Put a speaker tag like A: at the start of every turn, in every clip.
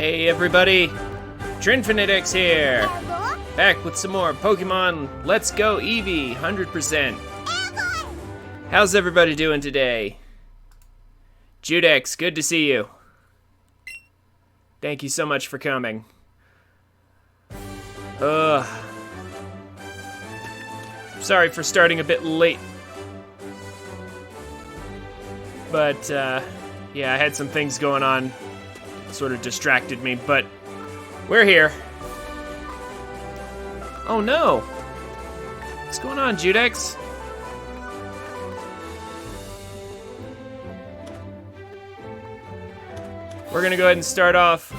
A: Hey everybody, TrinfiniteX here, back with some more Pokemon Let's Go Eevee 100%. How's everybody doing today? Judex, good to see you. Thank you so much for coming. Sorry for starting a bit late. But, yeah, I had some things going on. Sort of distracted me, but we're here. Oh no! What's going on, Judex? We're gonna go ahead and start off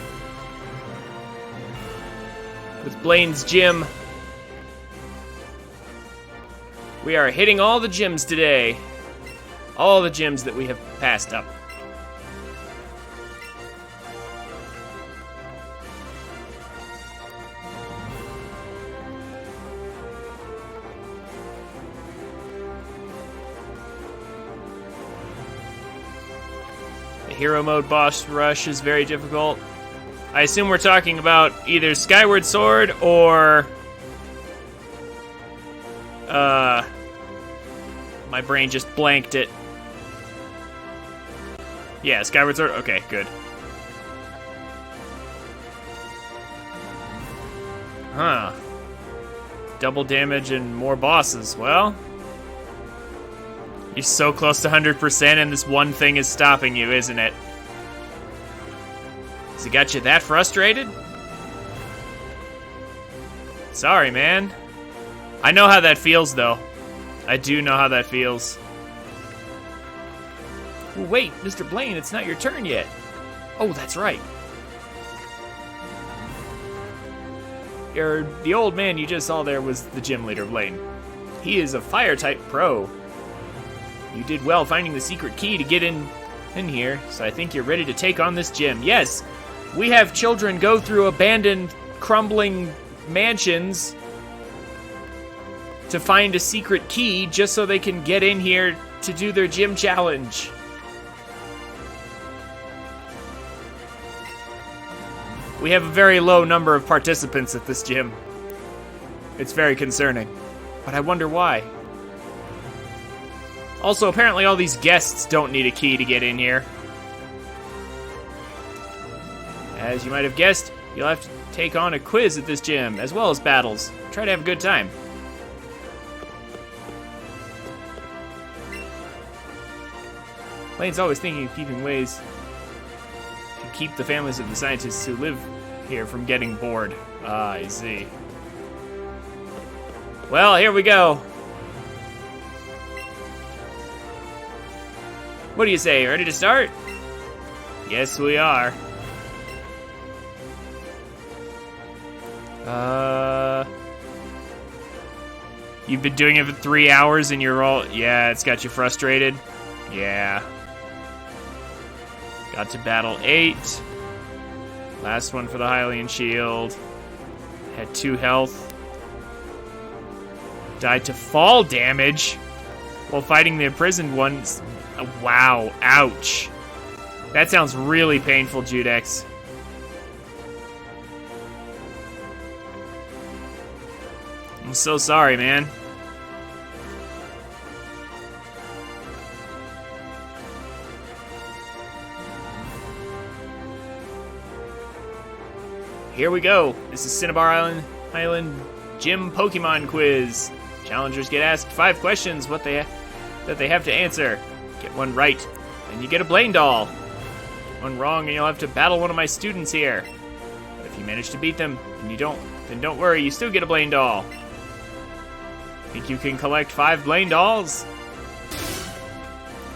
A: with Blaine's gym. We are hitting all the gyms today. All the gyms that we have passed up. Hero mode boss rush is very difficult. I assume we're talking about either Skyward Sword or... my brain just blanked it. Yeah, Skyward Sword? Okay, good. Huh. Double damage and more bosses. Well... You're so close to 100% and this one thing is stopping you, isn't it? Has it got you that frustrated? Sorry, man. I know how that feels, though. I do know how that feels. Well, wait, Mr. Blaine, it's not your turn yet. Oh, that's right. The old man you just saw there was the gym leader, Blaine. He is a fire-type pro. You did well finding the secret key to get in here, so I think you're ready to take on this gym. Yes, we have children go through abandoned, crumbling mansions to find a secret key just so they can get in here to do their gym challenge. We have a very low number of participants at this gym. It's very concerning, but I wonder why. Also, apparently all these guests don't need a key to get in here. As you might have guessed, you'll have to take on a quiz at this gym, as well as battles. Try to have a good time. Blaine's always thinking of keeping ways to keep the families of the scientists who live here from getting bored. Ah, I see. Well, here we go. What do you say, ready to start? Yes, we are. You've been doing it for 3 hours and you're all... Yeah, it's got you frustrated. Yeah. Got to battle 8. Last one for the Hylian Shield. Had 2 health. Died to fall damage while fighting the imprisoned ones. Wow, ouch. That sounds really painful, Judex. I'm so sorry, man. Here we go. This is Cinnabar Island Gym Pokemon Quiz. Challengers get asked 5 questions that they have to answer. Get one right, and you get a Blaine doll. One wrong, and you'll have to battle one of my students here. But if you manage to beat them, and you don't, then don't worry, you still get a Blaine doll. Think you can collect 5 Blaine dolls?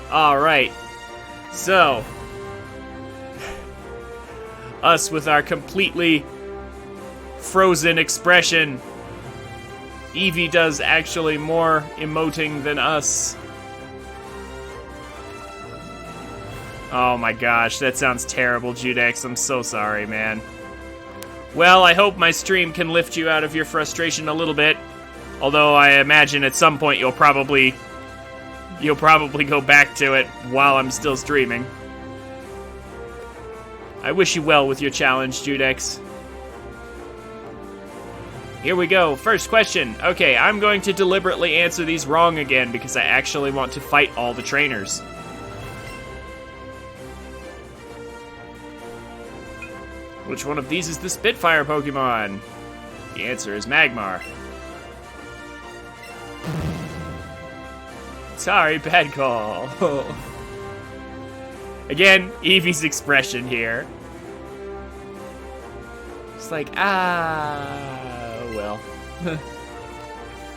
A: Alright. So, us with our completely frozen expression. Eevee does actually more emoting than us. Oh my gosh, that sounds terrible, Judex. I'm so sorry, man. Well, I hope my stream can lift you out of your frustration a little bit. Although I imagine at some point you'll probably go back to it while I'm still streaming. I wish you well with your challenge, Judex. Here we go. First question. Okay, I'm going to deliberately answer these wrong again because I actually want to fight all the trainers. Which one of these is the Spitfire Pokemon? The answer is Magmar. Sorry, bad call. Again, Eevee's expression here. It's like, well.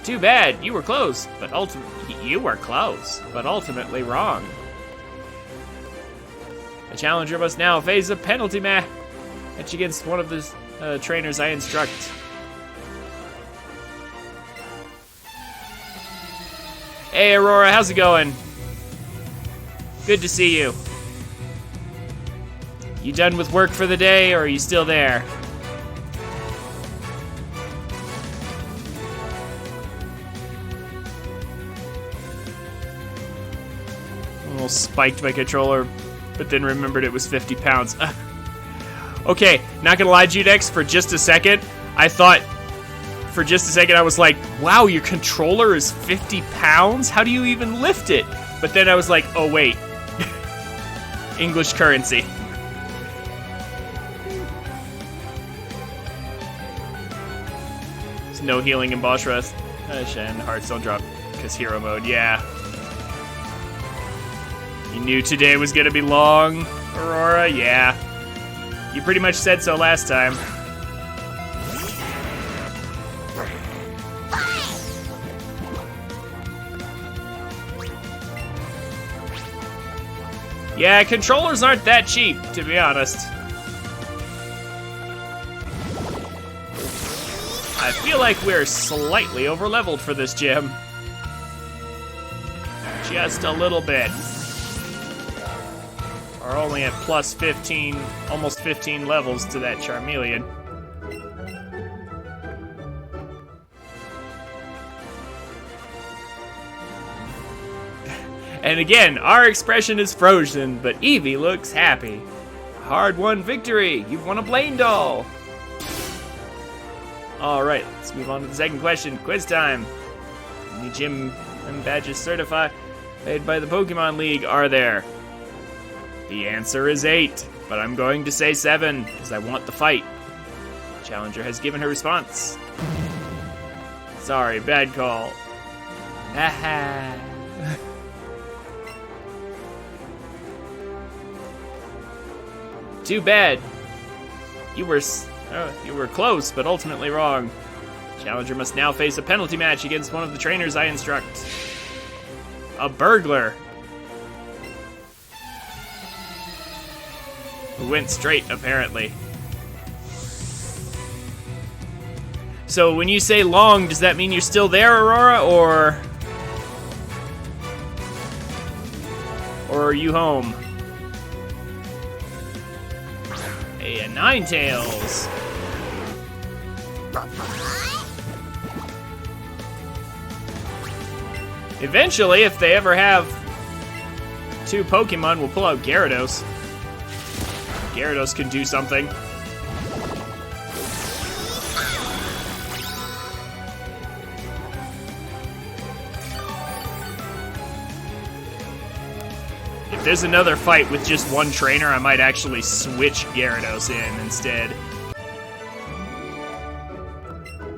A: Too bad, you were close, but ultimately wrong. The challenger must now face a penalty match against one of the trainers I instruct. Hey, Aurora, how's it going? Good to see you. You done with work for the day, or are you still there? Almost spiked my controller, but then remembered it was 50 pounds. Okay, not gonna lie, Judex, for just a second, I thought, I was like, wow, your controller is 50 pounds? How do you even lift it? But then I was like, oh wait, English currency. There's no healing in boss rush. And hearts don't drop because hero mode, yeah. You knew today was gonna be long, Aurora? Yeah. You pretty much said so last time. Yeah, controllers aren't that cheap, to be honest. I feel like we're slightly overleveled for this gym. Just a little bit. Are only at plus 15, almost 15 levels to that Charmeleon. And again, our expression is frozen, but Eevee looks happy. Hard-won victory! You've won a Blaine doll! Alright, let's move on to the second question. Quiz time. How many gym and badges certified by the Pokemon League are there? The answer is 8, but I'm going to say 7, because I want the fight. Challenger has given her response. Sorry, bad call. Haha. Too bad. You were close, but ultimately wrong. Challenger must now face a penalty match against one of the trainers I instruct. A burglar. Who went straight, apparently. So when you say long, does that mean you're still there, Aurora, or are you home? Hey, a Ninetales. Eventually, if they ever have 2 Pokemon, we'll pull out Gyarados. Gyarados can do something. If there's another fight with just one trainer, I might actually switch Gyarados in instead.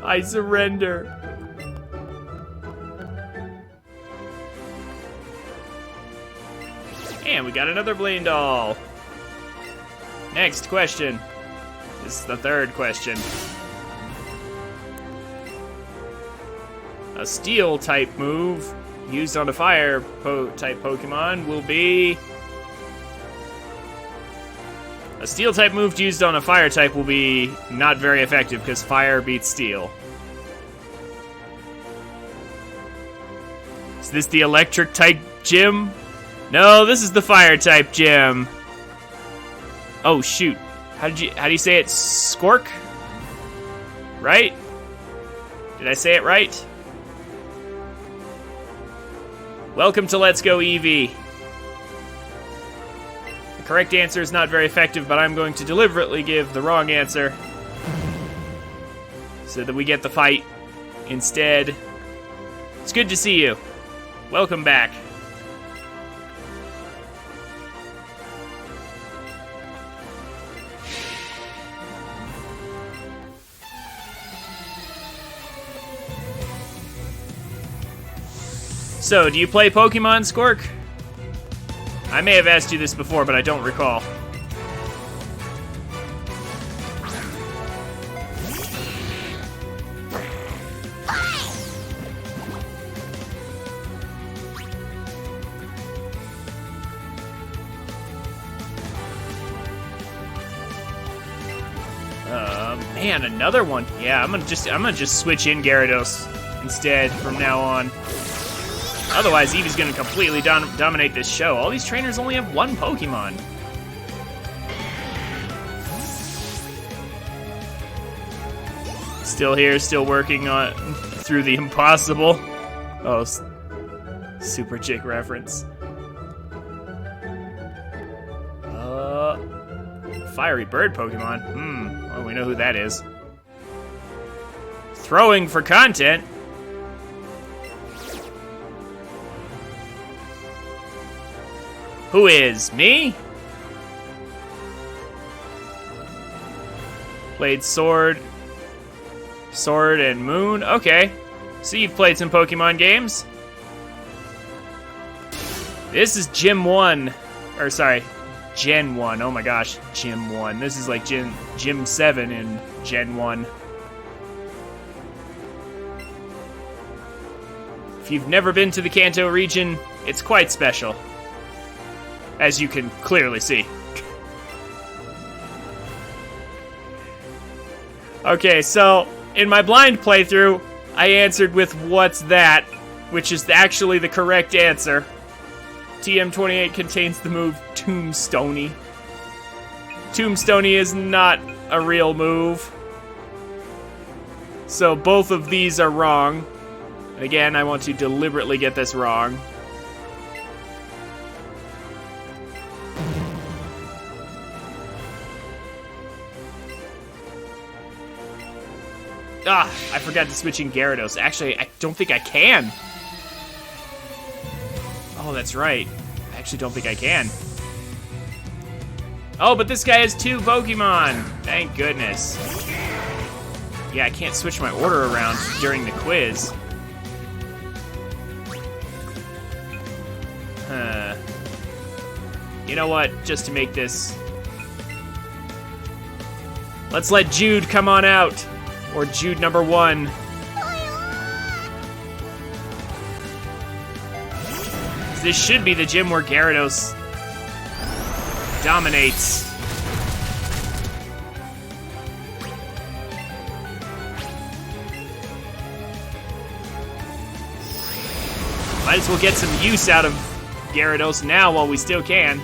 A: I surrender. And we got another Blaine doll. Next question. This is the third question. A steel type move used on a fire type Pokemon will be... A steel type move used on a fire type will be not very effective because fire beats steel. Is this the electric type gym? No, this is the fire type gym. Oh shoot. How do you say it? Skork? Right? Did I say it right? Welcome to Let's Go Eevee. correct answer is not very effective, but I'm going to deliberately give the wrong answer so that we get the fight instead. It's good to see you. Welcome back. So, do you play Pokemon, Squirk? I may have asked you this before, but I don't recall. Man, another one. Yeah, I'm gonna just switch in Gyarados instead from now on. Otherwise, Eevee's gonna completely dominate this show. All these trainers only have one Pokemon. Still here, still working on through the impossible. Oh, Super Chick reference. Fiery bird Pokemon. Well, we know who that is. Throwing for content. Who is? Me? Played Sword and Moon. Okay. So you've played some Pokemon games. This is Gym 1. Or sorry, Gen 1. Oh my gosh, Gym 1. This is like Gym 7 in Gen 1. If you've never been to the Kanto region, it's quite special. As you can clearly see. Okay, so in my blind playthrough, I answered with "what's that?" which is actually the correct answer. TM28 contains the move Tombstony. Tombstony is not a real move. So both of these are wrong. And again, I want to deliberately get this wrong. I forgot to switch in Gyarados. Actually, I don't think I can. Oh, that's right. I actually don't think I can. Oh, but this guy has 2 Pokemon. Thank goodness. Yeah, I can't switch my order around during the quiz. You know what? Just to make this... Let's let Jude come on out. Or Jude number 1. This should be the gym where Gyarados dominates. Might as well get some use out of Gyarados now while we still can.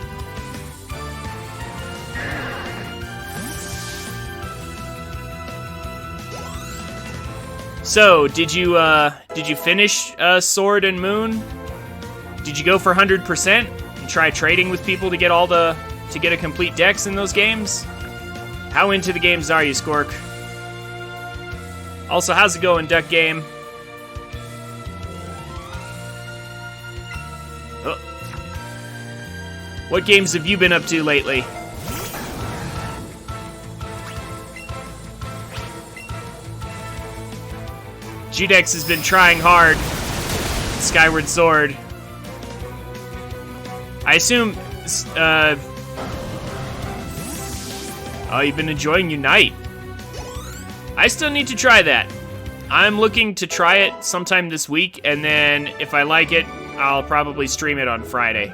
A: So, did you finish Sword and Moon? Did you go for 100% and try trading with people to get to get a complete dex in those games? How into the games are you, Squirk? Also, how's it going, Duck Game? Oh. What games have you been up to lately? Judex has been trying hard. Skyward Sword. I assume, oh, you've been enjoying Unite. I still need to try that. I'm looking to try it sometime this week, and then if I like it, I'll probably stream it on Friday.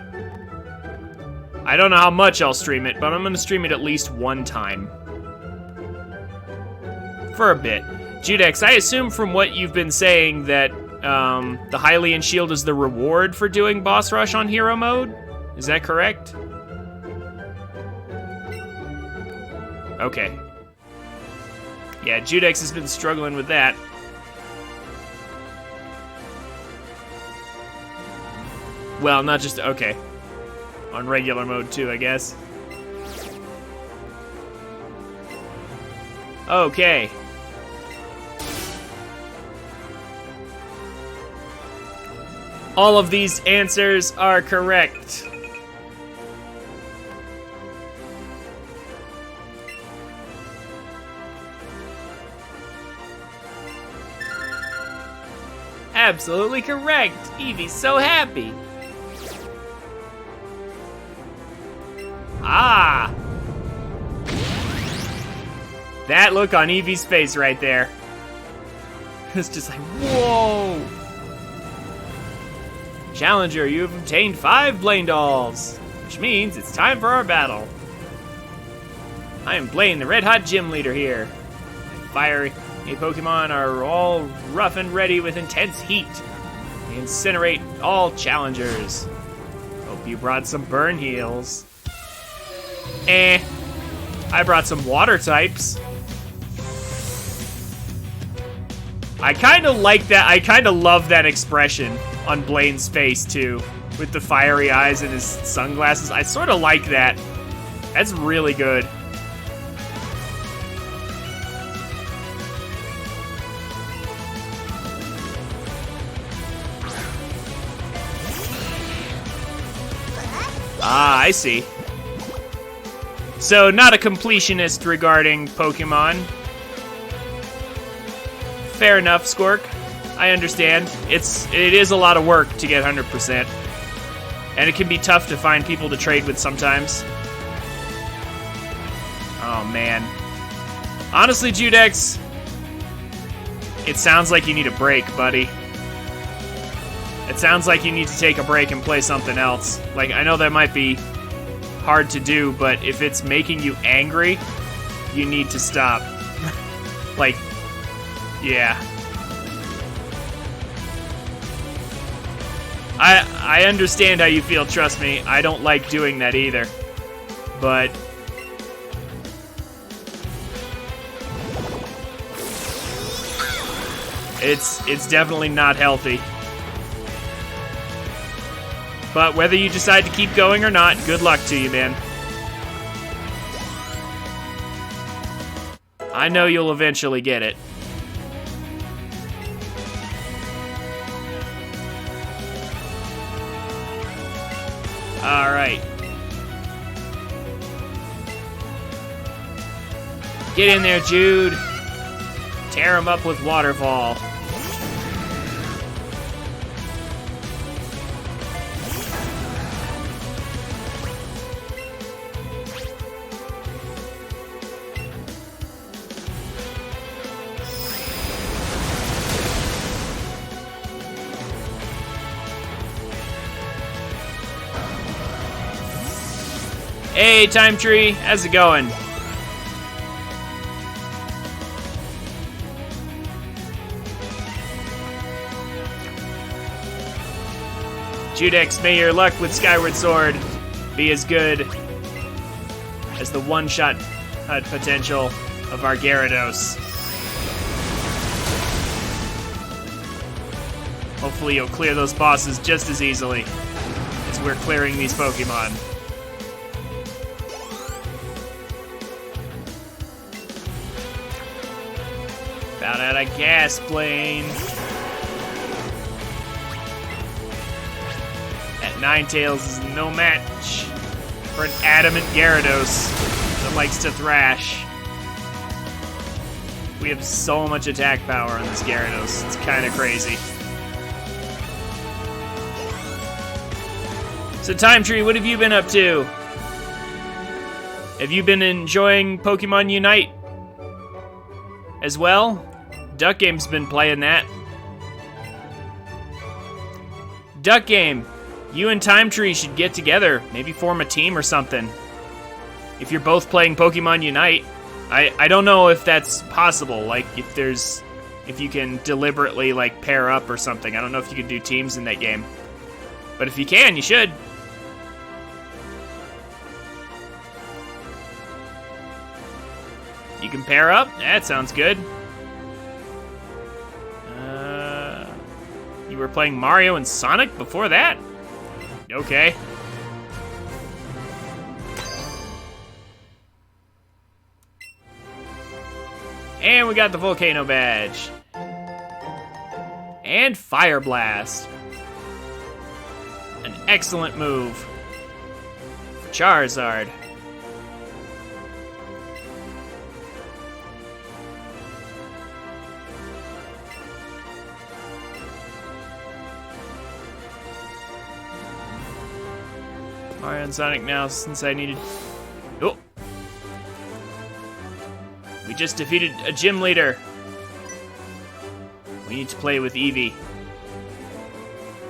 A: I don't know how much I'll stream it, but I'm gonna stream it at least one time. For a bit. Judex, I assume from what you've been saying that the Hylian Shield is the reward for doing Boss Rush on Hero Mode? Is that correct? Okay. Yeah, Judex has been struggling with that. Well, not just... Okay. On regular mode too, I guess. Okay. All of these answers are correct. Absolutely correct. Eevee's so happy. Ah. That look on Eevee's face right there. It's just like, whoa. Challenger, you have obtained 5 Blaine dolls, which means it's time for our battle. I am Blaine, the red hot gym leader here. Fiery Pokemon are all rough and ready with intense heat. They incinerate all challengers. Hope you brought some burn heals. I brought some water types. I kind of like that. I kind of love that expression on Blaine's face, too. With the fiery eyes and his sunglasses. I sort of like that. That's really good. Ah, I see. So, not a completionist regarding Pokemon. Fair enough, Squirk. I understand. It is a lot of work to get 100%. And it can be tough to find people to trade with sometimes. Oh, man. Honestly, Judex, it sounds like you need a break, buddy. It sounds like you need to take a break and play something else. Like, I know that might be hard to do, but if it's making you angry, you need to stop. Like, yeah. I understand how you feel, trust me. I don't like doing that either. But it's definitely not healthy. But whether you decide to keep going or not, good luck to you, man. I know you'll eventually get it. All right. Get in there, Jude. Tear him up with Waterfall. Hey, Time Tree, how's it going? Judex, may your luck with Skyward Sword be as good as the one-shot potential of our Gyarados. Hopefully you'll clear those bosses just as easily as we're clearing these Pokemon. About out of gas, Blaine. That Ninetales is no match for an adamant Gyarados that likes to thrash. We have so much attack power on this Gyarados. It's kind of crazy. So Time Tree, what have you been up to? Have you been enjoying Pokemon Unite as well? Duck Game's been playing that. Duck Game, you and Time Tree should get together. Maybe form a team or something. If you're both playing Pokemon Unite. I don't know if that's possible. Like, if you can deliberately, like, pair up or something. I don't know if you can do teams in that game. But if you can, you should. You can pair up? That sounds good. You were playing Mario and Sonic before that? Okay. And we got the Volcano Badge. And Fire Blast. An excellent move. Charizard. Mario and Sonic now, since I needed... Oh! We just defeated a gym leader. We need to play with Eevee.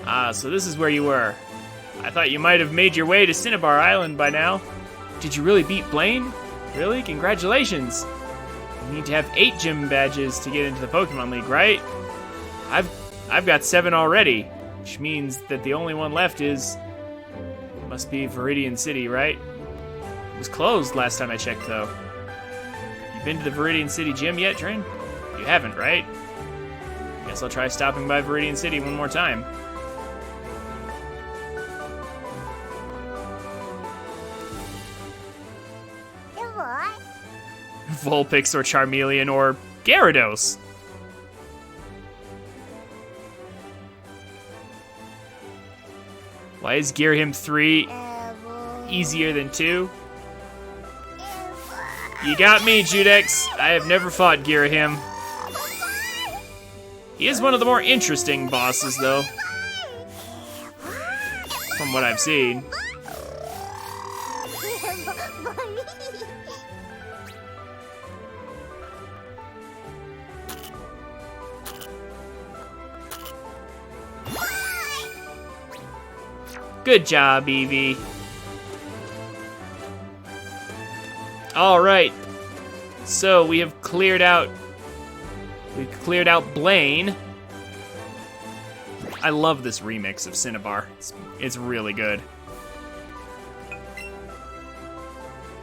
A: Ah, so this is where you were. I thought you might have made your way to Cinnabar Island by now. Did you really beat Blaine? Really? Congratulations. You need to have 8 gym badges to get into the Pokemon League, right? I've got 7 already, which means that the only one left is... must be Viridian City, right? It was closed last time I checked, though. You been to the Viridian City gym yet, Trin? You haven't, right? Guess I'll try stopping by Viridian City one more time. Vulpix or Charmeleon or Gyarados. Why is Ghirahim 3 easier than 2? You got me, Judex. I have never fought Ghirahim. He is one of the more interesting bosses, though. From what I've seen. Good job, Eevee. All right. So we have cleared out. We've cleared out Blaine. I love this remix of Cinnabar. It's really good.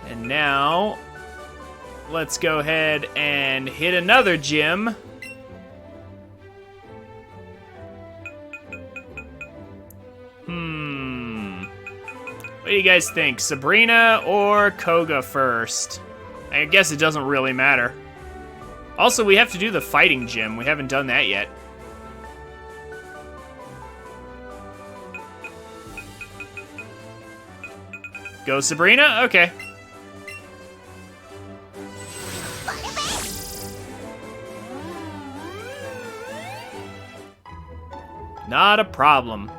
A: And now, let's go ahead and hit another gym. What do you guys think? Sabrina or Koga first? I guess it doesn't really matter. Also, we have to do the fighting gym. We haven't done that yet. Go Sabrina? Okay. Not a problem.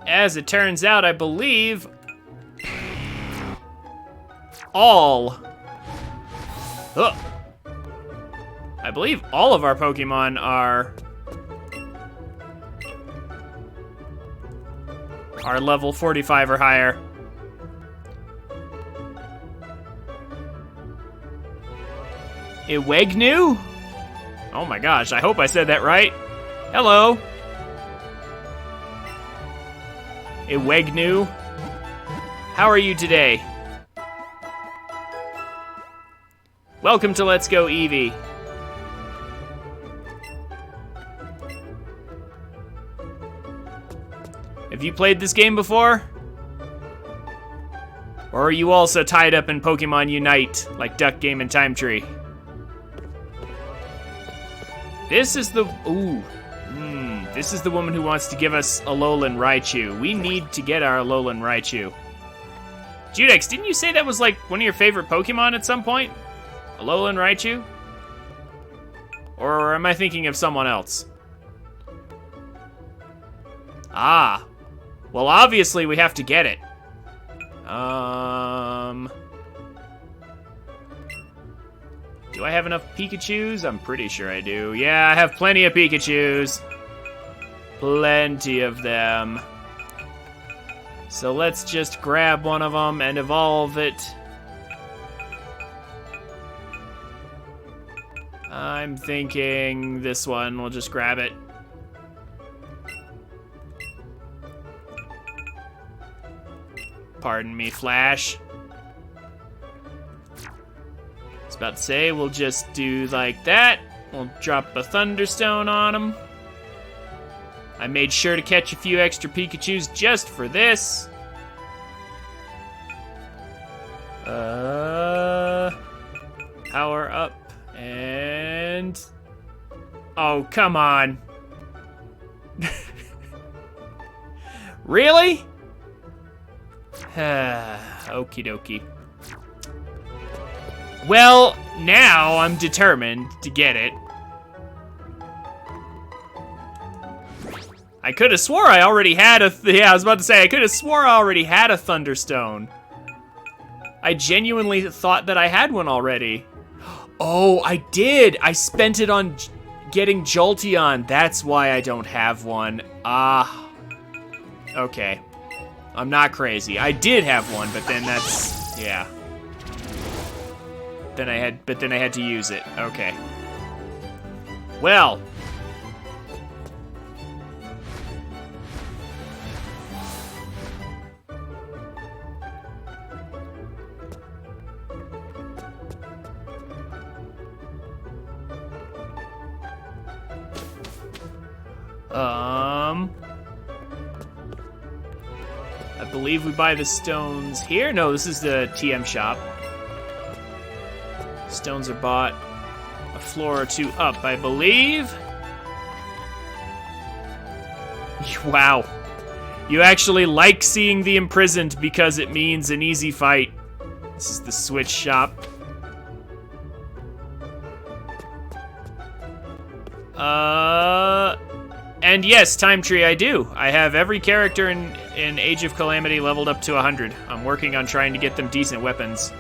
A: As it turns out, I believe all of our Pokemon are level 45 or higher. Iwegnu? Oh my gosh, I hope I said that right. Hello. Iwegnu. How are you today? Welcome to Let's Go Eevee. Have you played this game before? Or are you also tied up in Pokemon Unite, like Duck Game and Time Tree? This is the... Ooh. This is the woman who wants to give us Alolan Raichu. We need to get our Alolan Raichu. Judex, didn't you say that was like one of your favorite Pokemon at some point? Alolan Raichu? Or am I thinking of someone else? Ah. Well, obviously we have to get it. Do I have enough Pikachus? I'm pretty sure I do. Yeah, I have plenty of Pikachus. Plenty of them. So let's just grab one of them and evolve it. I'm thinking this one. We'll just grab it. Pardon me, Flash. I was about to say, we'll just do like that. We'll drop a Thunderstone on him. I made sure to catch a few extra Pikachus just for this. Power up. around. Oh, come on. Really? Okie dokie. Well, now I'm determined to get it. I could have swore I already had a... Yeah, I was about to say, I could have swore I already had a Thunderstone. I genuinely thought that I had one already. Oh, I did! I spent it on getting Jolteon. That's why I don't have one. Ah. Okay. I'm not crazy. I did have one, but then that's... Yeah. Then I had to use it. Okay. Well... I believe we buy the stones here. No, this is the TM shop. Stones are bought a floor or two up, I believe. Wow. You actually like seeing the imprisoned because it means an easy fight. This is the Switch shop. And yes, Time Tree, I do. I have every character in Age of Calamity leveled up to 100. I'm working on trying to get them decent weapons.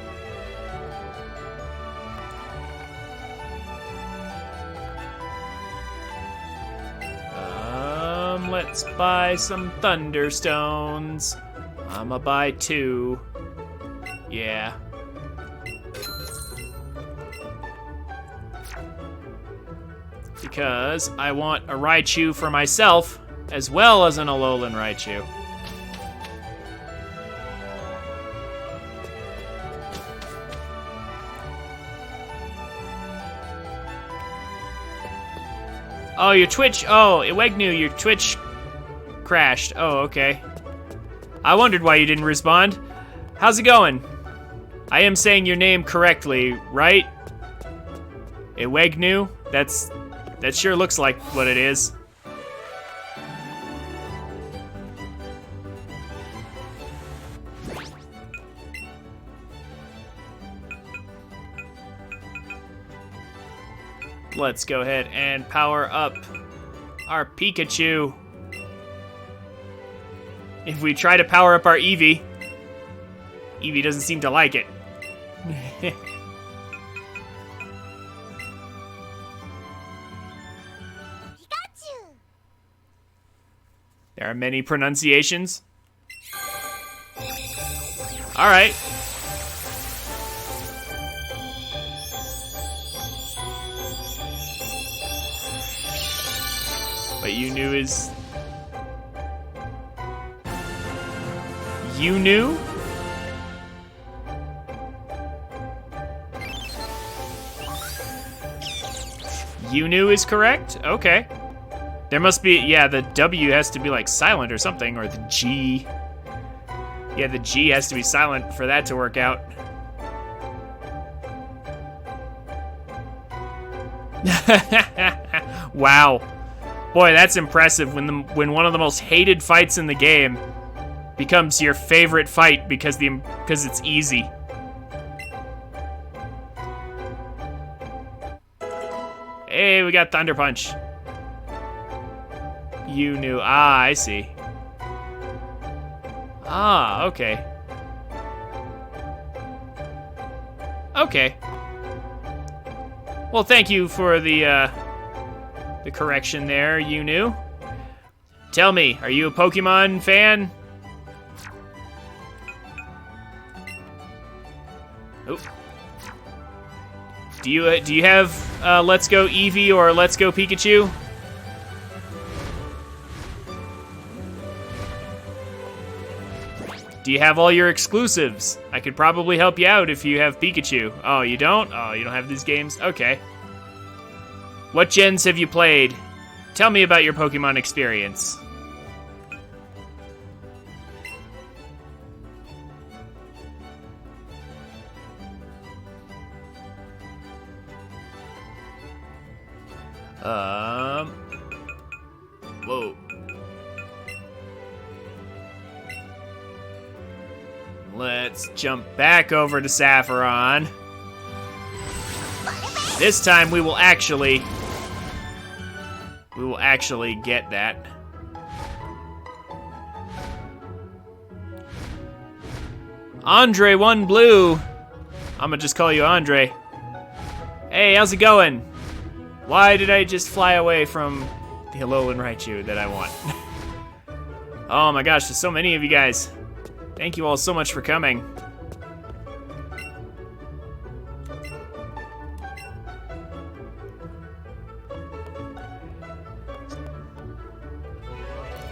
A: Let's buy some Thunderstones. I'ma buy 2. Yeah. Because I want a Raichu for myself, as well as an Alolan Raichu. Oh, your Twitch, Iwegnu, your Twitch crashed. Oh, okay. I wondered why you didn't respond. How's it going? I am saying your name correctly, right? Iwegnu? That sure looks like what it is. Let's go ahead and power up our Pikachu. If we try to power up our Eevee, Eevee doesn't seem to like it. There are many pronunciations. All right. But Yunu is... Yunu? Yunu is correct? Okay. There must be, yeah, the W has to be like silent or something, or the G. Yeah, the G has to be silent for that to work out. Wow. Boy, that's impressive when one of the most hated fights in the game becomes your favorite fight because it's easy. Hey, we got Thunder Punch. You knew. Ah, I see. Ah, okay. Okay. Well, thank you for the correction there, you knew. Tell me, are you a Pokemon fan? Oh. Do you have Let's Go Eevee or Let's Go Pikachu? Do you have all your exclusives? I could probably help you out if you have Pikachu. Oh, you don't? Oh, you don't have these games? Okay. What gens have you played? Tell me about your Pokemon experience. Whoa. Let's jump back over to Saffron. This time we will actually get that. Andre won blue. I'm gonna just call you Andre. Hey, how's it going? Why did I just fly away from the Alolan Raichu that I want? Oh my gosh, there's so many of you guys. Thank you all so much for coming.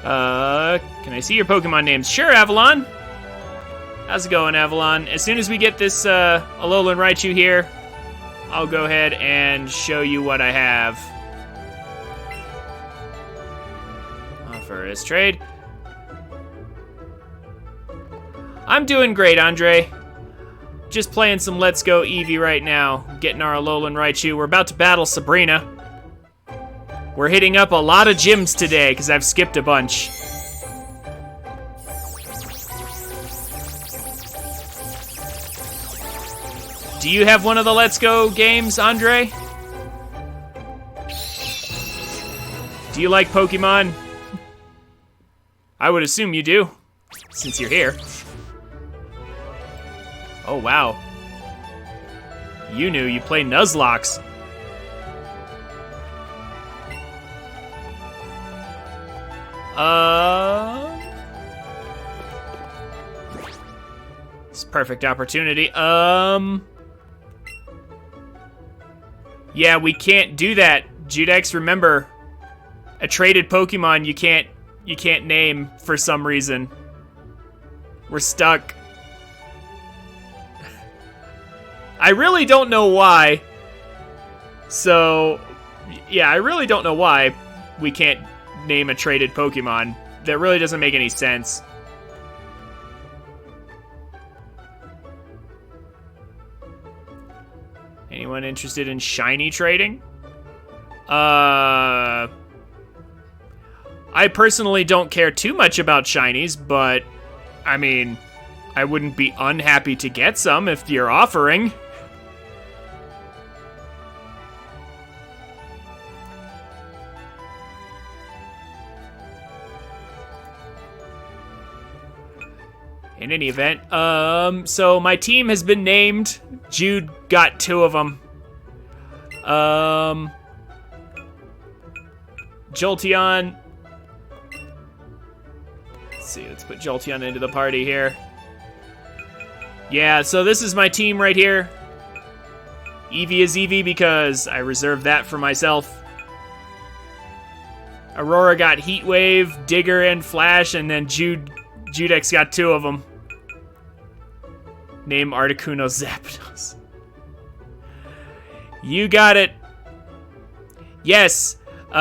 A: Can I see your Pokemon names? Sure, Avalon. How's it going, Avalon? As soon as we get this Alolan Raichu here, I'll go ahead and show you what I have. Offer is trade. I'm doing great, Andre. Just playing some Let's Go Eevee right now, getting our Alolan Raichu. We're about to battle Sabrina. We're hitting up a lot of gyms today, because I've skipped a bunch. Do you have one of the Let's Go games, Andre? Do you like Pokemon? I would assume you do, since you're here. Oh, wow. You knew you play Nuzlocke. It's a perfect opportunity. Yeah, we can't do that. Judex, remember, a traded Pokemon you can't name for some reason. We're stuck. I really don't know why. So, yeah, I really don't know why we can't name a traded Pokemon. That really doesn't make any sense. Anyone interested in shiny trading? I personally don't care too much about shinies, but I mean, I wouldn't be unhappy to get some if you're offering. In any event, so my team has been named. Jude got 2 of them. Jolteon. Let's see, let's put Jolteon into the party here. Yeah, so this is my team right here. Eevee is Eevee because I reserved that for myself. Aurora got Heat Wave, Digger, and Flash, and then Judex got 2 of them. Name Articuno Zapdos. You got it. Yes,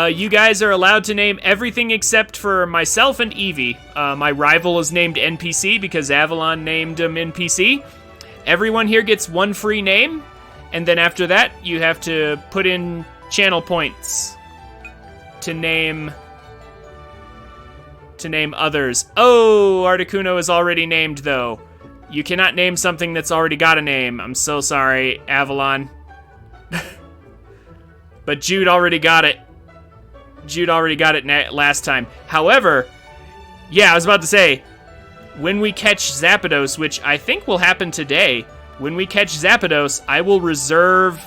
A: you guys are allowed to name everything except for myself and Eevee. My rival is named NPC because Avalon named him NPC. Everyone here gets 1 free name, and then after that, you have to put in channel points to name others. Oh, Articuno is already named, though. You cannot name something that's already got a name. I'm so sorry, Avalon. But Jude already got it. Jude already got it last time. However, yeah, I was about to say, when we catch Zapdos, which I think will happen today, when we catch Zapdos, I will reserve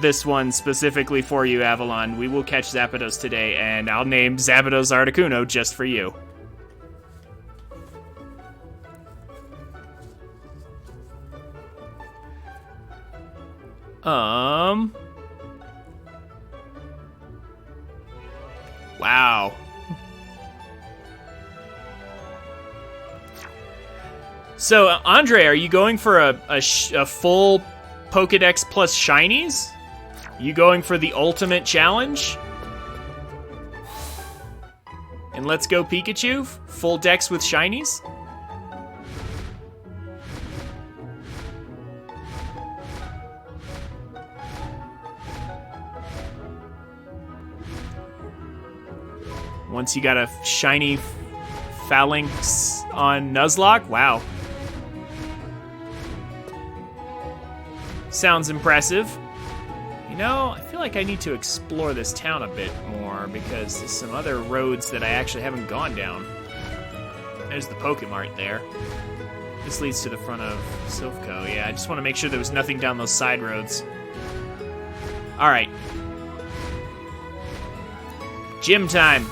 A: this one specifically for you, Avalon. We will catch Zapdos today, and I'll name Zapdos Articuno just for you. Wow. So, Andre, are you going for a full Pokedex plus shinies? You going for the ultimate challenge? And Let's Go Pikachu? Full dex with shinies? Once you got a shiny phalanx on Nuzlocke? Wow. Sounds impressive. You know, I feel like I need to explore this town a bit more because there's some other roads that I actually haven't gone down. There's the Pokemart there. This leads to the front of Silphco. Yeah, I just want to make sure there was nothing down those side roads. All right. Gym time.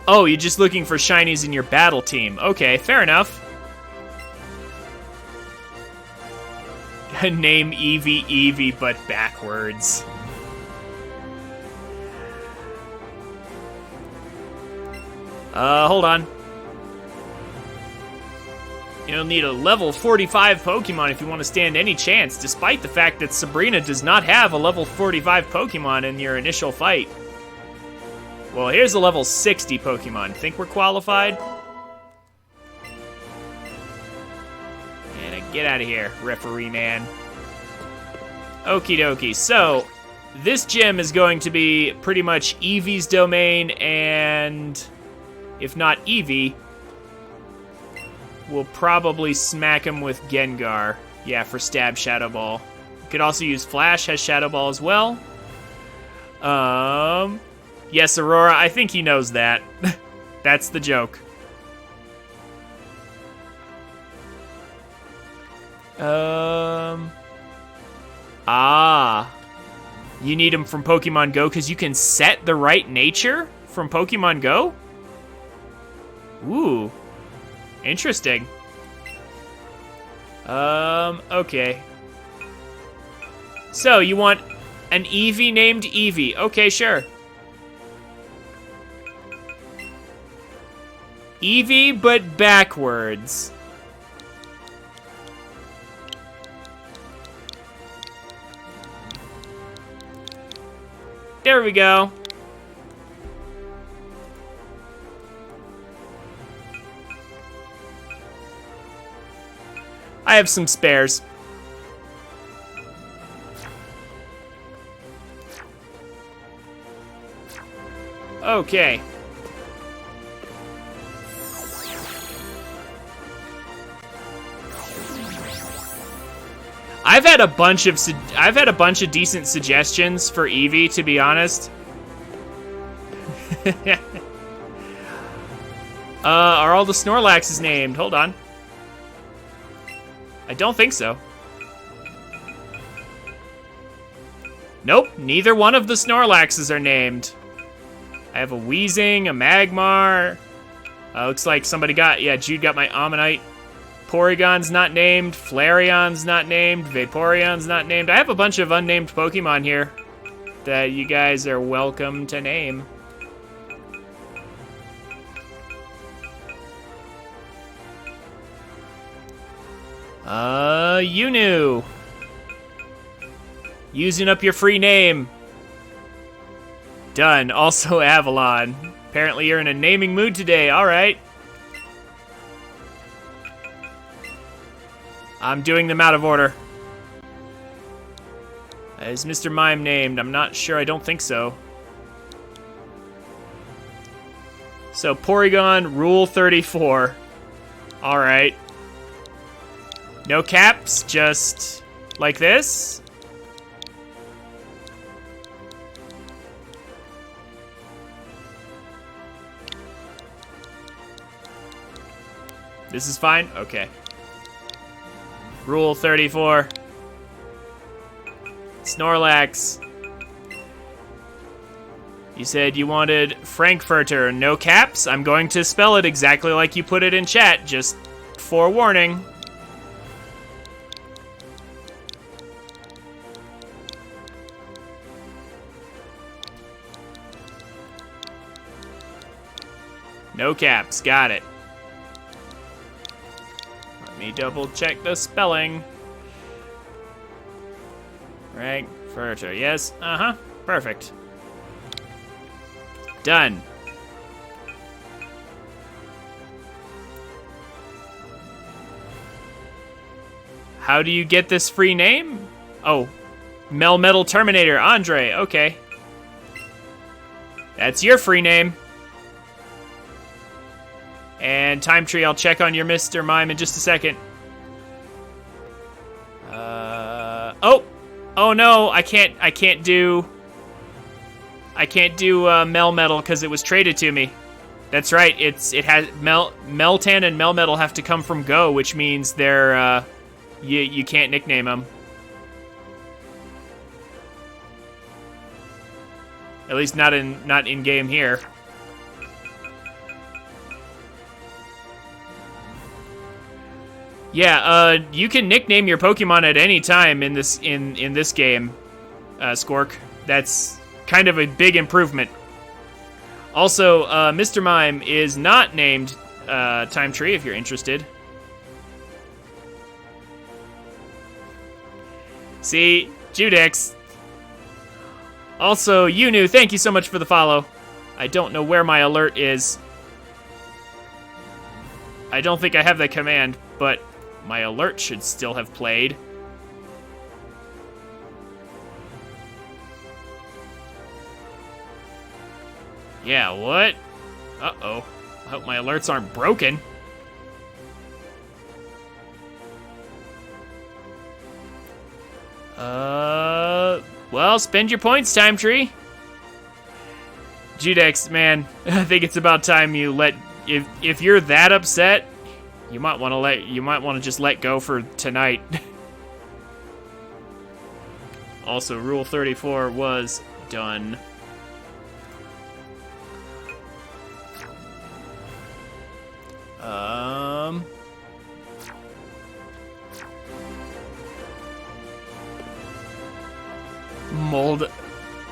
A: Oh, you're just looking for shinies in your battle team. Okay, fair enough. Name Eevee Eevee, but backwards. Hold on. You'll need a level 45 Pokemon if you want to stand any chance, despite the fact that Sabrina does not have a level 45 Pokemon in your initial fight. Well, here's a level 60 Pokemon. Think we're qualified? And get out of here, referee man. Okie dokie. So, this gym is going to be pretty much Eevee's domain, and if not Eevee, we'll probably smack him with Gengar. Yeah, for Stab Shadow Ball. You could also use Flash, has Shadow Ball as well. Yes, Aurora, I think he knows that. That's the joke. You need him from Pokemon Go because you can set the right nature from Pokemon Go? Ooh. Interesting. Okay. So, you want an Eevee named Eevee. Okay, sure. Eevee, but backwards. There we go. I have some spares. Okay. I've had a bunch of decent suggestions for Eevee, to be honest. Are all the Snorlaxes named? Hold on. I don't think so. Nope, neither one of the Snorlaxes are named. I have a Weezing, a Magmar. Looks like somebody got, yeah, Jude got my Ammonite. Porygon's not named, Flareon's not named, Vaporeon's not named. I have a bunch of unnamed Pokemon here that you guys are welcome to name. Unu. Using up your free name. Done. Also Avalon. Apparently you're in a naming mood today. Alright. I'm doing them out of order. Is Mr. Mime named? I'm not sure. I don't think so. So, Porygon, Rule 34. Alright. No caps, just like this. This is fine? Okay. Rule 34. Snorlax. You said you wanted Frankfurter, no caps? I'm going to spell it exactly like you put it in chat, just forewarning. No caps, got it. Let me double check the spelling. Frankfurter, yes, perfect. Done. How do you get this free name? Oh, Melmetal Terminator, Andre, okay. That's your free name. And Time Tree, I'll check on your Mr. Mime in just a second. Oh no, I can't do Melmetal because it was traded to me. That's right, it has Meltan and Melmetal have to come from Go, which means they're you can't nickname them. At least not in game here. Yeah, you can nickname your Pokemon at any time in this game, Skork. That's kind of a big improvement. Also, Mr. Mime is not named Time Tree, if you're interested. See, Judex. Also, Yunu, thank you so much for the follow. I don't know where my alert is. I don't think I have that command, but my alert should still have played. Yeah, what? Uh-oh. I hope my alerts aren't broken. Well, spend your points, Time Tree. Judex, man, I think it's about time you let... If you're that upset, you might want to just let go for tonight. Also, Rule 34 was done.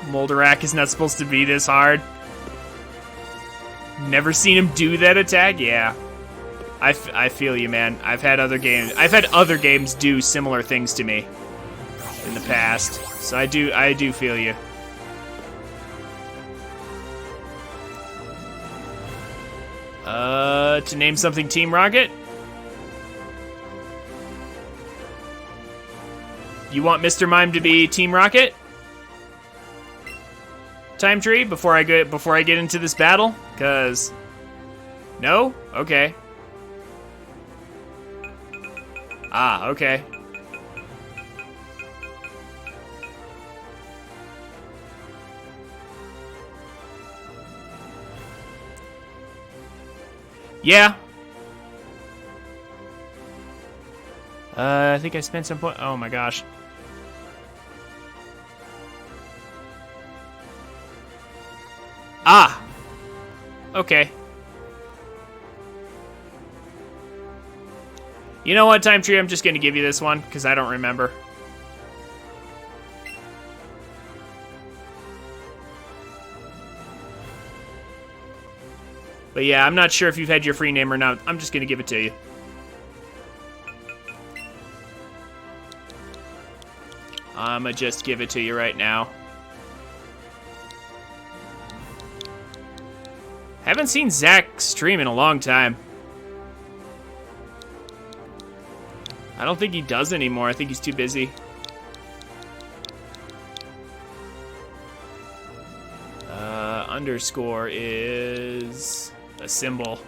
A: Moldarak is not supposed to be this hard. Never seen him do that attack? Yeah. I feel you, man. I've had other games do similar things to me in the past. So I do feel you. To name something Team Rocket? You want Mr. Mime to be Team Rocket? Time Tree, before I get into this battle? 'Cause no? Okay. Ah, okay. Yeah. I think I spent some point. Oh my gosh. Ah. Okay. You know what, Time Tree? I'm just going to give you this one, because I don't remember. But yeah, I'm not sure if you've had your free name or not. I'm just going to give it to you. I'm going to just give it to you right now. Haven't seen Zach stream in a long time. I don't think he does anymore. I think he's too busy. Underscore is a symbol.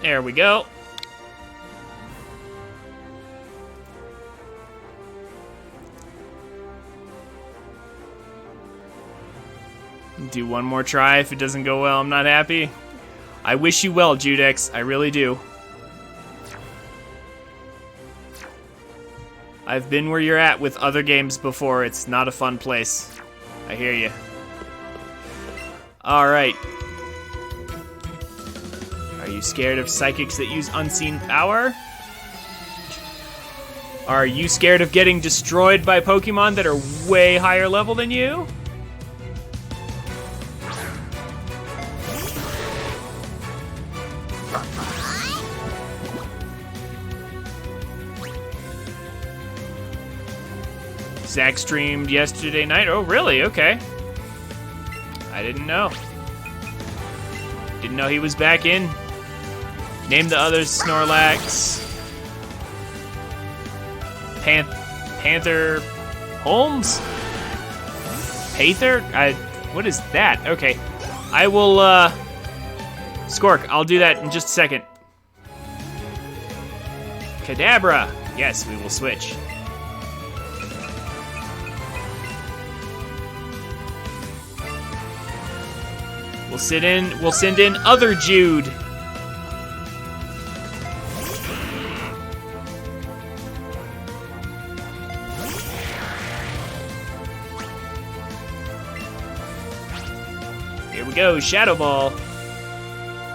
A: There we go. Do one more try. If it doesn't go well, I'm not happy. I wish you well, Judex. I really do. I've been where you're at with other games before. It's not a fun place. I hear you. All right. Are you scared of psychics that use unseen power? Are you scared of getting destroyed by Pokemon that are way higher level than you? Zach streamed yesterday night. Oh, really? Okay. I didn't know. Didn't know he was back in. Name the other Snorlax. Panther Holmes? Pather? What is that? Okay. I will, Skork, I'll do that in just a second. Kadabra. Yes, we will switch. We'll send in other Jude. Here we go, Shadow Ball.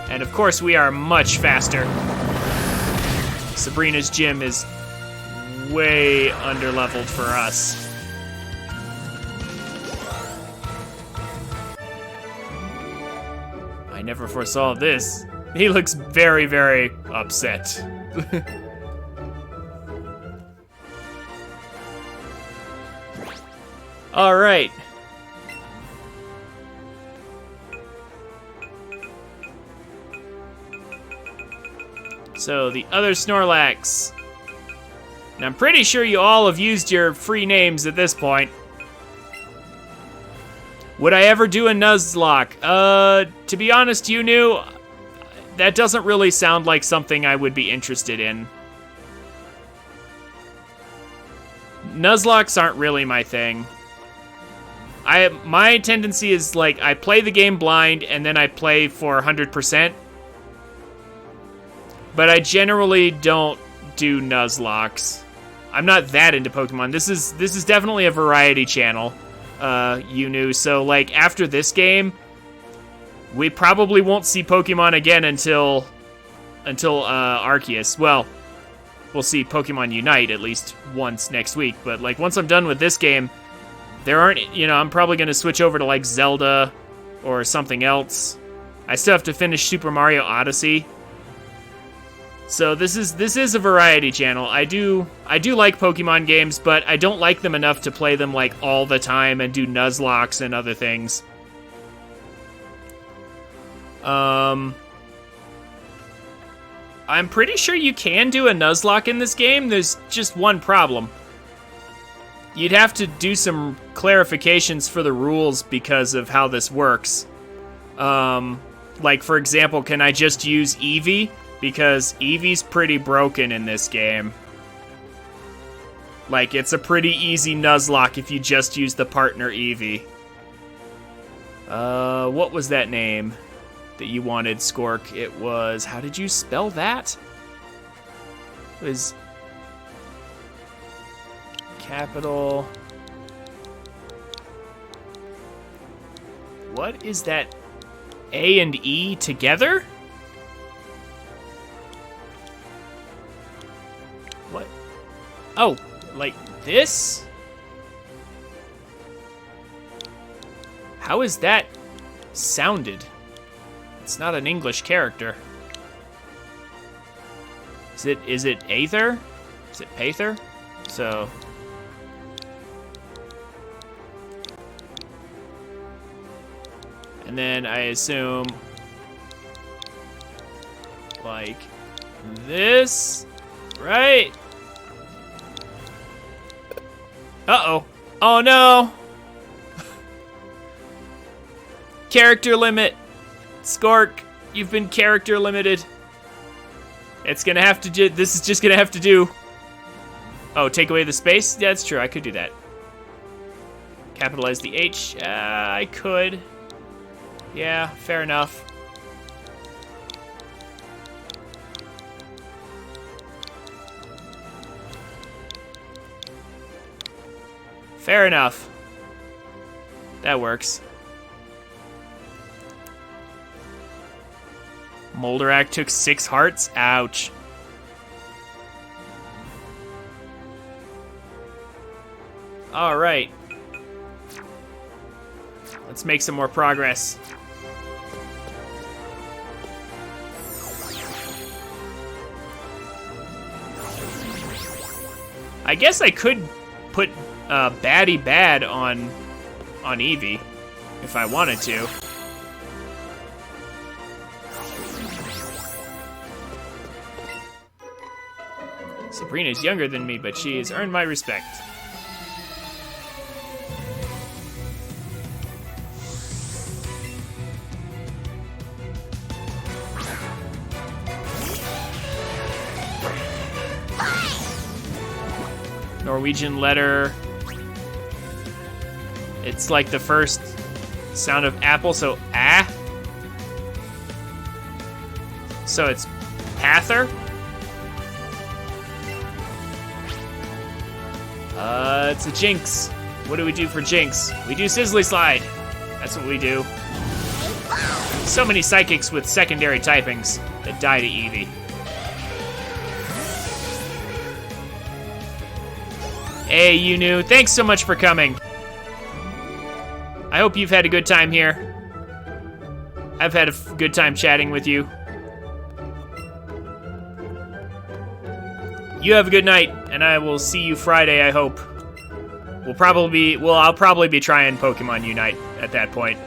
A: And of course we are much faster. Sabrina's gym is way underleveled for us. I never foresaw this. He looks very, very upset. All right. So the other Snorlax. And I'm pretty sure you all have used your free names at this point. Would I ever do a Nuzlocke? To be honest, you knew that doesn't really sound like something I would be interested in. Nuzlocks aren't really my thing. My tendency is like I play the game blind and then I play for 100%. But I generally don't do Nuzlocks. I'm not that into Pokemon. This is definitely a variety channel. You knew. So like after this game, we probably won't see Pokemon again until Arceus. Well, we'll see Pokemon Unite at least once next week. But like once I'm done with this game, there aren't, I'm probably gonna switch over to like Zelda or something else. I still have to finish Super Mario Odyssey. So this is a variety channel. I do like Pokemon games, but I don't like them enough to play them like all the time and do Nuzlocks and other things. I'm pretty sure you can do a Nuzlocke in this game. There's just one problem. You'd have to do some clarifications for the rules because of how this works. Like for example, can I just use Eevee? Because Eevee's pretty broken in this game. Like, it's a pretty easy Nuzlocke if you just use the partner Eevee. What was that name that you wanted, Skork? It was... How did you spell that? It was... Capital... What is that? A and E together? What? Oh, like this? How is that sounded? It's not an English character. Is it Aether? Is it Pather? So... And then I assume... like... this... Right? Uh-oh. Oh, no. Character limit. Skork, you've been character limited. It's gonna have to do... This is just gonna have to do... Oh, take away the space? Yeah, that's true. I could do that. Capitalize the H. I could. Yeah, fair enough. Fair enough. That works. Molderak took 6 hearts? Ouch. Alright. Let's make some more progress. I guess I could put Baddie Bad on Eevee if I wanted to. Sabrina's younger than me, but she has earned my respect. Norwegian letter. It's like the first sound of apple, so ah. So it's Pather? It's a Jinx. What do we do for Jinx? We do Sizzly Slide. That's what we do. So many psychics with secondary typings that die to Eevee. Hey, Yunu, thanks so much for coming. I hope you've had a good time here. I've had a good time chatting with you. You have a good night, and I will see you Friday, I hope. I'll probably be trying Pokemon Unite at that point.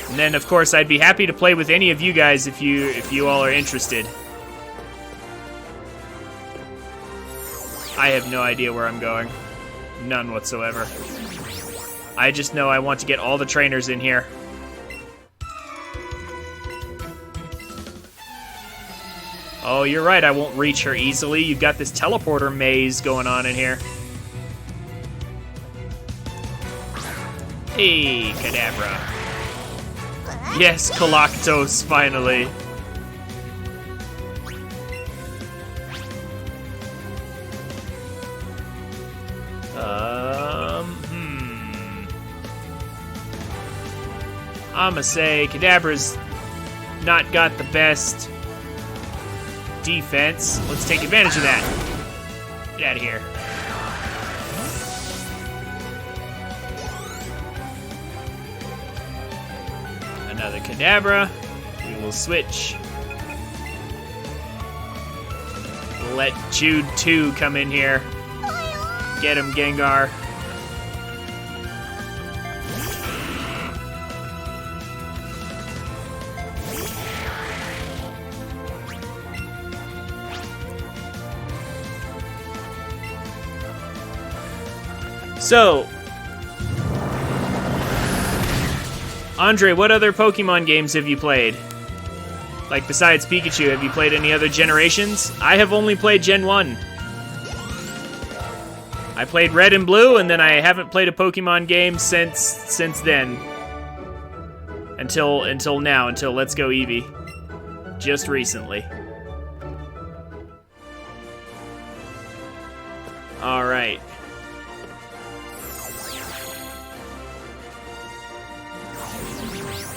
A: And then, of course, I'd be happy to play with any of you guys if you all are interested. I have no idea where I'm going. None whatsoever. I just know I want to get all the trainers in here. Oh, you're right, I won't reach her easily. You've got this teleporter maze going on in here. Hey, Kadabra. Yes, Galactos, finally. I'ma say Kadabra's not got the best defense. Let's take advantage of that. Get out of here. Another Kadabra. We will switch. Let Jude 2 come in here. Get him, Gengar. So, Andre, what other Pokemon games have you played? Like, besides Pikachu, have you played any other generations? I have only played Gen 1. I played Red and Blue, and then I haven't played a Pokemon game since then. Until now, until Let's Go Eevee. Just recently. Alright.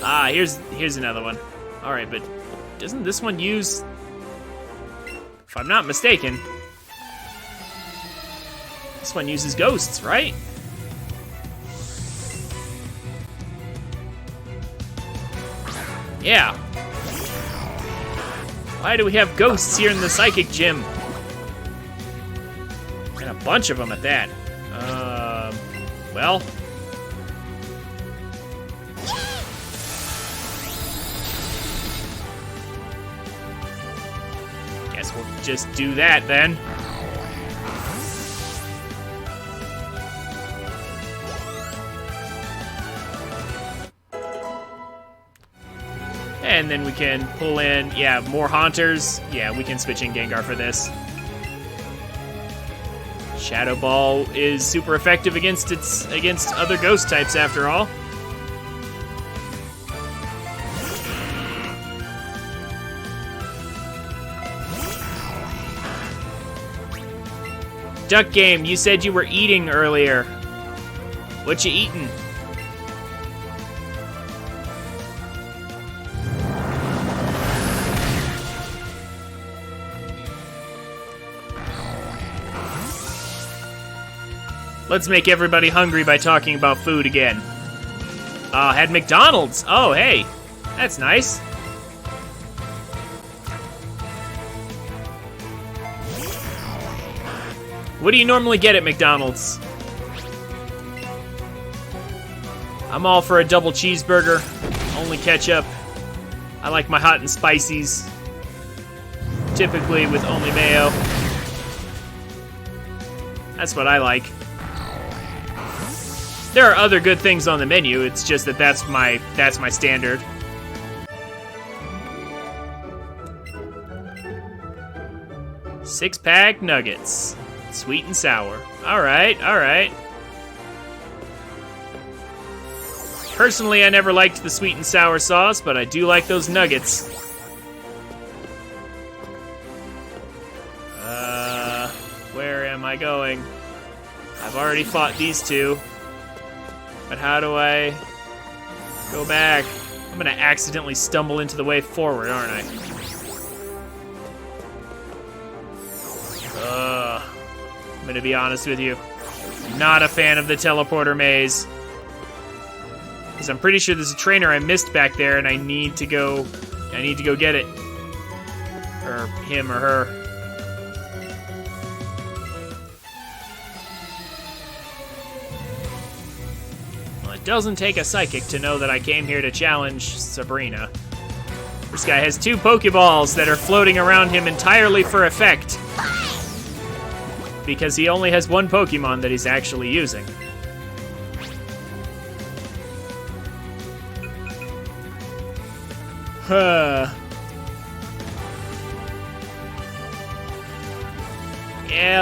A: Ah, here's another one. Alright, but doesn't this one use... If I'm not mistaken... This one uses ghosts, right? Yeah. Why do we have ghosts here in the Psychic Gym? And a bunch of them at that. Well... Guess we'll just do that then. And then we can pull in, yeah, more Haunters. Yeah, we can switch in Gengar for this. Shadow Ball is super effective against other ghost types after all. Duck Game, you said you were eating earlier. What you eating? Let's make everybody hungry by talking about food again. Had McDonald's. Oh, hey. That's nice. What do you normally get at McDonald's? I'm all for a double cheeseburger. Only ketchup. I like my hot and spicies. typically with only mayo. That's what I like. There are other good things on the menu, it's just that that's my standard. Six-pack nuggets. Sweet and sour. Alright, alright. Personally, I never liked the sweet and sour sauce, but I do like those nuggets. Where am I going? I've already fought these two. But how do I go back? I'm gonna accidentally stumble into the way forward, aren't I? I'm gonna be honest with you. Not a fan of the teleporter maze. Because I'm pretty sure there's a trainer I missed back there and I need to go get it. Or him or her. Well, it doesn't take a psychic to know that I came here to challenge Sabrina. This guy has 2 Pokeballs that are floating around him entirely for effect. Because he only has 1 Pokemon that he's actually using. Yeah,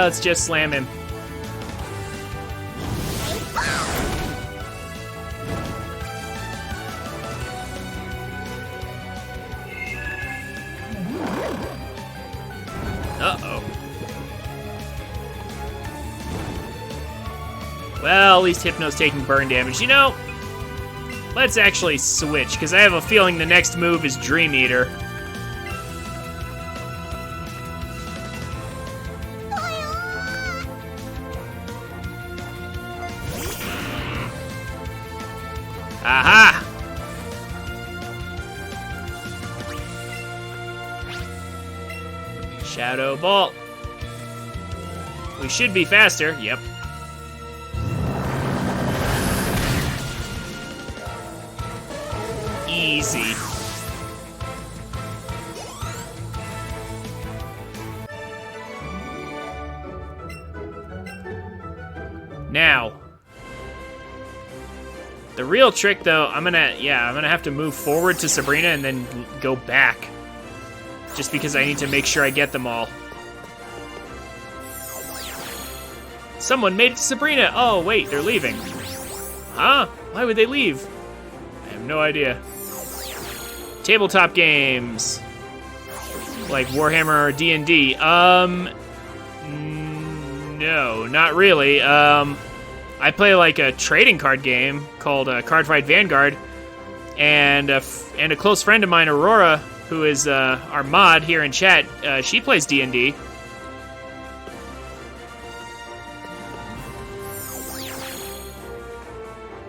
A: let's just slam him. Uh-oh. Well, at least Hypno's taking burn damage. You know, let's actually switch, because I have a feeling the next move is Dream Eater. Aha! Shadow Bolt. We should be faster. Yep. Easy. Now, the real trick, though, I'm gonna have to move forward to Sabrina and then go back. Just because I need to make sure I get them all. Someone made it to Sabrina! Oh, wait, they're leaving. Huh? Why would they leave? I have no idea. Tabletop games. Like Warhammer or D&D. No, not really. I play like a trading card game called Cardfight Vanguard, and a close friend of mine, Aurora, who is our mod here in chat, she plays D&D.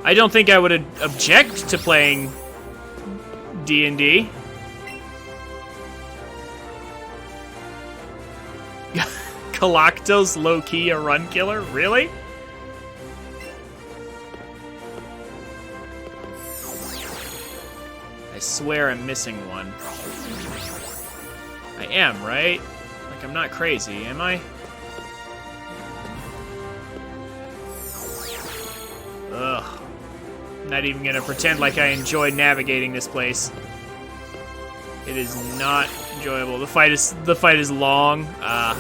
A: I don't think I would object to playing D&D. Galacto's low-key a run killer? Really? I swear I'm missing one. I am, right? Like, I'm not crazy, am I? Ugh. I'm not even gonna pretend like I enjoy navigating this place. It is not enjoyable. The fight is long. Up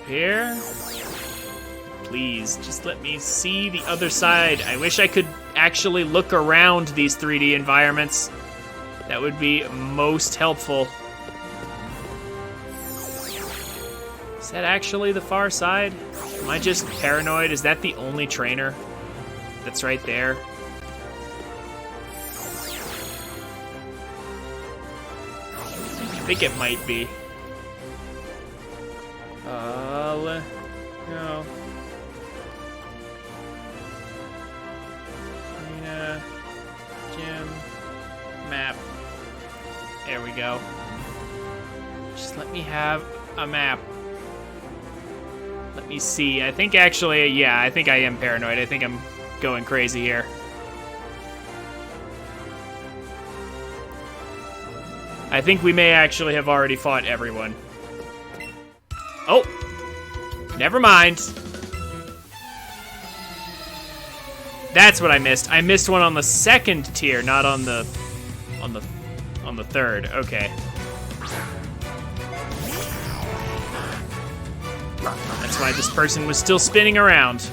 A: here. Please, just let me see the other side. I wish I could actually look around these 3D environments. That would be most helpful. Is that actually the far side? Am I just paranoid? Is that the only trainer that's right there? I think it might be. No. Arena, gym, map. There we go. Just let me have a map. Let me see. I think actually, yeah, I think I am paranoid. I think I'm going crazy here. I think we may actually have already fought everyone. Oh, never mind. That's what I missed. I missed one on the second tier, not on the third. Okay. That's why this person was still spinning around.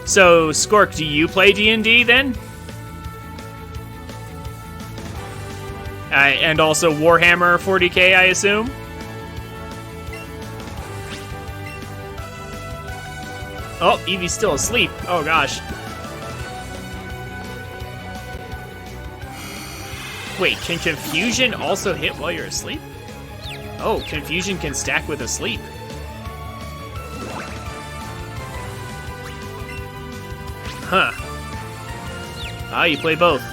A: So, Skork, do you play D&D then? And also Warhammer 40k, I assume? Oh, Eevee's still asleep. Oh, gosh. Wait, can Confusion also hit while you're asleep? Oh, Confusion can stack with asleep. Huh. Ah, you play both.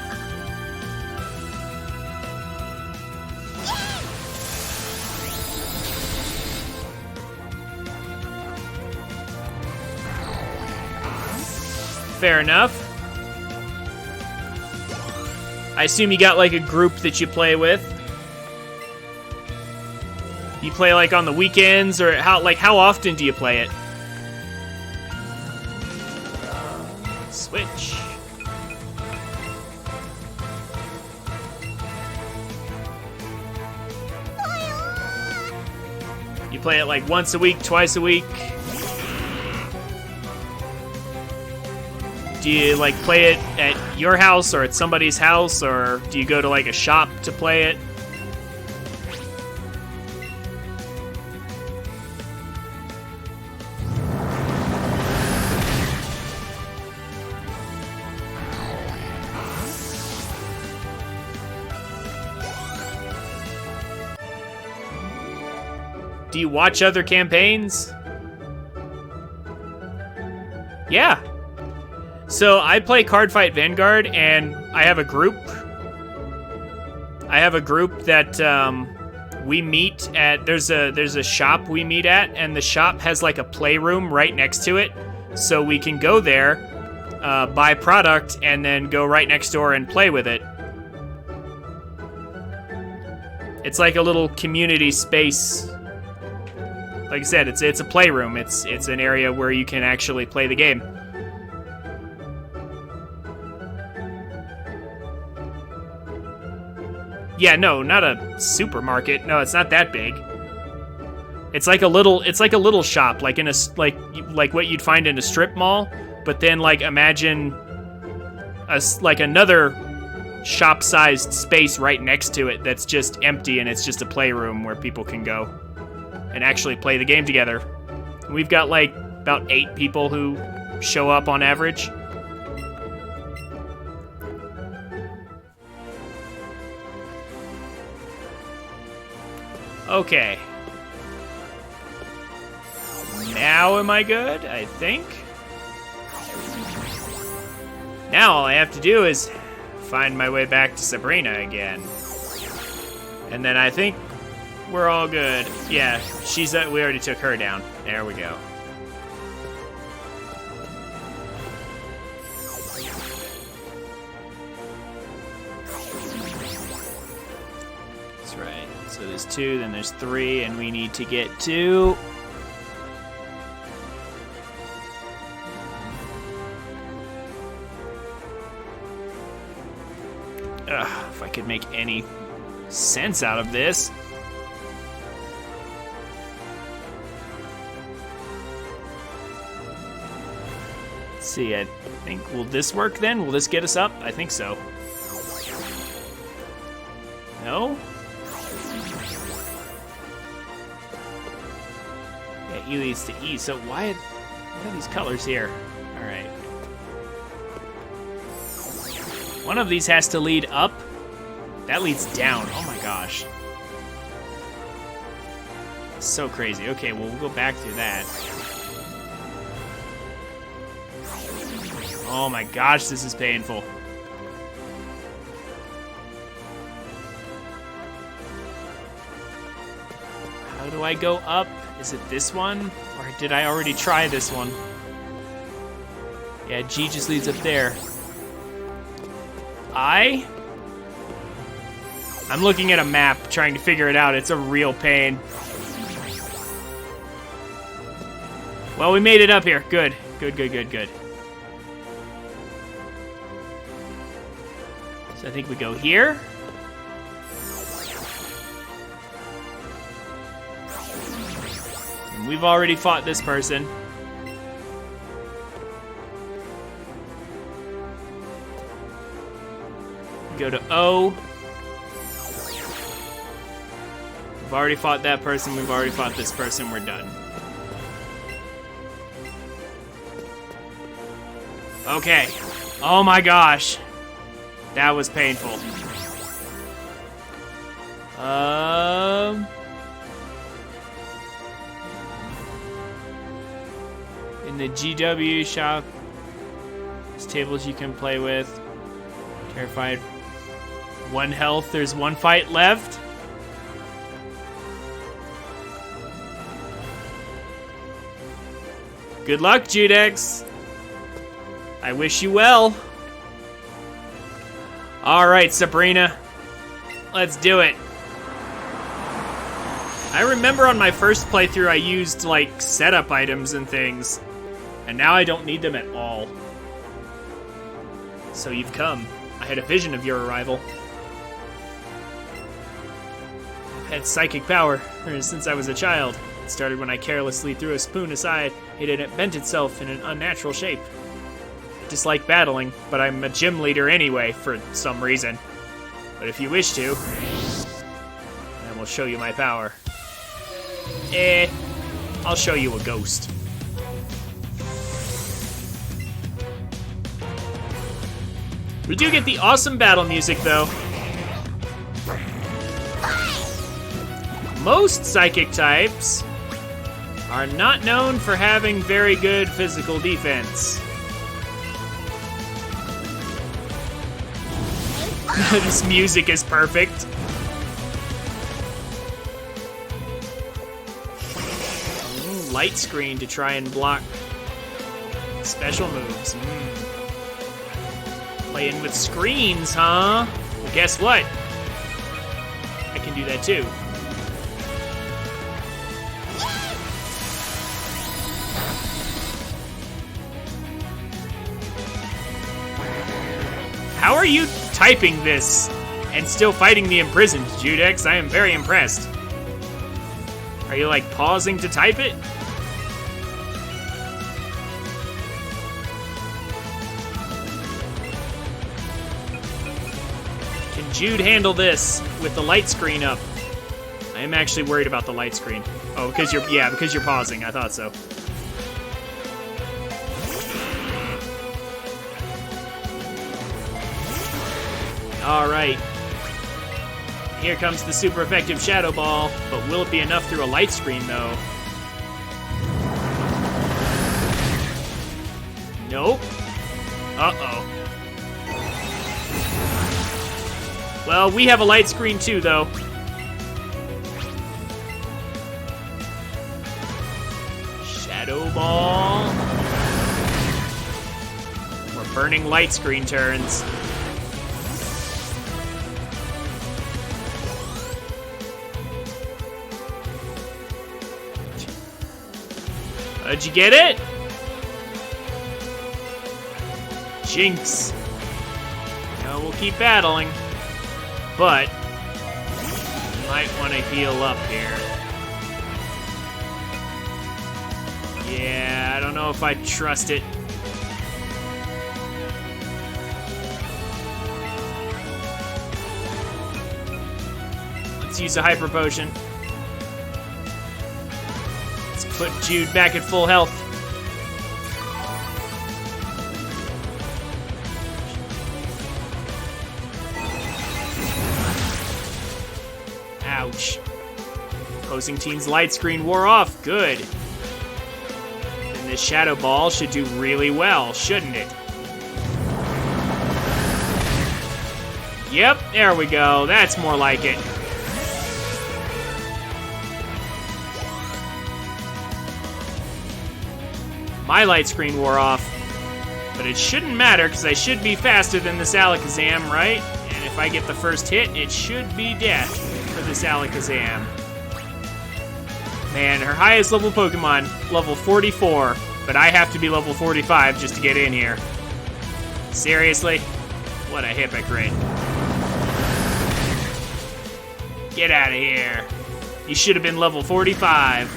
A: Fair enough. I assume you got like a group that you play with. You play like on the weekends, or how often do you play it? Switch. You play it like once a week, twice a week? Do you like play it at your house or at somebody's house, or do you go to like a shop to play it? Do you watch other campaigns? Yeah. So I play Cardfight Vanguard, and I have a group. That we meet at. There's a shop we meet at, and the shop has like a playroom right next to it, so we can go there, buy product, and then go right next door and play with it. It's like a little community space. Like I said, it's a playroom. It's an area where you can actually play the game. Yeah, no, not a supermarket. No, it's not that big. It's like a little shop, like in a like what you'd find in a strip mall. But then like imagine like another shop-sized space right next to it that's just empty, and it's just a playroom where people can go and actually play the game together. We've got like about 8 people who show up on average. Okay. Now am I good? I think. Now all I have to do is find my way back to Sabrina again. And then I think we're all good. Yeah, we already took her down. There we go. That's right. So there's 2, then there's 3, and we need to get to... if I could make any sense out of this. Let's see, I think, will this work then? Will this get us up? I think so. No? Yeah, E leads to E, so what are these colors here? Alright. One of these has to lead up. That leads down. Oh my gosh. So crazy. Okay, well, we'll go back through that. Oh my gosh, this is painful. How do I go up? Is it this one? Or did I already try this one? Yeah, G just leads up there. I'm looking at a map, trying to figure it out. It's a real pain. Well, we made it up here. Good. Good. So I think we go here. And we've already fought this person. We go to O. We've already fought that person. We've already fought this person. We're done. Okay. Oh my gosh. That was painful. In the GW shop, there's tables you can play with. Terrified. 1 health. There's 1 fight left. Good luck, Judex. I wish you well. All right, Sabrina. Let's do it. I remember on my first playthrough I used, like, setup items and things. And now I don't need them at all. So you've come. I had a vision of your arrival. I've had psychic power since I was a child. It started when I carelessly threw a spoon aside. It bent itself in an unnatural shape. I dislike battling, but I'm a gym leader anyway, for some reason. But if you wish to, I will show you my power. I'll show you a ghost. We do get the awesome battle music, though. Most psychic types are not known for having very good physical defense. This music is perfect. Light screen to try and block special moves. Playing with screens, huh? Well, guess what? I can do that too. How are you typing this and still fighting the imprisoned, Judex? I am very impressed. Are you, like, pausing to type it? Can Jude handle this with the light screen up? I am actually worried about the light screen. Oh, because you're pausing. I thought so. All right. Here comes the super effective Shadow Ball, but will it be enough through a light screen, though? Nope. Uh-oh. Well, we have a light screen too, though. Shadow Ball. We're burning light screen turns. Did you get it? Jinx. No, we'll keep battling. But you might want to heal up here. Yeah, I don't know if I trust it. Let's use a hyper potion. Put Jude back at full health. Ouch. Opposing team's light screen wore off. Good. Then this Shadow Ball should do really well, shouldn't it? Yep, there we go. That's more like it. My light screen wore off. But it shouldn't matter, because I should be faster than this Alakazam, right? And if I get the first hit, it should be death for this Alakazam. Man, her highest level Pokemon, level 44. But I have to be level 45 just to get in here. Seriously? What a hypocrite. Get out of here. You should have been level 45.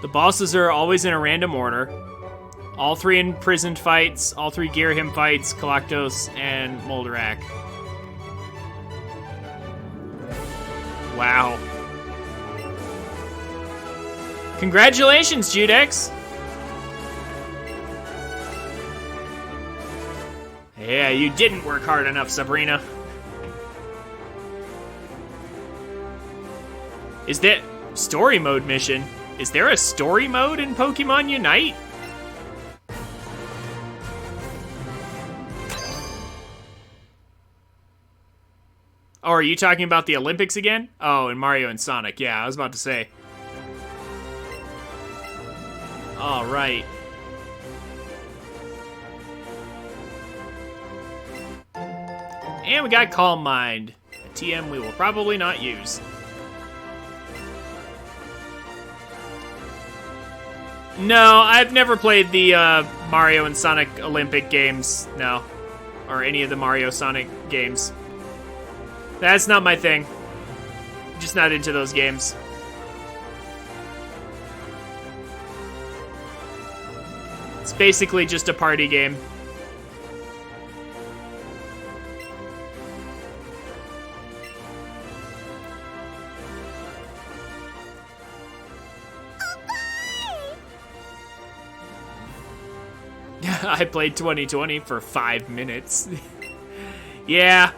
A: The bosses are always in a random order. All 3 imprisoned fights, all 3 Ghirahim fights, Galactos, and Moldarak. Wow. Congratulations, Judex! Yeah, you didn't work hard enough, Sabrina. Is that story mode mission? Is there a story mode in Pokemon Unite? Oh, are you talking about the Olympics again? Oh, and Mario and Sonic. Yeah, I was about to say. All right. And we got Calm Mind, a TM we will probably not use. No, I've never played the Mario and Sonic Olympic games, no. Or any of the Mario Sonic games. That's not my thing. Just not into those games. It's basically just a party game. I played 2020 for 5 minutes. Yeah.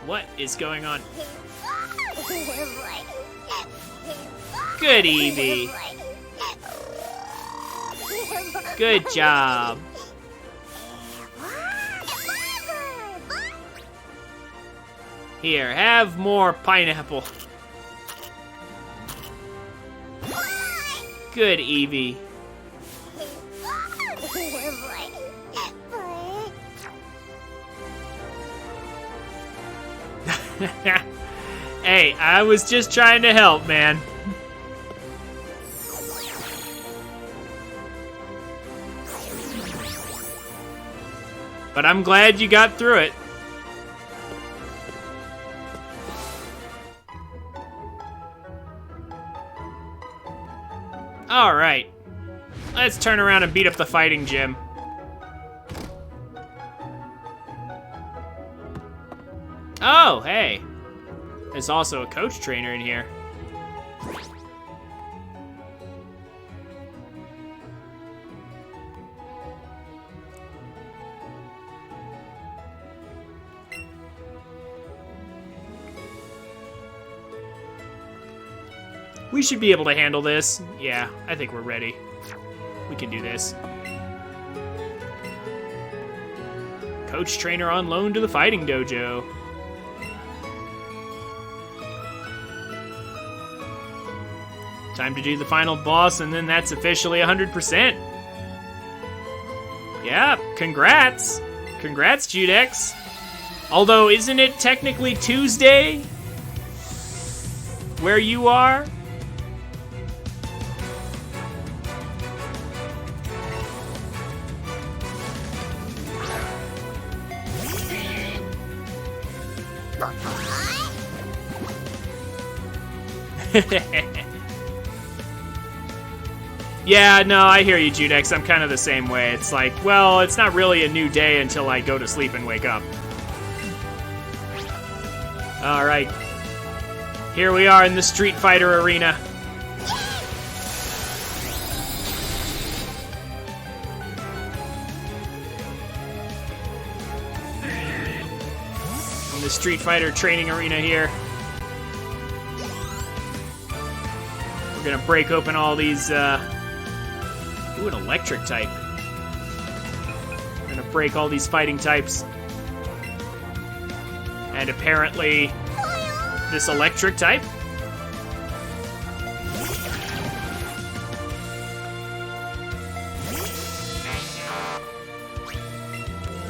A: What is going on? Good, Eevee. Good job. Here, have more pineapple. Good, Eevee. Hey, I was just trying to help, man. But I'm glad you got through it. All right. Let's turn around and beat up the fighting gym. Oh, hey. There's also a coach trainer in here. We should be able to handle this. Yeah, I think we're ready. We can do this. Coach trainer on loan to the fighting dojo. Time to do the final boss, and then that's officially 100%. Yeah, congrats. Congrats, Judex. Although, isn't it technically Tuesday where you are? Yeah, no, I hear you, Judex. I'm kind of the same way. It's like, well, it's not really a new day until I go to sleep and wake up. All right. Here we are in the Street Fighter arena. In the Street Fighter training arena here. We're gonna break open all these, ooh, an electric type. We're gonna break all these fighting types. And apparently this electric type.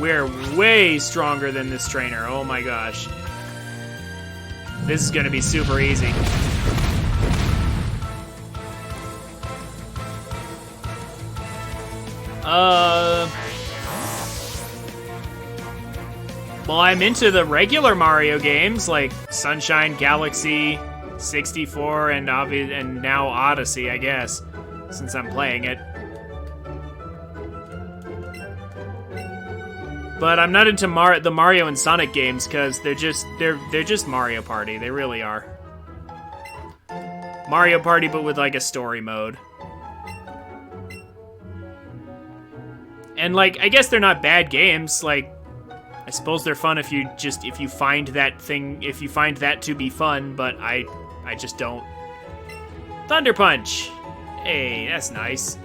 A: We're way stronger than this trainer. Oh my gosh. This is gonna be super easy. Well, I'm into the regular Mario games like Sunshine, Galaxy, 64, and now Odyssey, I guess, since I'm playing it. But I'm not into the Mario and Sonic games because they're just Mario Party. They really are. Mario Party, but with like a story mode. And like, I guess they're not bad games. Like, I suppose they're fun if you find that to be fun. But I just don't. Thunder Punch. Hey, that's nice.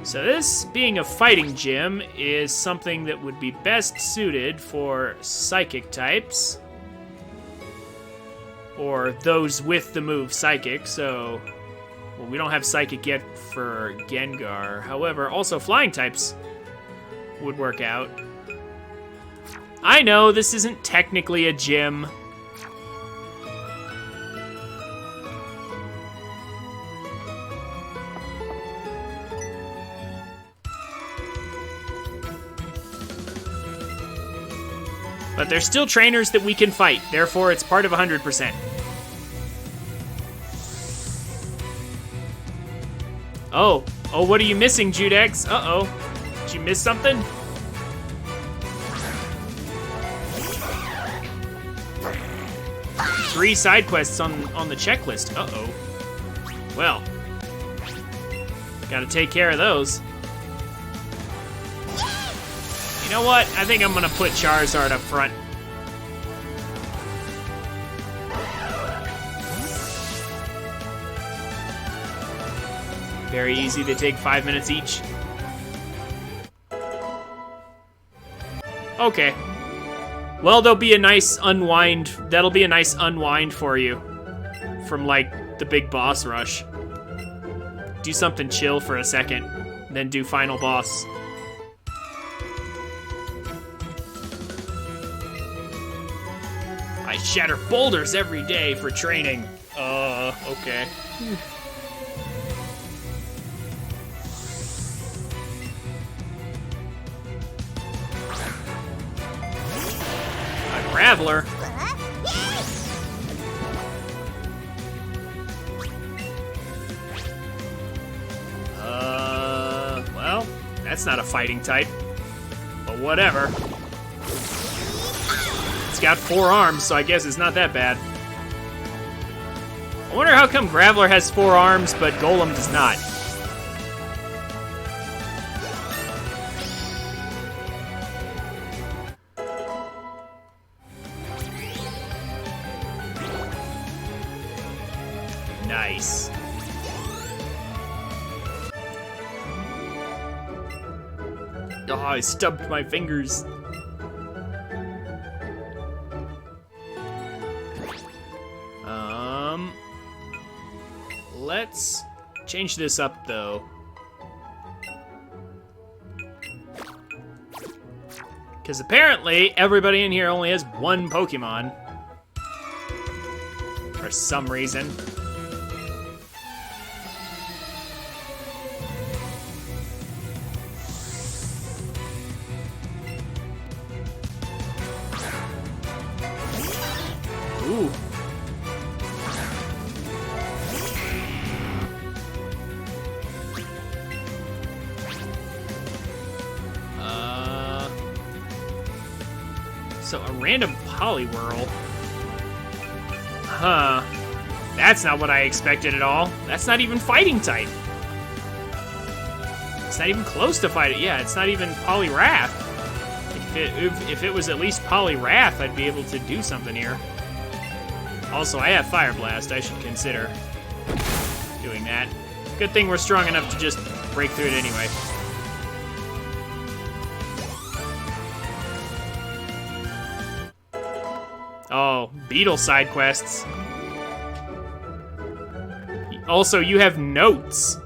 A: So this, being a fighting gym, is something that would be best suited for psychic types. Or those with the move Psychic, so... Well, we don't have Psychic yet for Gengar. However, also flying types would work out. I know, this isn't technically a gym. But there's still trainers that we can fight, therefore it's part of 100%. Oh, what are you missing, Judex? Uh-oh. Did you miss something? Three side quests on the checklist. Uh-oh. Well, gotta take care of those. You know what? I think I'm gonna put Charizard up front. Very easy. They take 5 minutes each. Okay. Well, there'll be a nice unwind. That'll be a nice unwind for you from, like, the big boss rush. Do something chill for a second, then do final boss. I shatter boulders every day for training. Okay. A Graveler. Well, that's not a fighting type. But whatever. It's got 4 arms, so I guess it's not that bad. I wonder how come Graveler has 4 arms, but Golem does not. Nice. Oh, I stubbed my fingers. Let's change this up, though. Because apparently, everybody in here only has 1 Pokemon. For some reason. Ooh. So a random Poliwhirl. Huh. That's not what I expected at all. That's not even fighting type. It's not even close to fighting. Yeah, it's not even Poliwrath. If it was at least Poliwrath, I'd be able to do something here. Also, I have Fire Blast. I should consider doing that. Good thing we're strong enough to just break through it anyway. Oh, beetle side quests. Also, you have notes.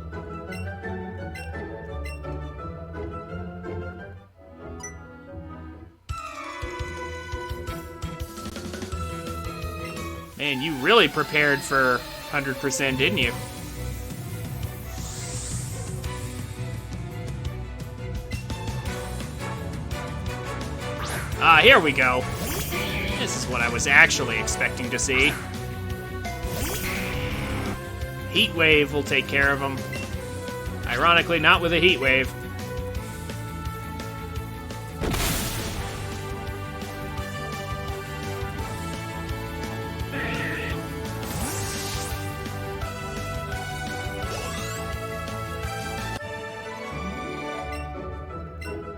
A: Man, you really prepared for 100%, didn't you? Ah, here we go. This is what I was actually expecting to see. Heat wave will take care of him. Ironically, not with a heat wave.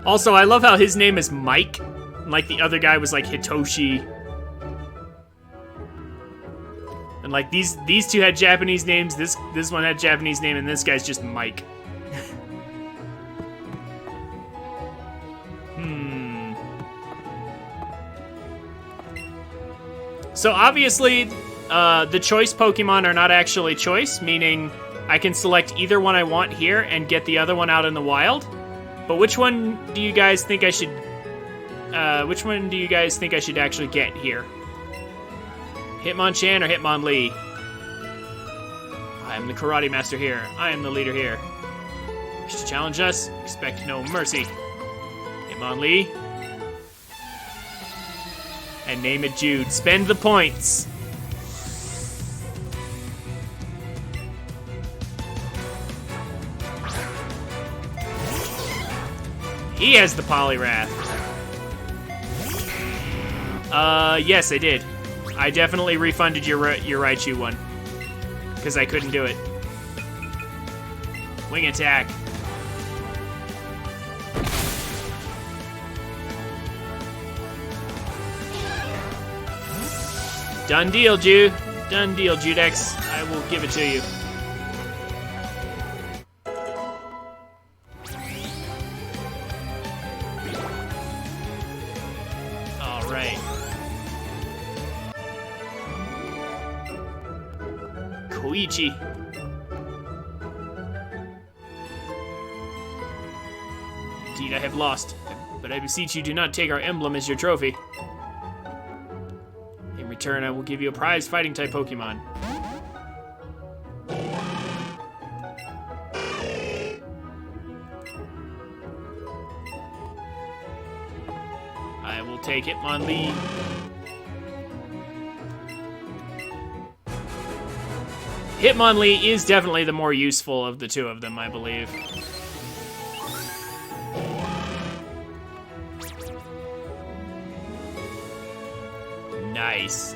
A: Also, I love how his name is Mike. Like the other guy was like Hitoshi. And like these two had Japanese names, this one had Japanese name, and this guy's just Mike. So obviously, the choice Pokemon are not actually choice, meaning I can select either one I want here and get the other one out in the wild. But which one do you guys think I should? Which one do you guys think I should actually get here? Hitmonchan or Hitmonlee? I am the karate master here. I am the leader here. Wish to challenge us? Expect no mercy. Hitmonlee. And name it Jude. Spend the points. He has the Poliwrath. Yes, I did. I definitely refunded your Raichu one. Because I couldn't do it. Wing attack. Done deal, Jude. Done deal, Judex. I will give it to you. Alright. Koichi. Indeed, I have lost. But I beseech you, do not take our emblem as your trophy. In return, I will give you a prized fighting-type Pokemon. I will take Hitmonlee. Hitmonlee is definitely the more useful of the two of them, I believe. Nice.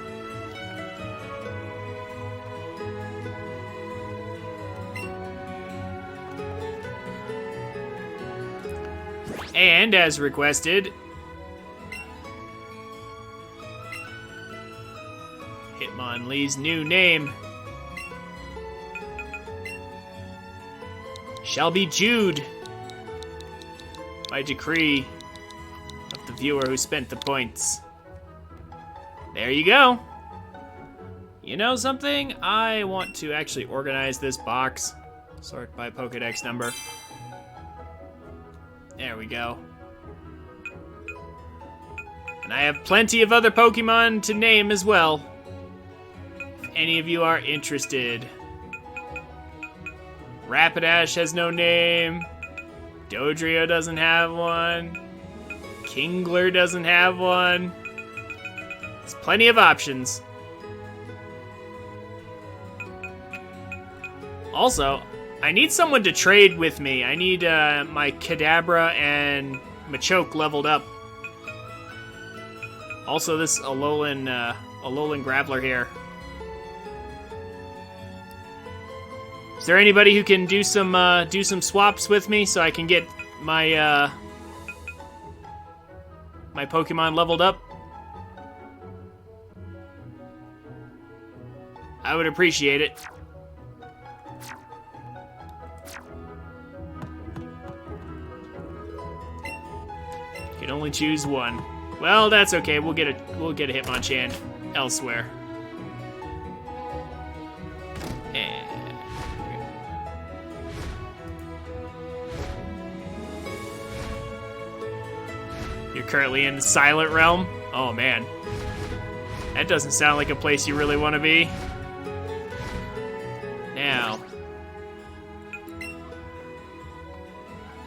A: And as requested, Hitmonlee's new name shall be Jude, by decree of the viewer who spent the points. There you go. You know something? I want to actually organize this box. Sort by Pokedex number. There we go. And I have plenty of other Pokemon to name as well. If any of you are interested. Rapidash has no name. Dodrio doesn't have one. Kingler doesn't have one. There's plenty of options. Also, I need someone to trade with me. I need my Kadabra and Machoke leveled up. Also, this Alolan Graveler here. Is there anybody who can do some swaps with me so I can get my my Pokemon leveled up? I would appreciate it. You can only choose one. Well, that's okay. We'll get a Hitmonchan. elsewhere. And you're currently in Silent Realm? Oh man. That doesn't sound like a place you really want to be. Now.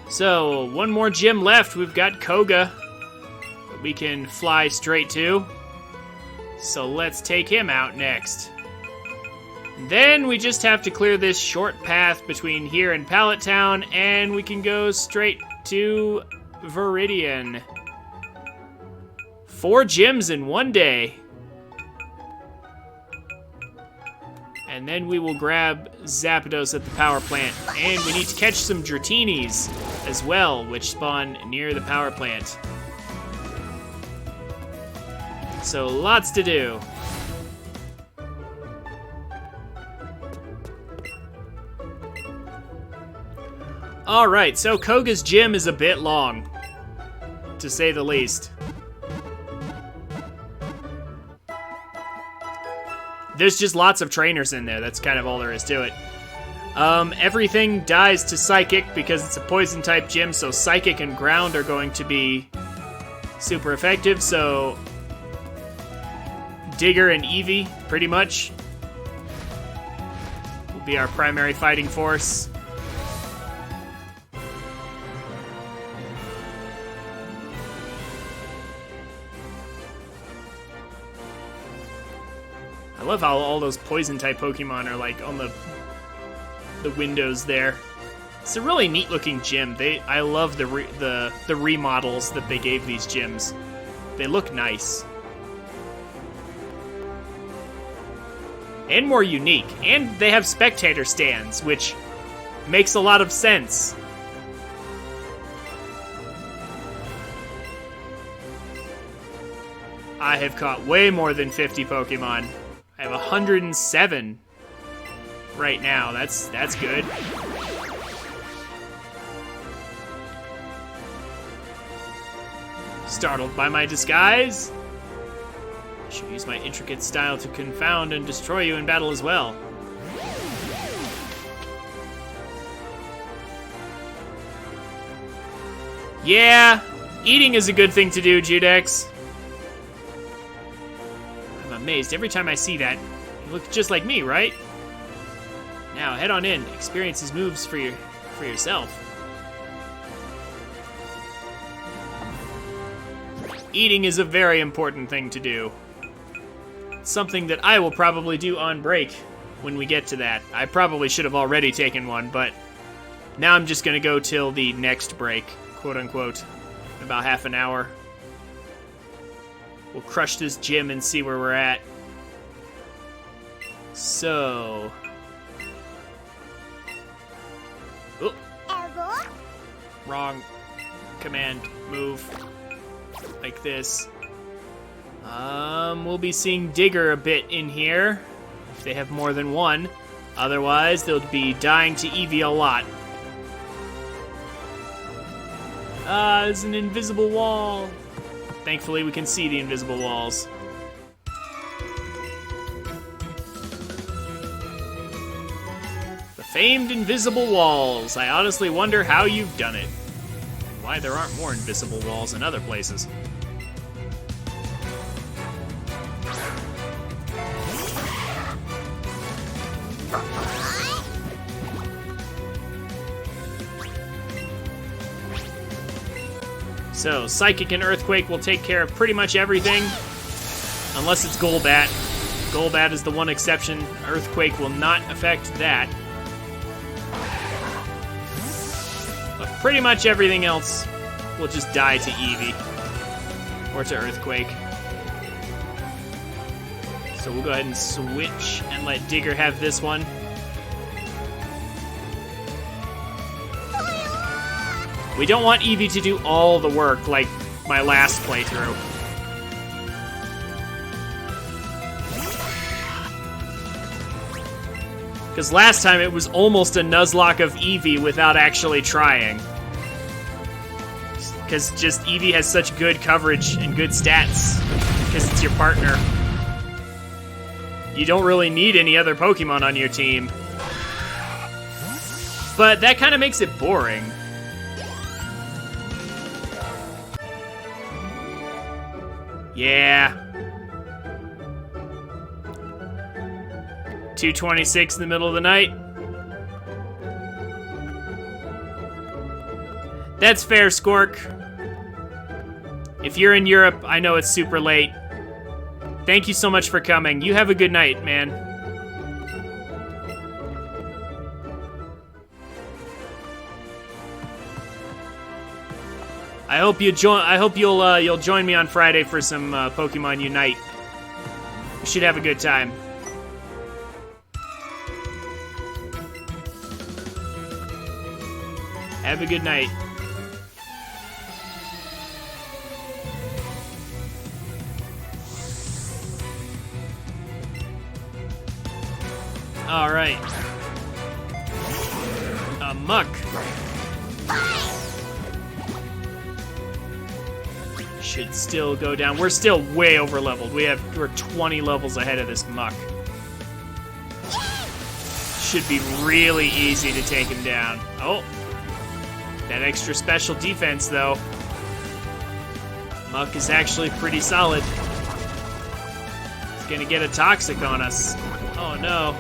A: So, one more gym left. We've got Koga that we can fly straight to. So let's take him out next. Then we just have to clear this short path between here and Pallet Town, and we can go straight to Viridian. 4 gyms in one day. And then we will grab Zapdos at the power plant. And we need to catch some Dratinis as well, which spawn near the power plant. So lots to do. Alright, so Koga's gym is a bit long, to say the least. There's just lots of trainers in there. That's kind of all there is to it. Everything dies to Psychic because it's a poison type gym, so Psychic and Ground are going to be super effective, so Digger and Eevee, pretty much, will be our primary fighting force. I love how all those poison-type Pokemon are, like, on the windows there. It's a really neat-looking gym. I love the remodels that they gave these gyms. They look nice. And more unique. And they have spectator stands, which makes a lot of sense. I have caught way more than 50 Pokemon. I have 107 right now. That's good. Startled by my disguise. I should use my intricate style to confound and destroy you in battle as well. Yeah, eating is a good thing to do, Judex. I'm amazed every time I see that. You look just like me, right? Now, head on in. Experience his moves for yourself. Eating is a very important thing to do. It's something that I will probably do on break when we get to that. I probably should have already taken one, but now I'm just going to go till the next break, quote-unquote, in about half an hour. We'll crush this gym and see where we're at. So... Oh. Wrong command. Move. Like this. We'll be seeing Digger a bit in here, if they have more than one. Otherwise, they'll be dying to Eevee a lot. There's an invisible wall. Thankfully, we can see the invisible walls. The famed invisible walls. I honestly wonder how you've done it. And why there aren't more invisible walls in other places. So, Psychic and Earthquake will take care of pretty much everything, unless it's Golbat. Golbat is the one exception. Earthquake will not affect that. But pretty much everything else will just die to Eevee, or to Earthquake. So we'll go ahead and switch and let Digger have this one. We don't want Eevee to do all the work like my last playthrough. Because last time it was almost a Nuzlocke of Eevee without actually trying. Because just Eevee has such good coverage and good stats. Because it's your partner. you don't really need any other Pokemon on your team. But that kind of makes it boring. Yeah. 2:26 in the middle of the night. That's fair, Skork. If you're in Europe, I know it's super late. Thank you so much for coming. You have a good night, man. I hope you'll join me on Friday for some Pokemon Unite. We should have a good time. Have a good night. All right. A Muck. Should still go down. We're still way over leveled. We're 20 levels ahead of this Muck. Should be really easy to take him down. Oh, that extra special defense though. Muck is actually pretty solid. He's gonna get a Toxic on us. Oh no.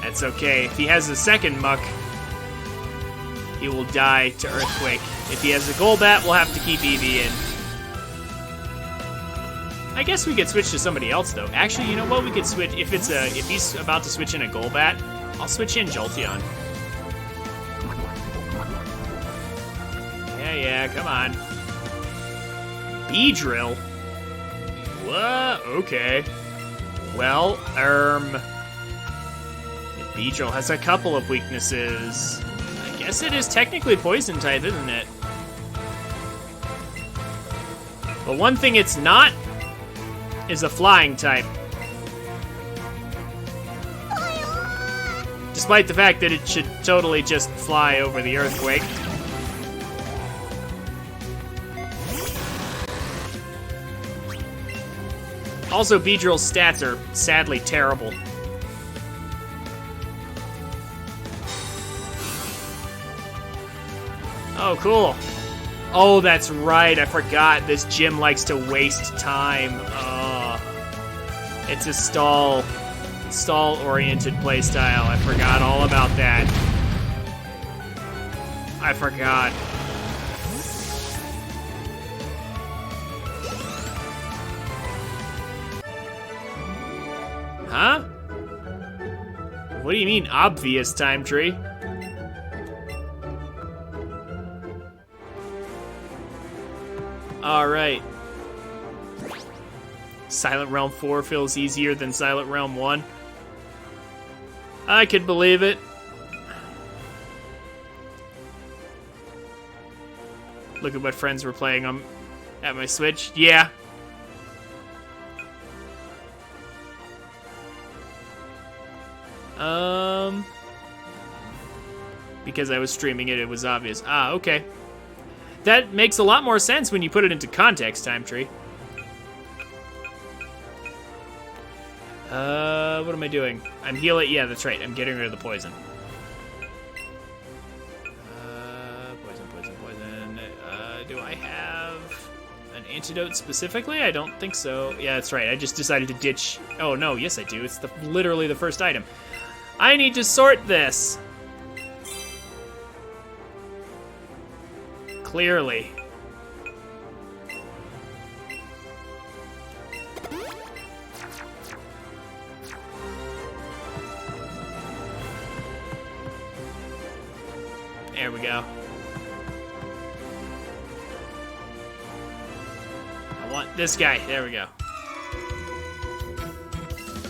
A: That's okay. If he has a second Muck, he will die to Earthquake. If he has a Golbat, we'll have to keep Eevee in. I guess we could switch to somebody else, though. Actually, you know what? We could switch if he's about to switch in a Golbat. I'll switch in Jolteon. Yeah, come on. Beedrill? What? Okay. Well, Beedrill has a couple of weaknesses. I guess it is technically poison type, isn't it? But one thing it's not is a flying type. Despite the fact that it should totally just fly over the Earthquake. Also, Beedrill's stats are sadly terrible. Oh, cool. Oh, that's right. I forgot. This gym likes to waste time. It's a stall-oriented playstyle. I forgot all about that. I forgot. Huh? What do you mean, obvious, Time Tree? Alright. Silent Realm 4 feels easier than Silent Realm 1. I could believe it. Look at what friends were playing at my Switch. Yeah. Because I was streaming it, it was obvious. Ah, okay. That makes a lot more sense when you put it into context, Time Tree. What am I doing? I'm healing. Yeah, that's right. I'm getting rid of the poison. Poison. Do I have an antidote specifically? I don't think so. Yeah, that's right. I just decided to ditch. Oh, no. Yes, I do. It's literally the first item. I need to sort this. Clearly. There we go. I want this guy. There we go.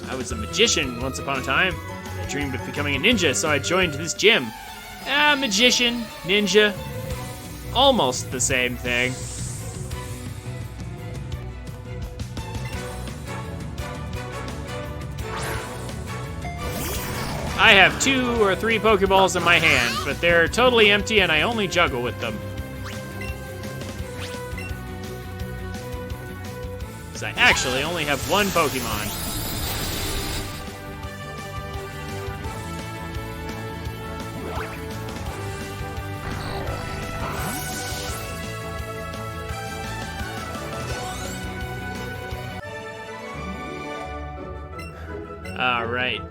A: I was a magician once upon a time. I dreamed of becoming a ninja, so I joined this gym. Magician, ninja, almost the same thing. I have 2 or 3 Pokeballs in my hand, but they're totally empty and I only juggle with them. because I actually only have one Pokemon. All right.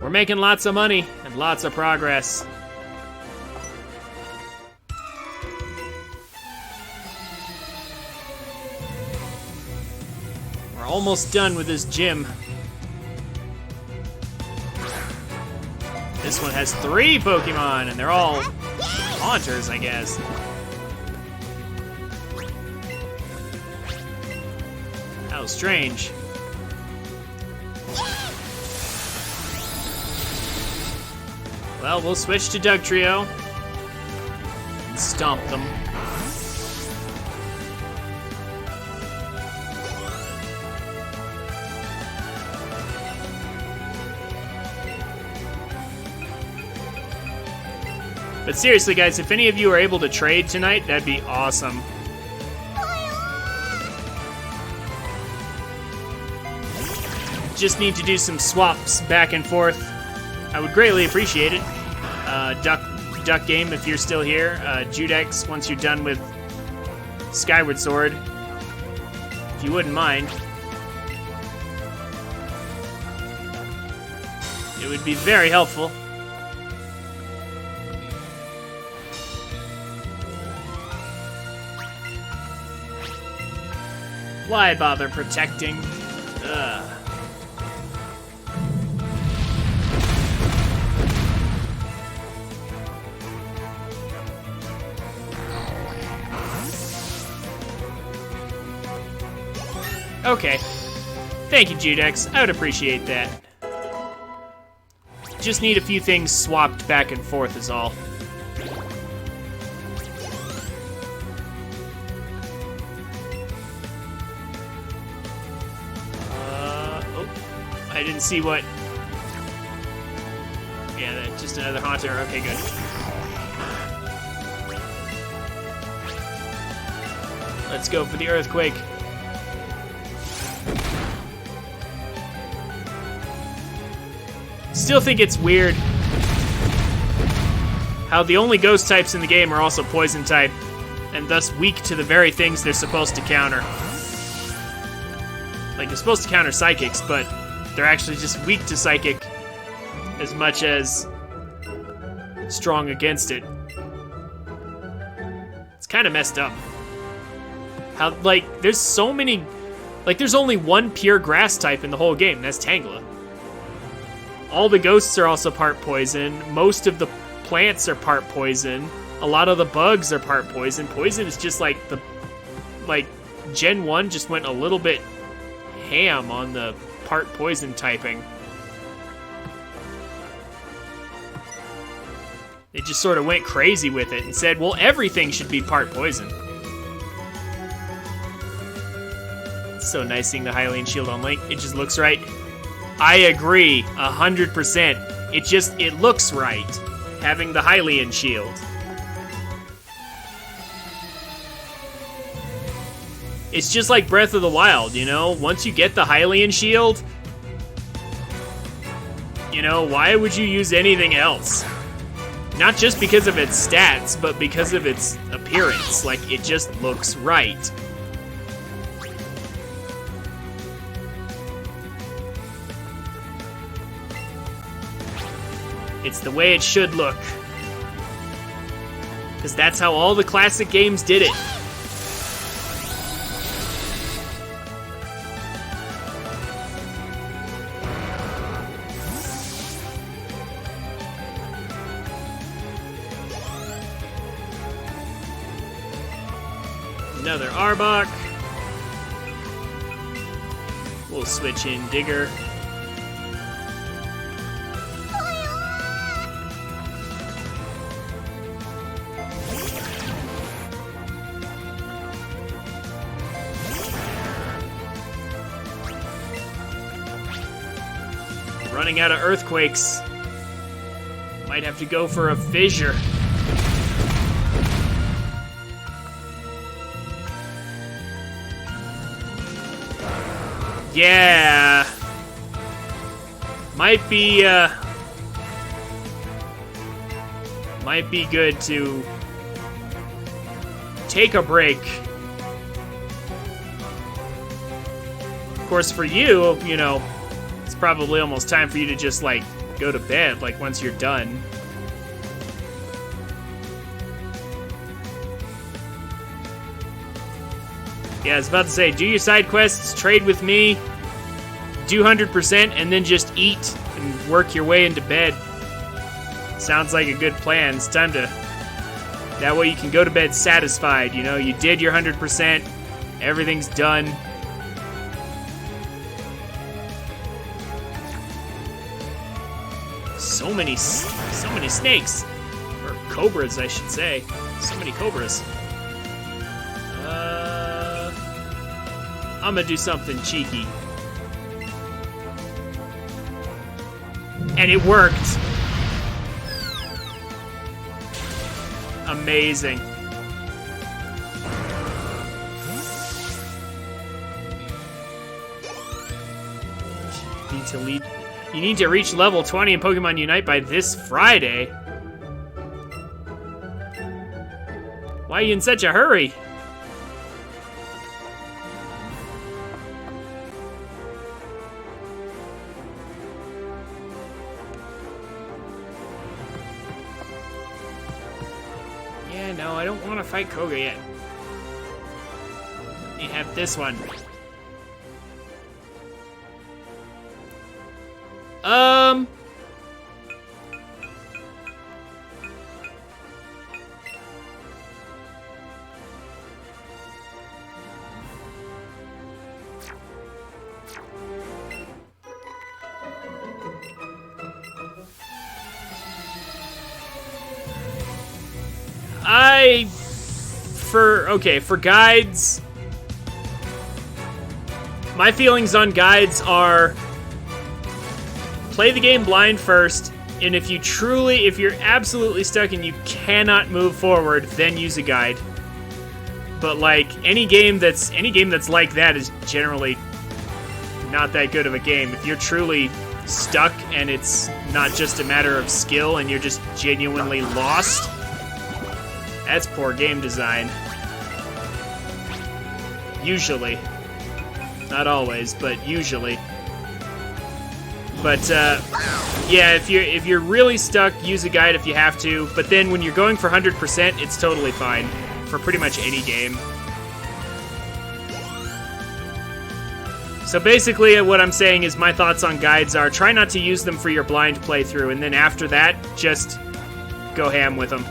A: We're making lots of money and lots of progress. We're almost done with this gym. This one has 3 Pokemon, and they're all haunters, I guess. How strange. Well, we'll switch to Dugtrio and stomp them. But seriously, guys, if any of you are able to trade tonight, that'd be awesome. Just need to do some swaps back and forth. I would greatly appreciate it. Duck Game, if you're still here. Judex, once you're done with Skyward Sword, if you wouldn't mind. It would be very helpful. Why bother protecting? Ugh. Okay. Thank you, Judex. I would appreciate that. Just need a few things swapped back and forth is all. Oh. I didn't see what... Yeah, that's just another Haunter. Okay, good. Let's go for the Earthquake. Still think it's weird how the only ghost types in the game are also poison type, and thus weak to the very things they're supposed to counter. Like, they're supposed to counter psychics, but they're actually just weak to psychic as much as strong against it. It's kind of messed up. How, like, there's so many... Like, there's only one pure grass type in the whole game, that's Tangela. All the ghosts are also part poison. Most of the plants are part poison. A lot of the bugs are part poison. Poison is just like the... Like, Gen 1 just went a little bit ham on the part poison typing. They just sort of went crazy with it and said, well, everything should be part poison. It's so nice seeing the Hylian shield on Link. It just looks right. I agree, 100%. It looks right, having the Hylian shield. It's just like Breath of the Wild, you know? Once you get the Hylian shield, you know, why would you use anything else? Not just because of its stats, but because of its appearance. Like, it just looks right. It's the way it should look. Because that's how all the classic games did it. Another Arbok. We'll switch in Digger. Running out of Earthquakes. Might have to go for a Fissure. Yeah. Might be good to take a break. Of course, for you, you know, it's probably almost time for you to just, like, go to bed, like, once you're done. Yeah, I was about to say, do your side quests, trade with me, do 100%, and then just eat and work your way into bed. Sounds like a good plan. It's time to... That way you can go to bed satisfied, you know? You did your 100%, everything's done. So many snakes. Or cobras, I should say. So many cobras. I'm gonna do something cheeky. And it worked. Amazing. You need to reach level 20 in Pokemon Unite by this Friday. Why are you in such a hurry? Yeah, no, I don't want to fight Koga yet. You have this one. For guides, my feelings on guides are play the game blind first, and if you're absolutely stuck and you cannot move forward, then use a guide. But like any game that's like that is generally not that good of a game. If you're truly stuck and it's not just a matter of skill and you're just genuinely lost, that's poor game design. Usually. Not always, but usually. But, yeah, if you're really stuck, use a guide if you have to. But then when you're going for 100%, it's totally fine. For pretty much any game. So basically, what I'm saying is my thoughts on guides are try not to use them for your blind playthrough. And then after that, just go ham with them.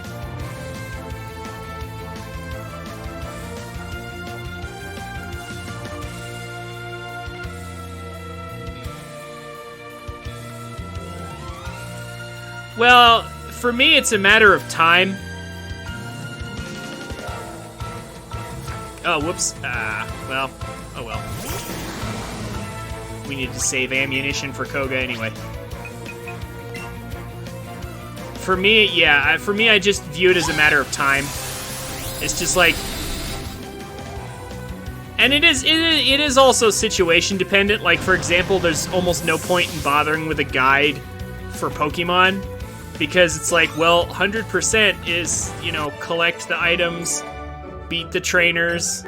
A: Well, for me, it's a matter of time. Oh, whoops. Well. Oh, well. We need to save ammunition for Koga anyway. For me, yeah. For me, I just view it as a matter of time. It's just like... And it is also situation dependent. Like, for example, there's almost no point in bothering with a guide for Pokemon. Because it's like, well, 100% is, you know, collect the items, beat the trainers.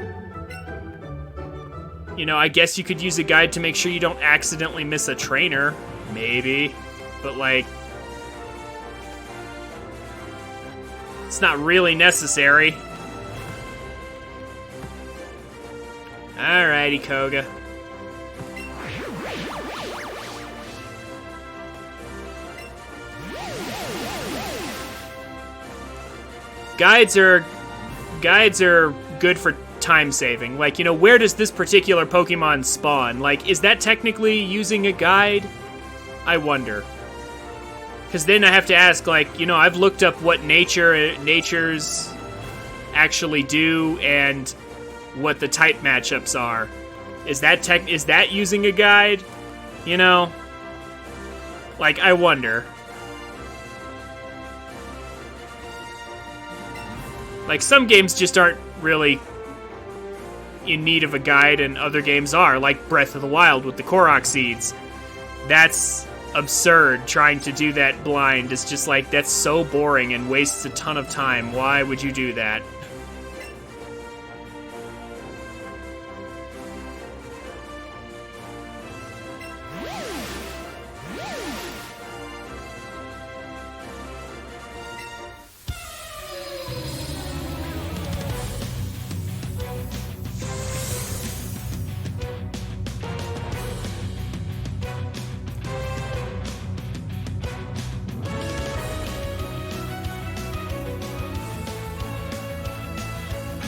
A: You know, I guess you could use a guide to make sure you don't accidentally miss a trainer. Maybe. But, like, it's not really necessary. Alrighty, Koga. Guides are good for time saving. Like, you know, where does this particular Pokemon spawn? Like, is that technically using a guide? I wonder. Because then I have to ask, like, you know, I've looked up what natures actually do and what the type matchups are. Is that using a guide? You know? Like, I wonder. Like, some games just aren't really in need of a guide and other games are, like Breath of the Wild with the Korok seeds. That's absurd trying to do that blind. It's just like, that's so boring and wastes a ton of time. Why would you do that?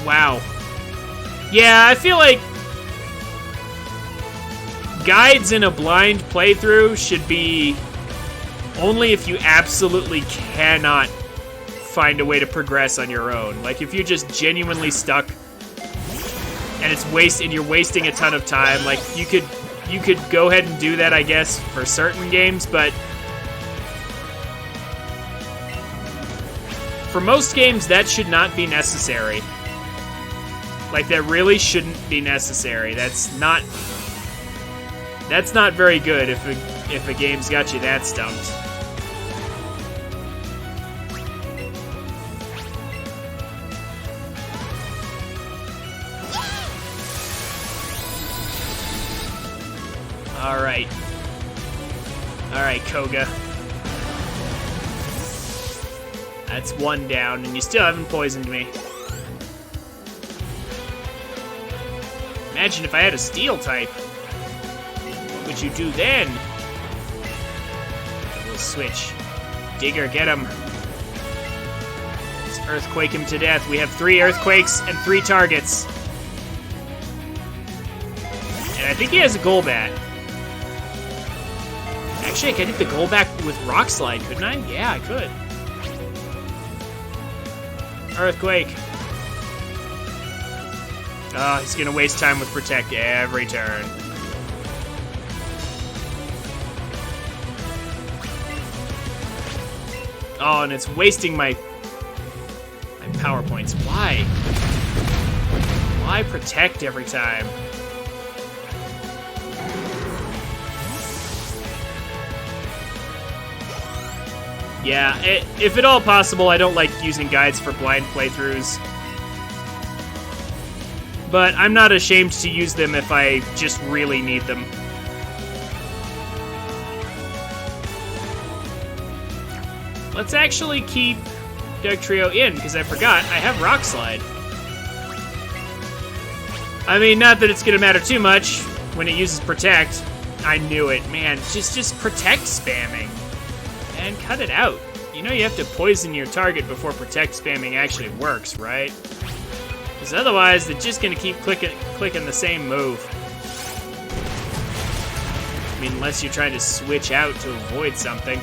A: Wow. Yeah, I feel like guides in a blind playthrough should be only if you absolutely cannot find a way to progress on your own. Like, if you're just genuinely stuck and you're wasting a ton of time, like, you could go ahead and do that, I guess, for certain games, but for most games, that should not be necessary. Like, that really shouldn't be necessary. That's not very good if a game's got you that stumped. Alright. Alright, Koga. That's one down, and you still haven't poisoned me. Imagine if I had a steel type. What would you do then? We'll switch. Digger, get him. Let's earthquake him to death. We have 3 earthquakes and 3 targets. And I think he has a Golbat. Actually, I could hit the Golbat with Rock Slide, couldn't I? Yeah, I could. Earthquake. Oh, he's gonna waste time with Protect every turn. Oh, and it's wasting my power points. Why? Why Protect every time? Yeah, if at all possible, I don't like using guides for blind playthroughs. But I'm not ashamed to use them if I just really need them. Let's actually keep Dugtrio in, because I forgot I have Rock Slide. I mean, not that it's going to matter too much when it uses Protect. I knew it. Man, just Protect spamming. And cut it out. You know you have to poison your target before Protect spamming actually works, right? Because otherwise, they're just going to keep clicking the same move. I mean, unless you're trying to switch out to avoid something.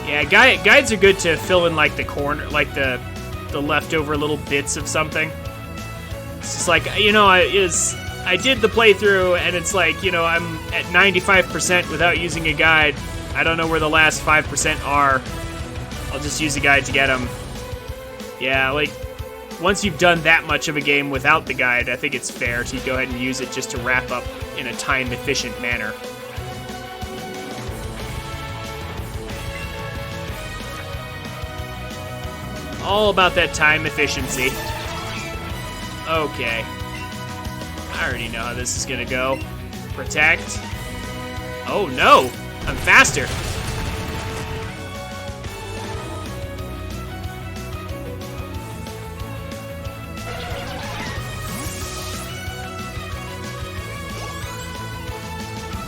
A: Yeah, guides are good to fill in, like, the corner, like the leftover little bits of something. It's just like, you know, I did the playthrough, and it's like, you know, I'm at 95% without using a guide. I don't know where the last 5% are. I'll just use a guide to get them. Yeah, like, once you've done that much of a game without the guide, I think it's fair to go ahead and use it just to wrap up in a time-efficient manner. All about that time efficiency. Okay. I already know how this is gonna go. Protect. Oh no! I'm faster!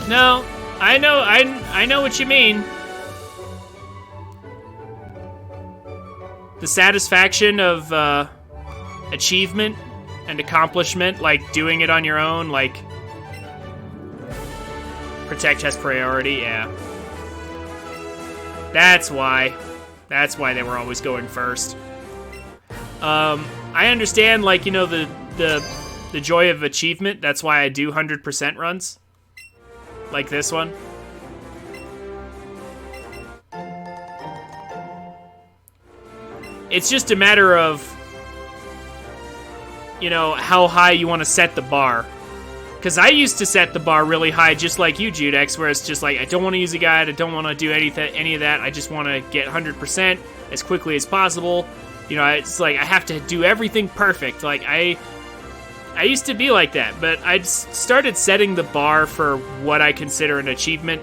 A: No, I know what you mean. The satisfaction of achievement and accomplishment, like doing it on your own, like Protect has priority, yeah. That's why they were always going first. I understand, like, you know, the joy of achievement. That's why I do 100% runs. like this one. It's just a matter of, you know, how high you want to set the bar. Because I used to set the bar really high, just like you, Judex, where it's just like, I don't want to use a guide, I don't want to do any of that, I just want to get 100% as quickly as possible. You know, it's like, I have to do everything perfect. Like, I used to be like that, but I started setting the bar for what I consider an achievement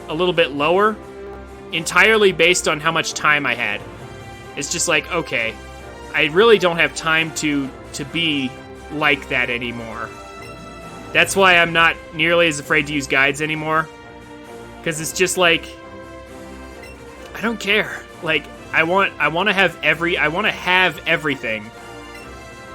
A: a little bit lower, entirely based on how much time I had. It's just like, okay, I really don't have time to be like that anymore. That's why I'm not nearly as afraid to use guides anymore. Because it's just like, I don't care. Like, I want to have everything.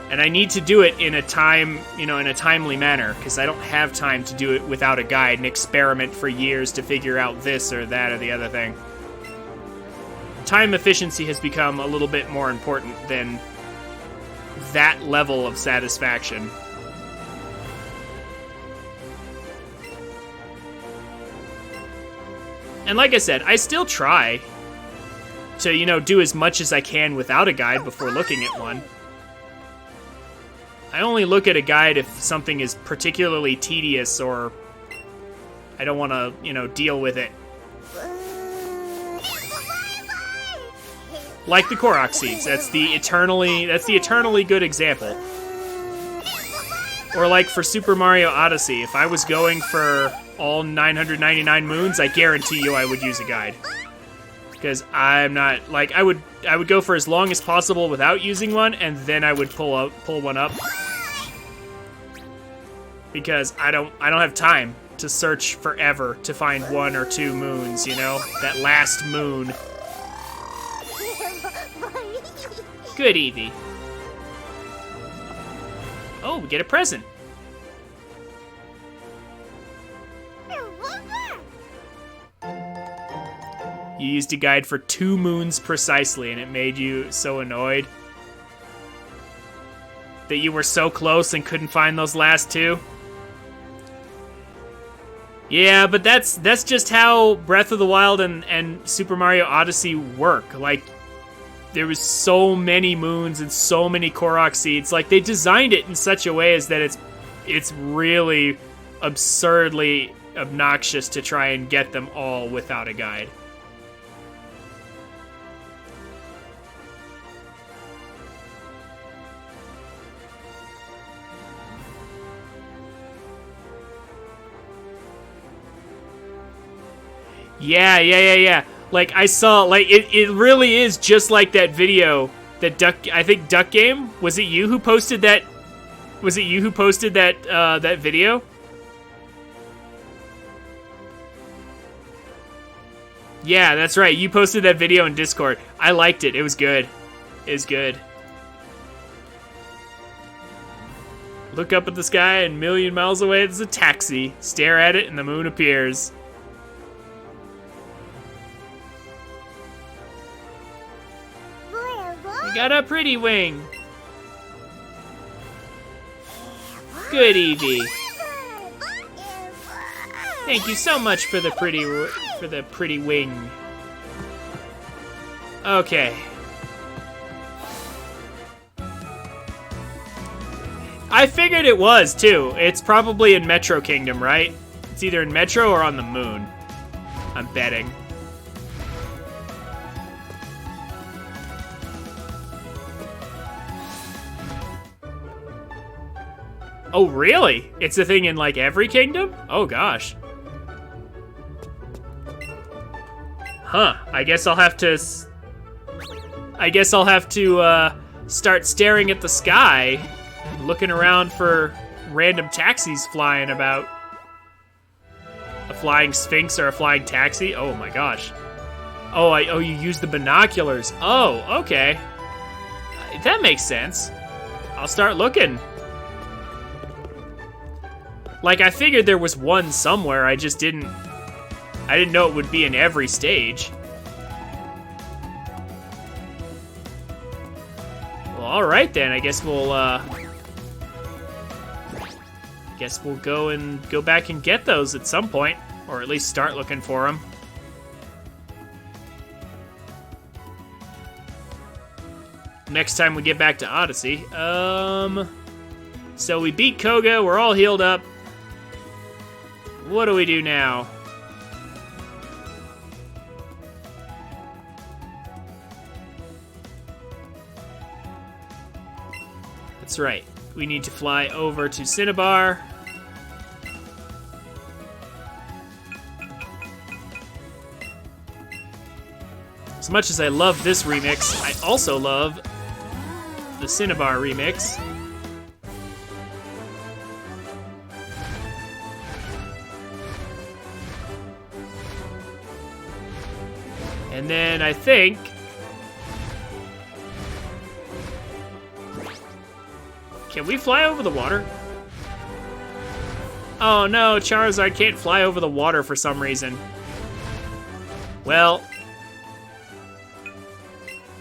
A: And I need to do it in a timely manner, because I don't have time to do it without a guide and experiment for years to figure out this or that or the other thing. Time efficiency has become a little bit more important than that level of satisfaction. And like I said, I still try to, you know, do as much as I can without a guide before looking at one. I only look at a guide if something is particularly tedious or I don't want to, you know, deal with it. Like the Korok seeds, that's the eternally good example. Or like for Super Mario Odyssey, if I was going for all 999 moons, I guarantee you I would use a guide. Because I'm not, like, I would go for as long as possible without using one, and then I would pull one up. Because I don't have time to search forever to find 1 or 2 moons, you know? That last moon. Good, Eevee. Oh, we get a present. You used a guide for 2 moons precisely, and it made you so annoyed that you were so close and couldn't find those last 2. Yeah, but that's just how Breath of the Wild and Super Mario Odyssey work. Like, there was so many moons and so many Korok seeds. Like, they designed it in such a way as that it's really absurdly obnoxious to try and get them all without a guide. Yeah. Like, I saw, like, it really is just like that video that I think Duck Game, was it you who posted that? Was it you who posted that, that video? Yeah, that's right. You posted that video in Discord. I liked it. It was good. It was good. Look up at the sky, and a million miles away there's a taxi. Stare at it, and the moon appears. Got a pretty wing. Good, Eevee. Thank you so much for the pretty wing. Okay. I figured it was too. It's probably in Metro Kingdom, right? It's either in Metro or on the moon. I'm betting. Oh, really? It's a thing in, like, every kingdom? Oh, gosh. Huh. I guess I'll have to start staring at the sky, looking around for random taxis flying about. A flying sphinx or a flying taxi? Oh, my gosh. Oh, you use the binoculars. Oh, okay. That makes sense. I'll start looking. Like, I figured there was one somewhere, I didn't know it would be in every stage. Well, alright then, I guess we'll Guess we'll go back and get those at some point, or at least start looking for them. Next time we get back to Odyssey. So we beat Koga, we're all healed up. What do we do now? That's right. We need to fly over to Cinnabar. As much as I love this remix, I also love the Cinnabar remix. And then I think... Can we fly over the water? Oh no, Charizard can't fly over the water for some reason. Well,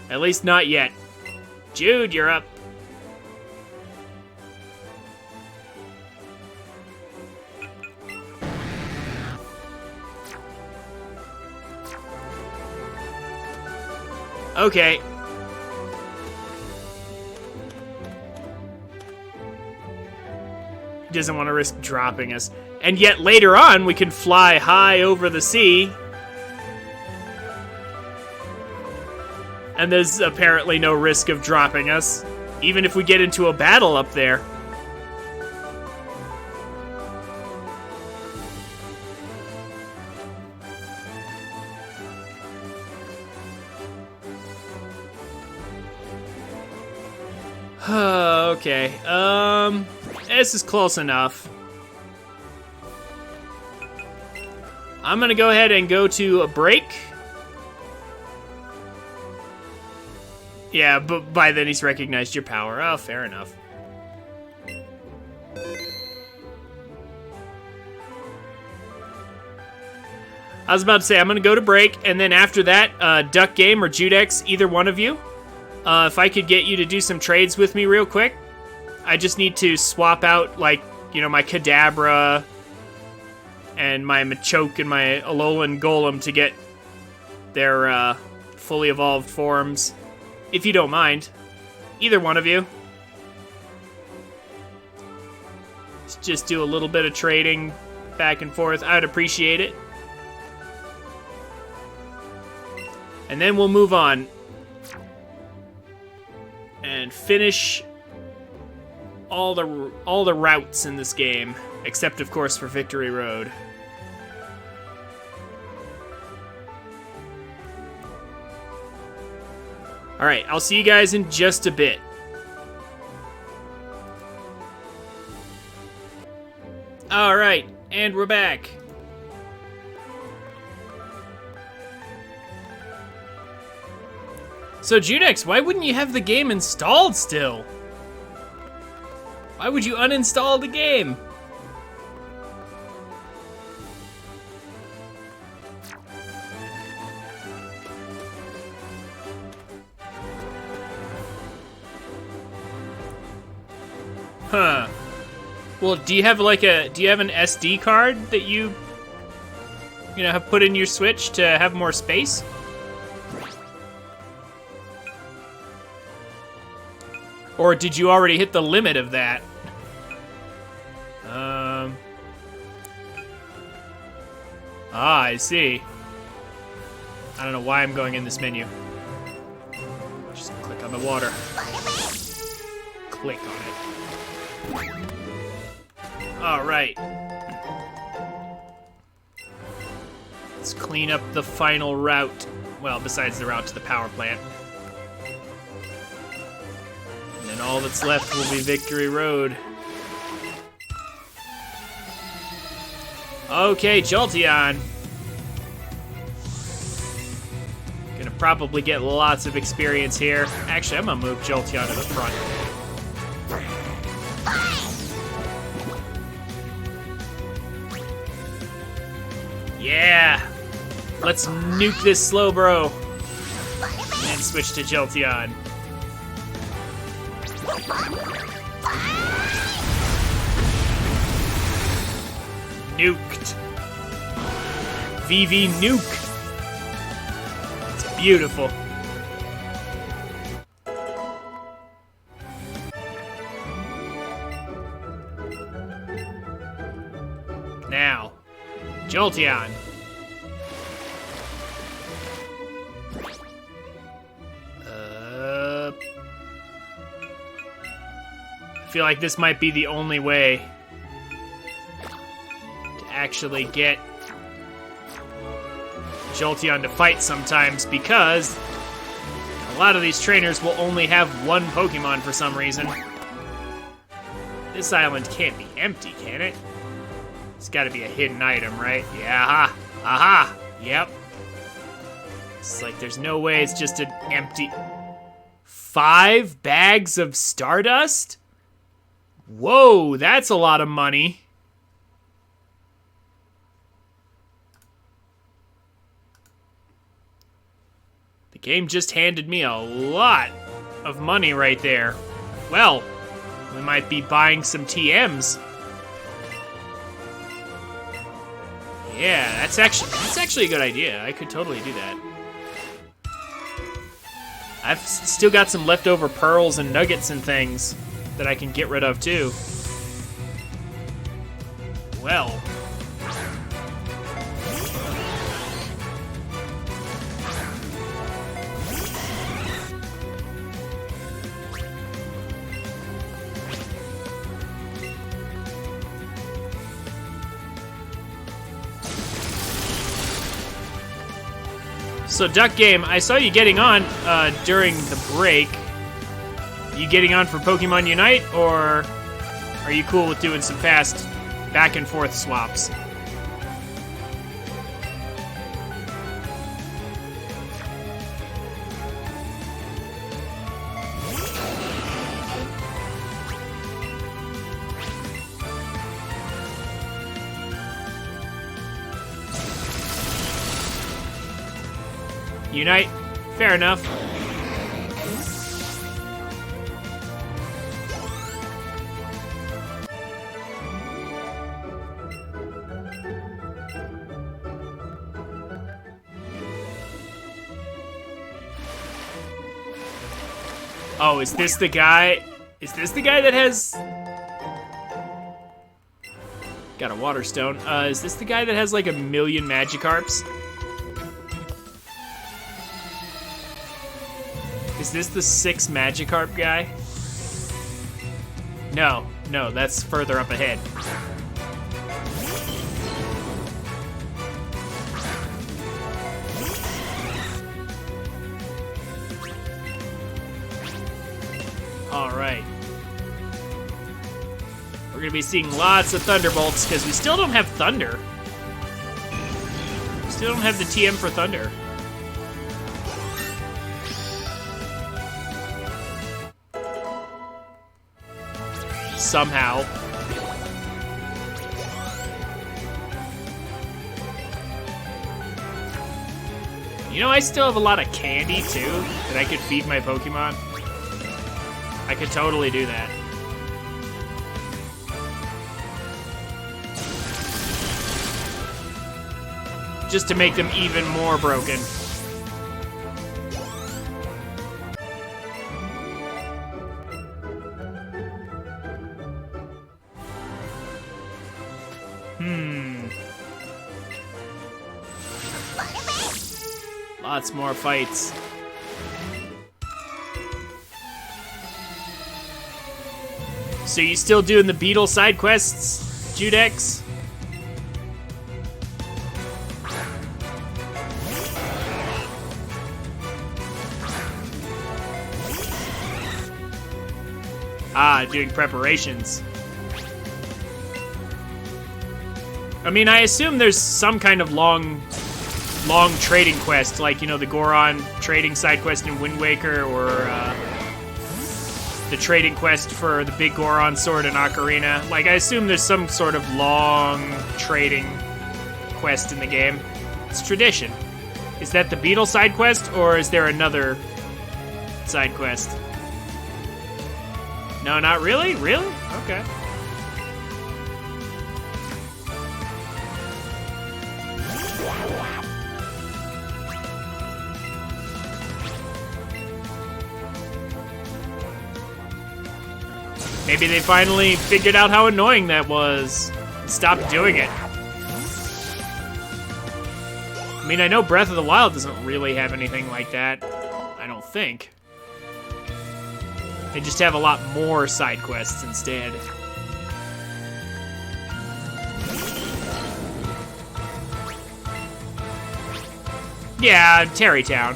A: at least not yet. Jude, you're up. Okay. Doesn't want to risk dropping us. And yet later on, we can fly high over the sea. And there's apparently no risk of dropping us, even if we get into a battle up there. Okay, this is close enough. I'm gonna go ahead and go to a break. Yeah, but by then he's recognized your power. Oh, fair enough. I was about to say, I'm gonna go to break, and then after that, Duck Game or Judex, either one of you, if I could get you to do some trades with me real quick. I just need to swap out, like, you know, my Kadabra and my Machoke and my Alolan Golem to get their fully evolved forms. If you don't mind. Either one of you. Let's just do a little bit of trading back and forth. I'd appreciate it. And then we'll move on. And finish all the routes in this game, except of course for Victory Road. All right, I'll see you guys in just a bit. All right, and we're back. So Judex, why wouldn't you have the game installed still? Why would you uninstall the game? Huh. Well, do you have an SD card that you know, have put in your Switch to have more space? Or did you already hit the limit of that? I see. I don't know why I'm going in this menu. Just click on the water. Click on it. All right. Let's clean up the final route. Well, besides the route to the power plant. And then all that's left will be Victory Road. Okay, Jolteon. Gonna probably get lots of experience here. Actually, I'm gonna move Jolteon to the front. Yeah! Let's nuke this Slowbro. And switch to Jolteon. Nuked. Eevee nuke. It's beautiful. Now, Jolteon. I feel like this might be the only way to actually get Jolteon to fight sometimes, because a lot of these trainers will only have one Pokemon for some reason. This island can't be empty, can it? It's gotta be a hidden item, right? Yeah, aha! Aha! Yep. It's like there's no way it's just an empty... 5 bags of Stardust? Whoa, that's a lot of money. The game just handed me a lot of money right there. Well, we might be buying some TMs. Yeah, that's actually a good idea. I could totally do that. I've still got some leftover pearls and nuggets and things that I can get rid of too. Well. So, Duck Game, I saw you getting on during the break. You getting on for Pokemon Unite, or are you cool with doing some fast back and forth swaps? Unite, fair enough. Oh, is this the guy? Is this the guy that has... Got a water stone. Is this the guy that has like 1,000,000 Magikarps? Is this the 6 Magikarp guy? No, that's further up ahead. Alright. We're gonna be seeing lots of Thunderbolts, because we still don't have Thunder. We still don't have the TM for Thunder. Somehow. You know, I still have a lot of candy, too, that I could feed my Pokemon. I could totally do that. Just to make them even more broken. Lots more fights. So you still doing the Beetle side quests, Judex? Ah, doing preparations. I mean, I assume there's some kind of long trading quest, like, you know, the Goron trading side quest in Wind Waker, or the trading quest for the big Goron sword in Ocarina. Like, I assume there's some sort of long trading quest in the game. It's tradition. Is that the Beetle side quest, or is there another side quest? No, not really? Really? Okay. Maybe they finally figured out how annoying that was and stopped doing it. I mean, I know Breath of the Wild doesn't really have anything like that. I don't think. They just have a lot more side quests instead. Yeah, Terrytown.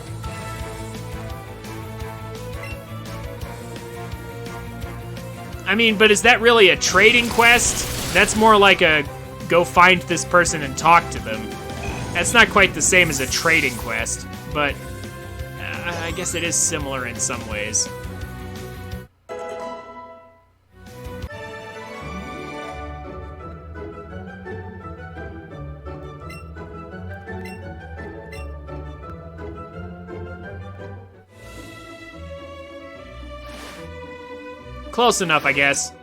A: I mean, but is that really a trading quest? That's more like a go find this person and talk to them. That's not quite the same as a trading quest, but I guess it is similar in some ways. Close enough, I guess.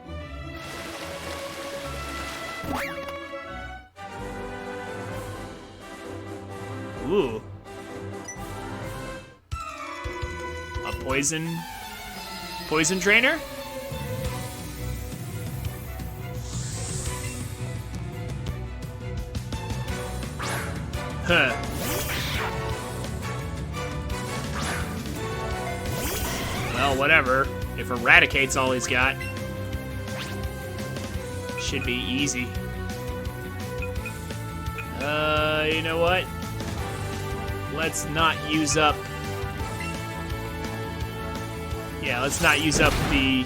A: Ooh. A poison trainer? Huh. Well, whatever. If Eradicate's all he's got, should be easy. You know what? Let's not use up... Yeah, let's not use up the...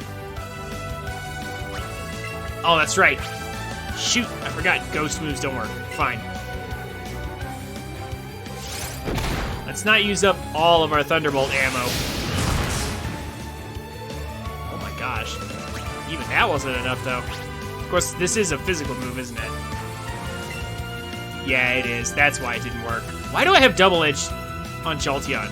A: Oh, that's right. Shoot, I forgot. Ghost moves don't work. Fine. Let's not use up all of our Thunderbolt ammo. Oh my gosh. Even that wasn't enough, though. Of course, this is a physical move, isn't it? Yeah, it is. That's why it didn't work. Why do I have Double Edge on Jolteon?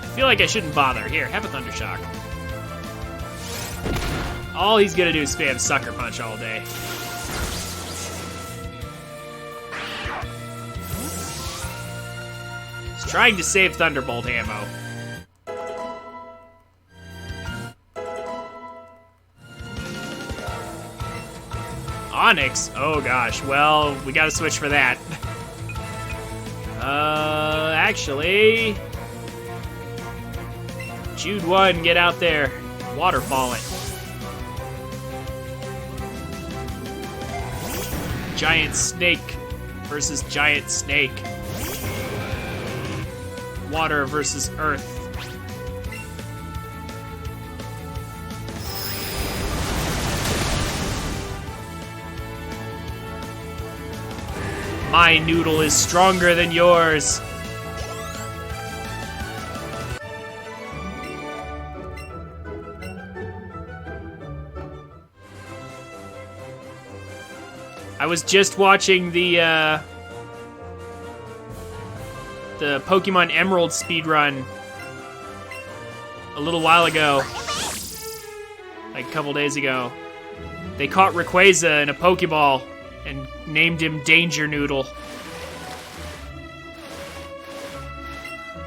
A: I feel like I shouldn't bother. Here, have a Thunder Shock. All he's gonna do is spam Sucker Punch all day. He's trying to save Thunderbolt ammo. Onyx? Oh gosh, well, we gotta switch for that. Actually... Jude 1, get out there. Waterfall it. Giant Snake versus Giant Snake. Water versus Earth. My noodle is stronger than yours. I was just watching the Pokemon Emerald speedrun a little while ago, like a couple days ago. They caught Rayquaza in a Pokeball and named him Danger Noodle.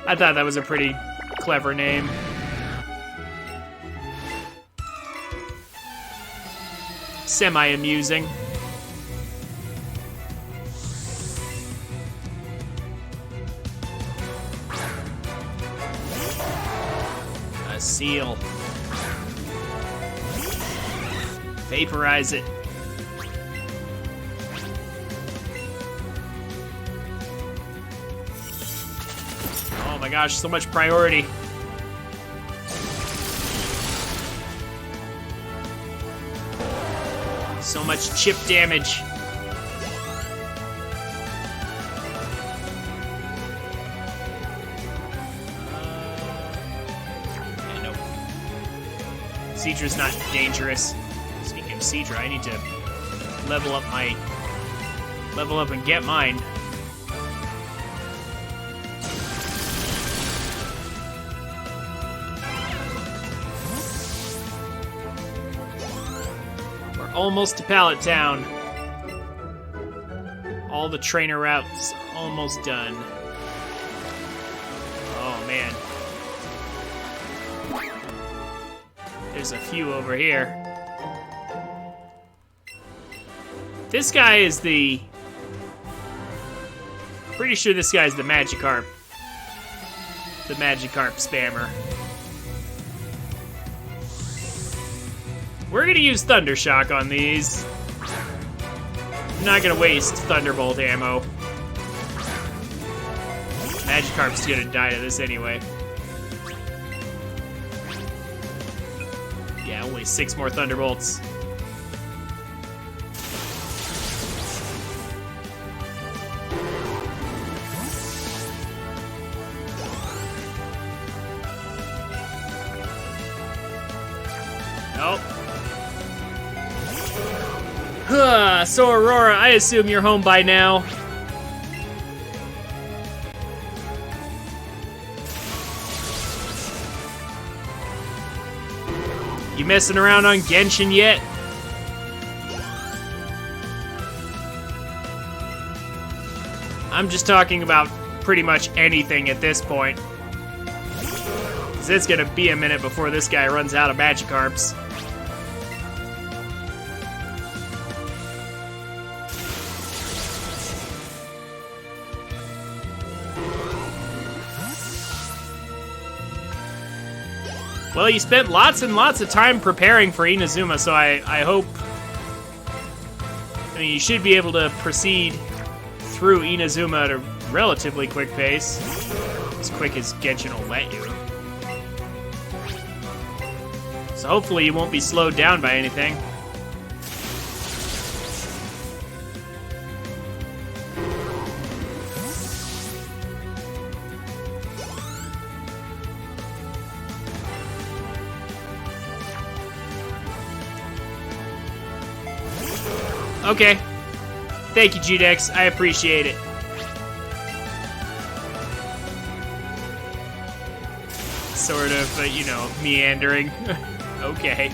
A: I thought that was a pretty clever name. Semi-amusing. A seal. Vaporize it. Oh my gosh, so much priority. So much chip damage. Yeah, nope. Seadra's not dangerous. Speaking of Seadra, I need to level up and get mine. Almost to Pallet Town. All the trainer routes almost done. Oh man. There's a few over here. This guy is the... Pretty sure this guy's the Magikarp. The Magikarp spammer. We're gonna use Thunder Shock on these. I'm not gonna waste Thunderbolt ammo. Magikarp's gonna die to this anyway. Yeah, only 6 more Thunderbolts. Nope. So Aurora, I assume you're home by now. You messing around on Genshin yet? I'm just talking about pretty much anything at this point. 'Cause it's gonna be a minute before this guy runs out of Magikarps. Well, you spent lots and lots of time preparing for Inazuma, so I hope... I mean, you should be able to proceed through Inazuma at a relatively quick pace. As quick as Genshin will let you. So hopefully you won't be slowed down by anything. Okay. Thank you, Judex. I appreciate it. Sort of, you know, meandering. Okay.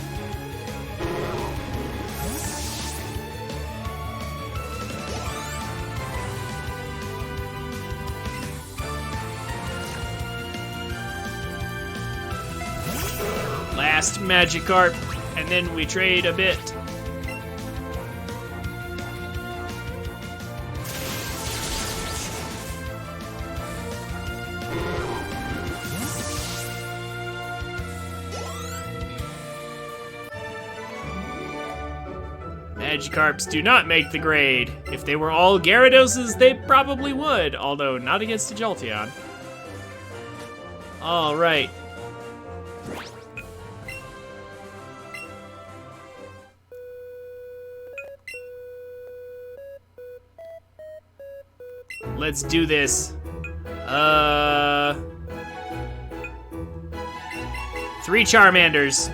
A: Last Magikarp, and then we trade a bit. Magikarps do not make the grade. If they were all Gyarados, they probably would, although not against a Jolteon. All right. Let's do this. 3 Charmanders.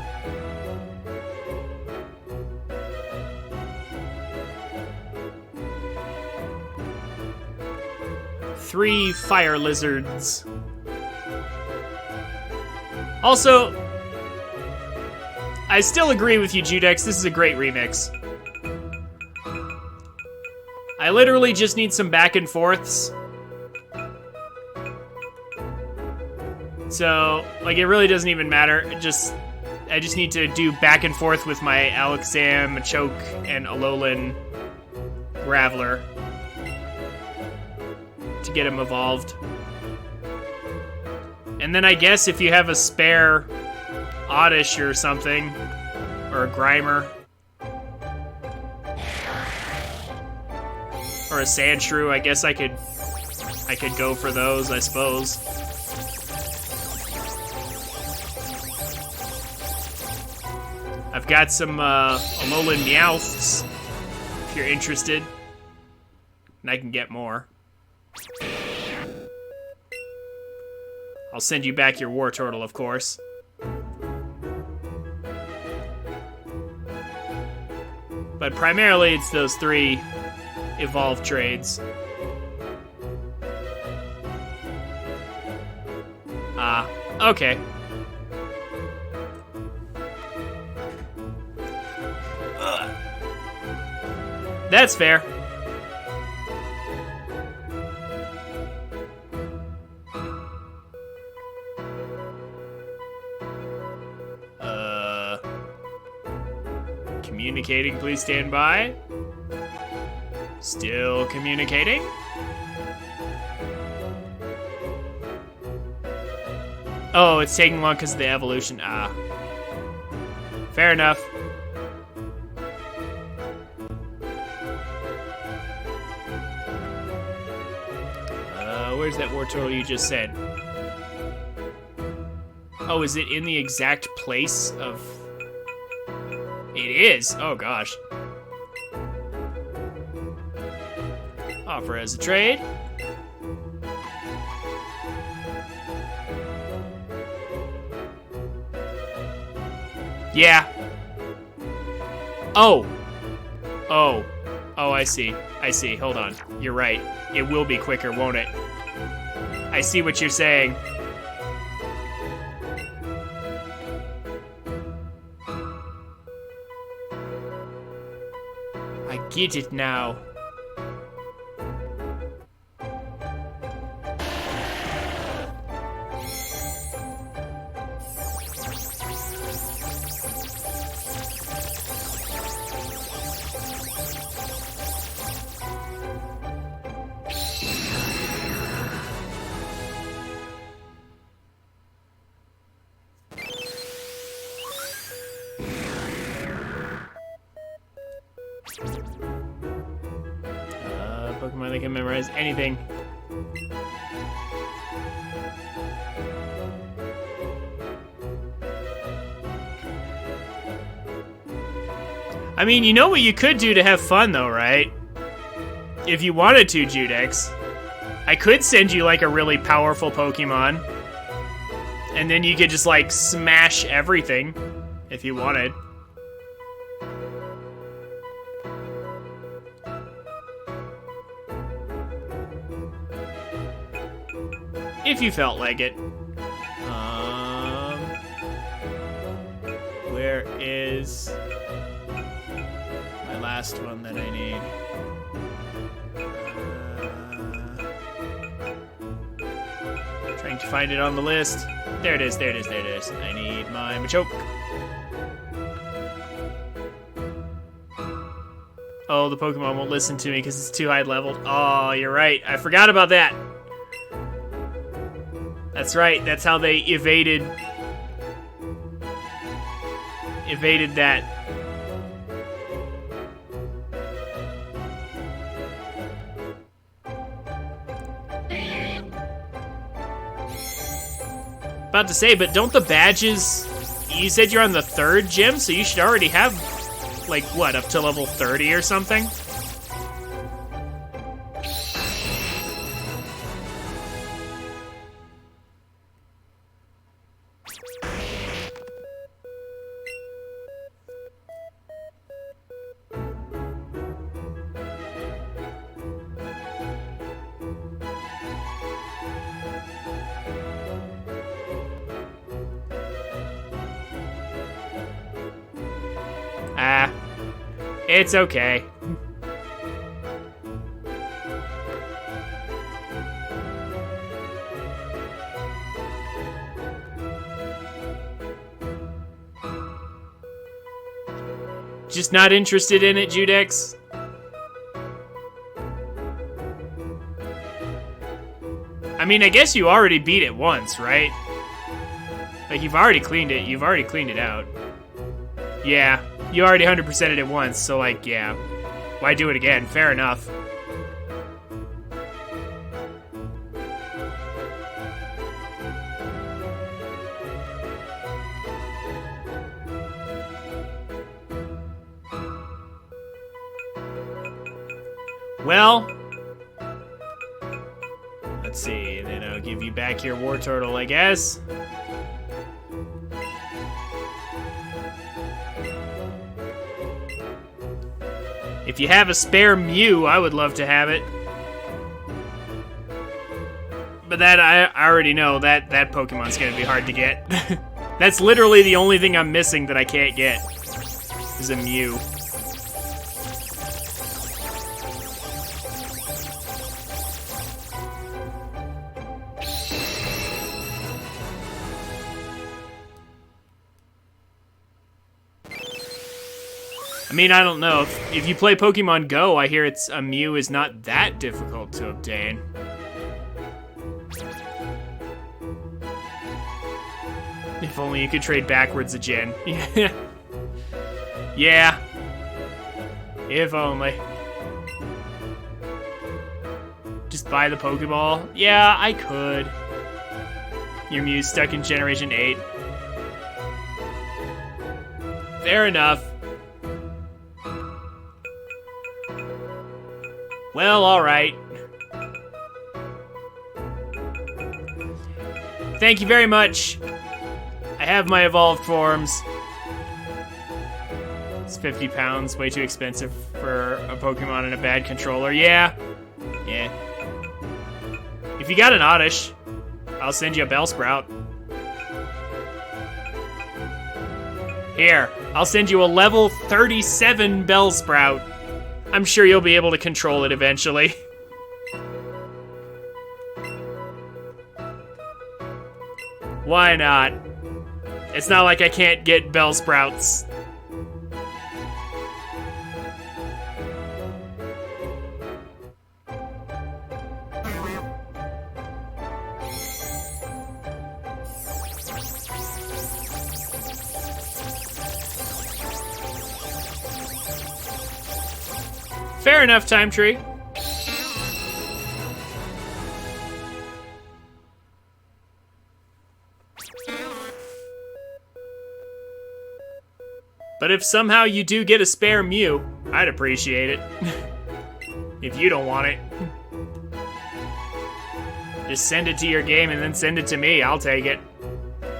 A: 3 fire lizards. Also, I still agree with you, Judex. This is a great remix. I literally just need some back and forths. So, like, it really doesn't even matter. I just need to do back and forth with my Alakazam, Machoke, and Alolan Graveler to get him evolved. And then I guess if you have a spare Oddish or something, or a Grimer, or a Sandshrew, I guess I could go for those, I suppose. I've got some Alolan Meowths, if you're interested. And I can get more. I'll send you back your War Turtle, of course. But primarily, it's those 3 evolved trades. Okay. That's fair. Communicating, please stand by. Still communicating. Oh, it's taking long because of the evolution. Ah. Fair enough. Where's that war turtle you just said? Oh, is it in the exact place of... It is? Oh, gosh. Offer as a trade. Yeah. Oh. Oh. Oh, I see. I see. Hold on. You're right. It will be quicker, won't it? I see what you're saying. I get it now. Pokemon that can memorize anything. I mean, you know what you could do to have fun, though, right? If you wanted to, Judex. I could send you, like, a really powerful Pokemon. And then you could just, like, smash everything. If you wanted. If you felt like it. Where is my last one that I need? Trying to find it on the list. There it is, there it is, there it is. I need my Machoke. Oh, the Pokemon won't listen to me because it's too high leveled. Oh, you're right. I forgot about that. That's right. That's how they evaded that. About to say, but don't the badges... You said you're on the 3rd gym, so you should already have, like, what, up to level 30 or something? Ah, it's okay. Just not interested in it, Judex? I mean, I guess you already beat it once, right? Like, you've already cleaned it. You've already cleaned it out. Yeah, you already 100%ed it once, so, like, yeah. Why do it again? Fair enough. Well, let's see, and then I'll give you back your War Turtle, I guess. If you have a spare Mew, I would love to have it. But that, I already know, that Pokemon's gonna be hard to get. That's literally the only thing I'm missing that I can't get, is a Mew. I mean, I don't know. If you play Pokemon Go, I hear a Mew is not that difficult to obtain. If only you could trade backwards a gen. Yeah. If only. Just buy the Pokeball? Yeah, I could. Your Mew's stuck in Generation 8. Fair enough. Well, alright. Thank you very much. I have my evolved forms. It's 50 pounds, way too expensive for a Pokemon and a bad controller. Yeah. Yeah. If you got an Oddish, I'll send you a Bellsprout. Here, I'll send you a level 37 Bellsprout. I'm sure you'll be able to control it eventually. Why not? It's not like I can't get Bellsprouts. Fair enough, Time Tree. But if somehow you do get a spare Mew, I'd appreciate it. If you don't want it. Just send it to your game and then send it to me. I'll take it.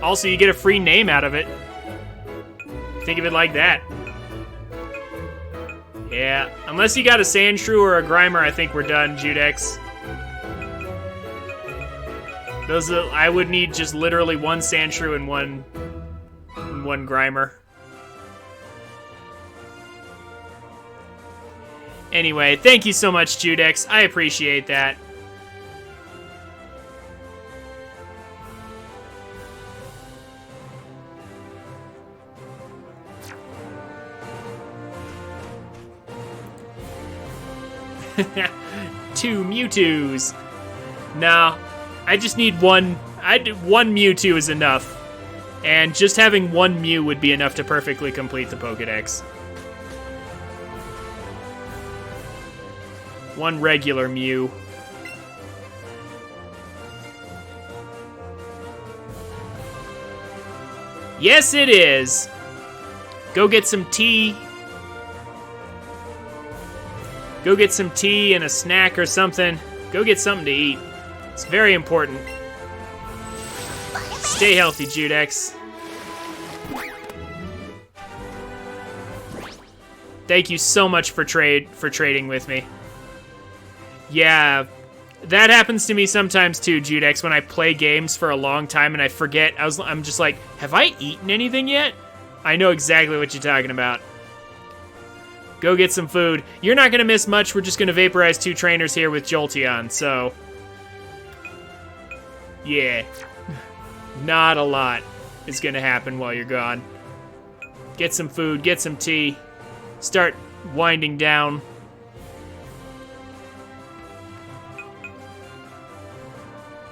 A: Also, you get a free name out of it. Think of it like that. Yeah, unless you got a Sandshrew or a Grimer, I think we're done, Judex. I would need just literally one Sandshrew and one Grimer. Anyway, thank you so much, Judex. I appreciate that. Two Mewtwo's. Nah, I just need one. One Mewtwo is enough. And just having one Mew would be enough to perfectly complete the Pokedex. One regular Mew. Yes, it is. Go get some tea. Go get some tea and a snack or something. Go get something to eat. It's very important. Stay healthy, Judex. Thank you so much for trading with me. Yeah, that happens to me sometimes too, Judex, when I play games for a long time and I forget. I'm just like, have I eaten anything yet? I know exactly what you're talking about. Go get some food. You're not going to miss much. We're just going to vaporize 2 trainers here with Jolteon, so... yeah. Not a lot is going to happen while you're gone. Get some food, get some tea. Start winding down.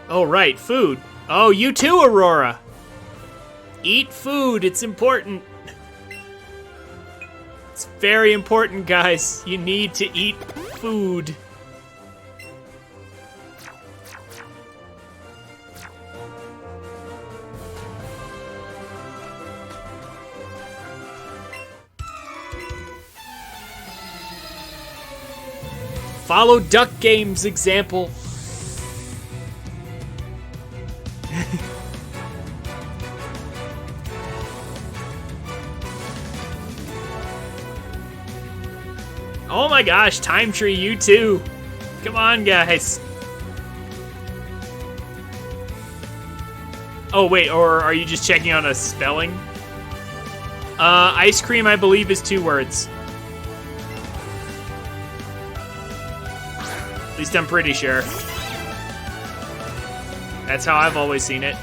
A: Oh, right, food. Oh, you too, Aurora. Eat food, it's important. It's very important, guys. You need to eat food. Follow Duck Game's example. Oh my gosh, Time Tree, you too. Come on, guys. Oh wait, or are you just checking on a spelling? Ice cream, I believe, is 2 words. At least I'm pretty sure. That's how I've always seen it.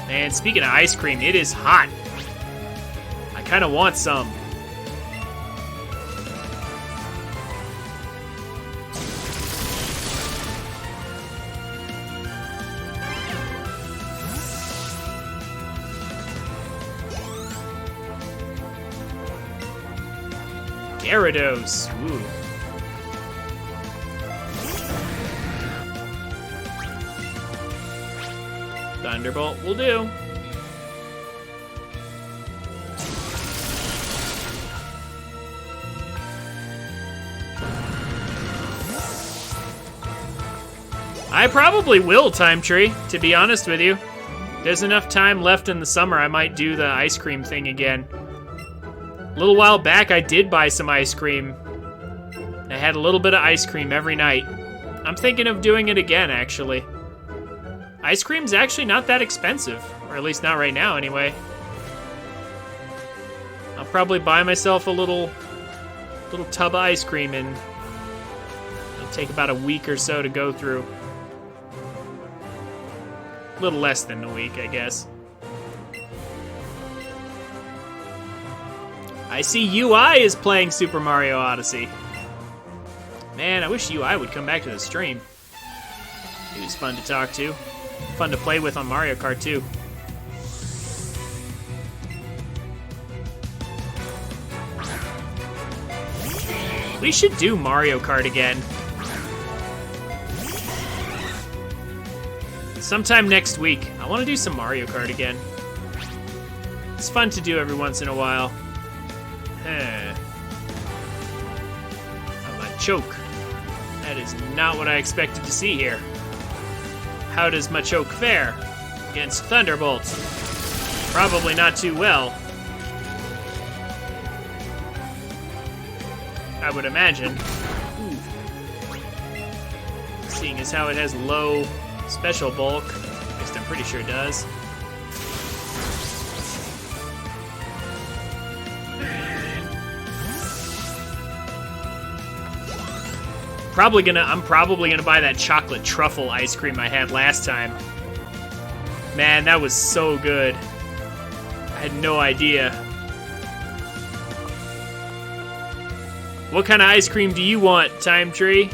A: Man, speaking of ice cream, it is hot. I kind of want some. Gyarados. Ooh. Thunderbolt will do. I probably will, Time Tree, to be honest with you. There's enough time left in the summer, I might do the ice cream thing again. A little while back, I did buy some ice cream. I had a little bit of ice cream every night. I'm thinking of doing it again, actually. Ice cream's actually not that expensive, or at least not right now, anyway. I'll probably buy myself a little tub of ice cream, and it'll take about a week or so to go through. A little less than a week, I guess. I see UI is playing Super Mario Odyssey. Man, I wish UI would come back to the stream. He was fun to talk to. Fun to play with on Mario Kart, too. We should do Mario Kart again. Sometime next week. I want to do some Mario Kart again. It's fun to do every once in a while. Oh, my choke. That is not what I expected to see here. How does Machoke fare against Thunderbolt? Probably not too well. I would imagine. Ooh. Seeing as how it has low special bulk, at least I'm pretty sure it does. I'm probably gonna buy that chocolate truffle ice cream I had last time. Man, that was so good. I had no idea. What kind of ice cream do you want, Time Tree?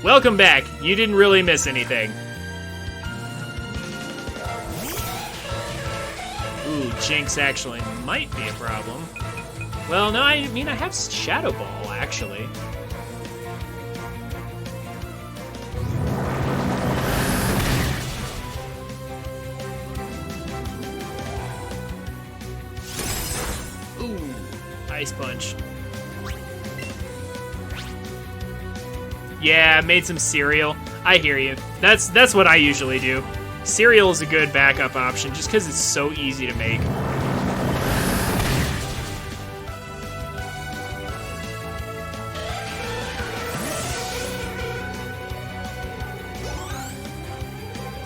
A: Welcome back. You didn't really miss anything. Ooh, Jinx actually might be a problem. Well, no, I mean, I have Shadow Ball, actually. Ooh, Ice Punch. Yeah, made some cereal. I hear you. That's what I usually do. Cereal is a good backup option, just because it's so easy to make.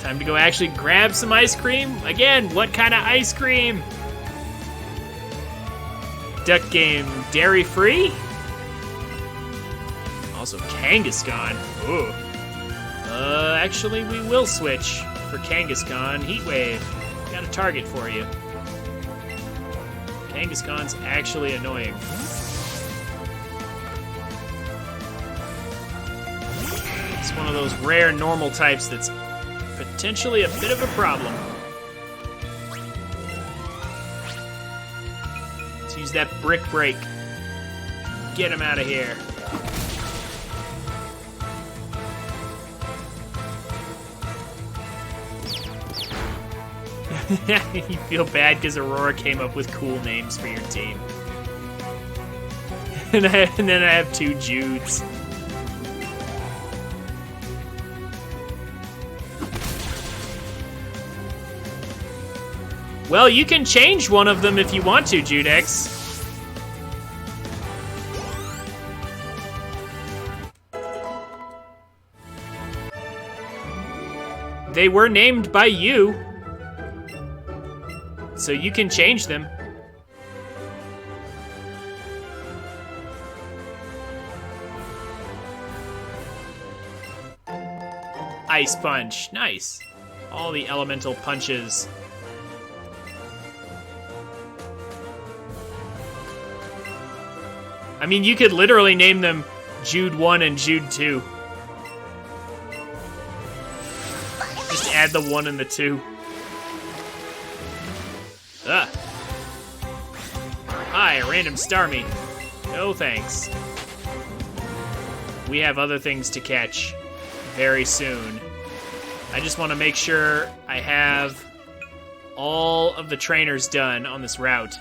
A: Time to go actually grab some ice cream. Again, what kind of ice cream? Duck Game dairy-free? Also Kangaskhan. Ooh. Actually, we will switch for Kangaskhan. Heatwave. Got a target for you. Kangaskhan's actually annoying. It's one of those rare normal types that's potentially a bit of a problem. Let's use that Brick Break. Get him out of here. You feel bad because Aurora came up with cool names for your team. and then I have two Judes. Well, you can change one of them if you want to, Judex. They were named by you, so you can change them. Ice Punch, nice. All the elemental punches. I mean, you could literally name them Jude 1 and Jude 2. Just add the 1 and the 2. Ugh. Hi, a random star me. No thanks. We have other things to catch very soon. I just want to make sure I have all of the trainers done on this route.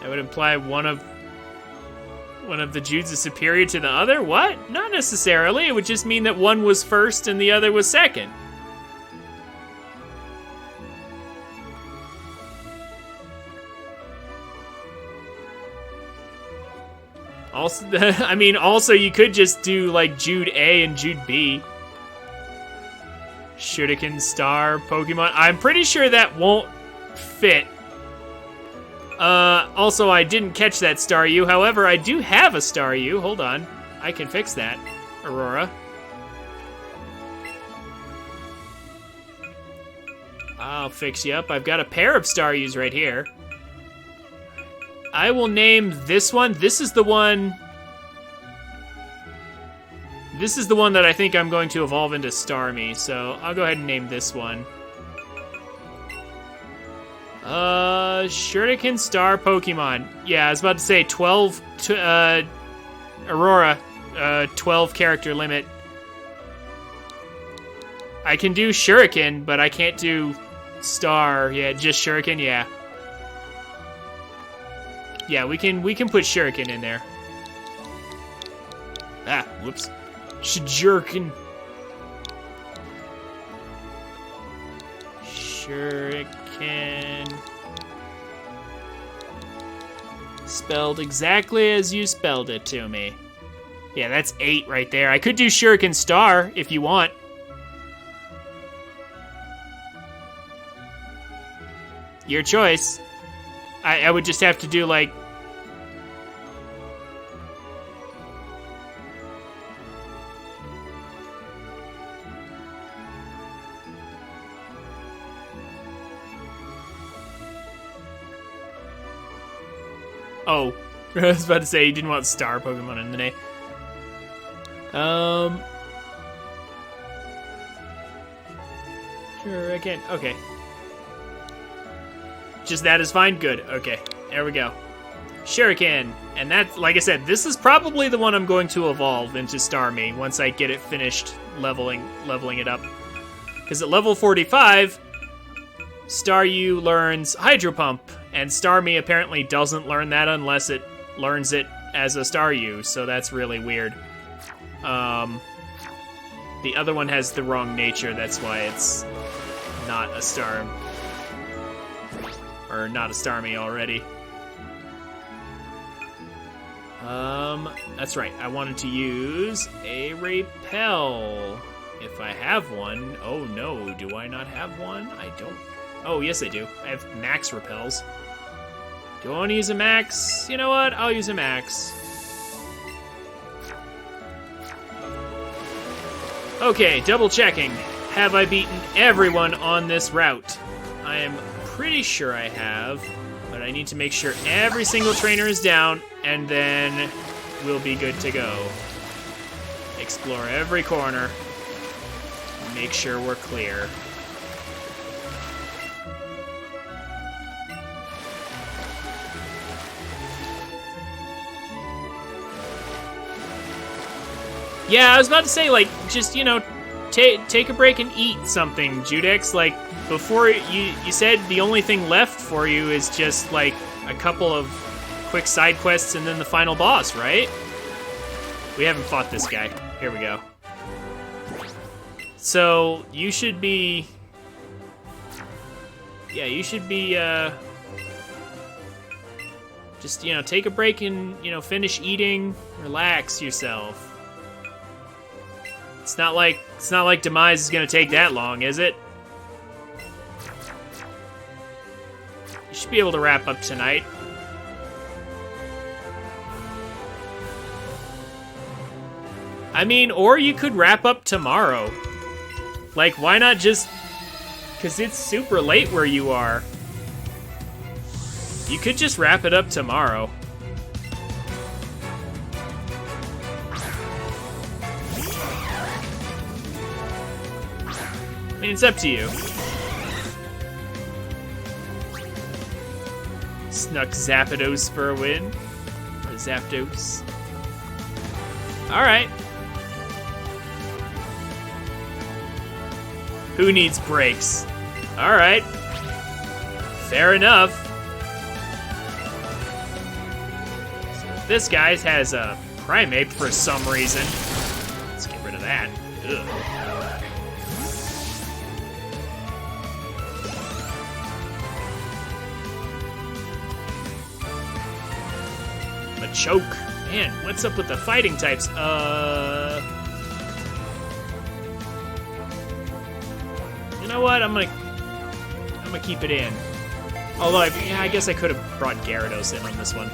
A: That would imply one of the Judes is superior to the other? What? Not necessarily. It would just mean that one was first and the other was second. Also, I mean, also you could just do like Jude A and Jude B. Shuriken Star Pokemon. I'm pretty sure that won't fit. Also, I didn't catch that Staryu. However, I do have a Staryu. Hold on. I can fix that, Aurora. I'll fix you up. I've got a pair of Staryus right here. I will name this one. This is the one that I think I'm going to evolve into Starmie, so I'll go ahead and name this one. Shuriken Star Pokemon. Yeah, I was about to say 12 Aurora, 12 character limit. I can do Shuriken, but I can't do Star. Yeah, just Shuriken, yeah. Yeah, we can put Shuriken in there. Ah, whoops. Shuriken. Shuriken. Spelled exactly as you spelled it to me. Yeah, that's 8 right there. I could do Shuriken Star if you want. Your choice. I would just have to do like... Oh, I was about to say you didn't want Star Pokemon in the name. Sure, I can. Okay. Just that is fine? Good. Okay. There we go. Shuriken. And that, like I said, this is probably the one I'm going to evolve into Starmie once I get it finished leveling it up. Because at level 45, Staryu learns Hydro Pump, and Starmie apparently doesn't learn that unless it learns it as a Staryu, so that's really weird. The other one has the wrong nature, that's why it's not a Star... Or not a Starmie already. That's right. I wanted to use a Repel. If I have one. Oh no, do I not have one? I don't. Oh, yes I do. I have max Repels. Do I want to use a max? You know what? I'll use a max. Okay, double checking. Have I beaten everyone on this route? I am pretty sure I have, but I need to make sure every single trainer is down, and then we'll be good to go. Explore every corner. Make sure we're clear. Yeah, I was about to say, like, just, you know, take a break and eat something, Judex. Like, before you said the only thing left for you is just, like, a couple of quick side quests and then the final boss, right? We haven't fought this guy. Here we go. So, you should be... Yeah, you should be, just, you know, take a break and, you know, finish eating, relax yourself. It's not like Demise is gonna take that long, is it? You should be able to wrap up tonight. I mean, or you could wrap up tomorrow. Like, why not just... Because it's super late where you are. You could just wrap it up tomorrow. I mean, it's up to you. Snuck Zapdos for a win. Or Zapdos. Alright. Who needs brakes? Alright. Fair enough. So this guy has a Primeape for some reason. Let's get rid of that. Ugh. A choke. Man, what's up with the fighting types? You know what? I'm gonna keep it in. Although, I guess I could have brought Gyarados in on this one.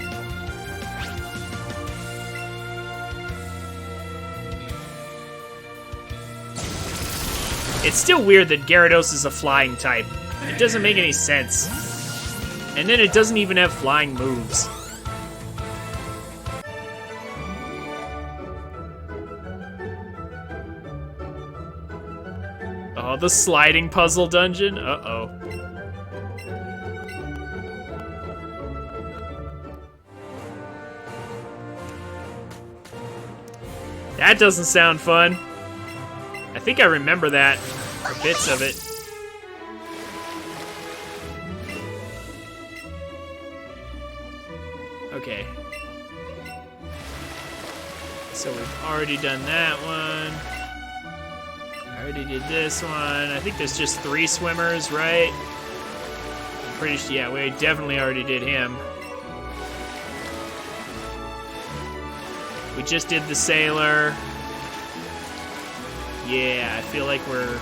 A: It's still weird that Gyarados is a flying type. It doesn't make any sense. And then it doesn't even have flying moves. Oh, the sliding puzzle dungeon? Uh-oh. That doesn't sound fun. I think I remember that, or bits of it. Okay. So we've already done that one. I already did this one. I think there's just 3 swimmers, right? I'm pretty sure, yeah, we definitely already did him. We just did the sailor. Yeah, I feel like we're...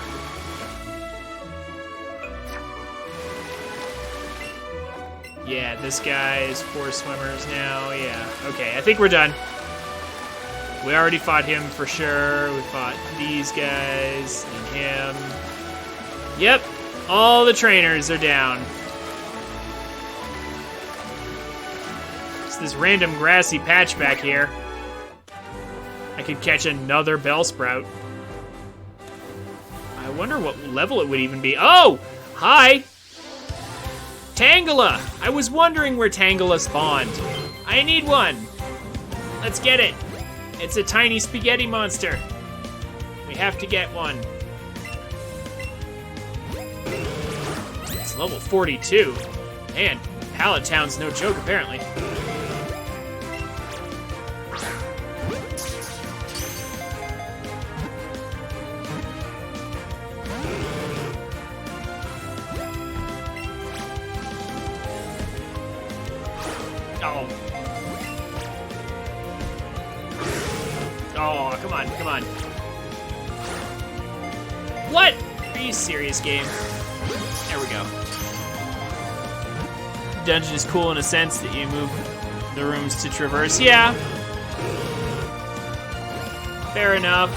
A: Yeah, this guy is 4 swimmers now. Yeah, okay, I think we're done. We already fought him for sure. We fought these guys and him. Yep, all the trainers are down. It's this random grassy patch back here. I could catch another Bellsprout. I wonder what level it would even be. Oh, hi! Tangela! I was wondering where Tangela spawned. I need one. Let's get it. It's a tiny spaghetti monster. We have to get one. It's level 42. Man, Pallet Town's no joke, apparently. Oh. Oh, come on, come on. What? Are you serious, game? There we go. Dungeon is cool in a sense that you move the rooms to traverse. Yeah. Fair enough.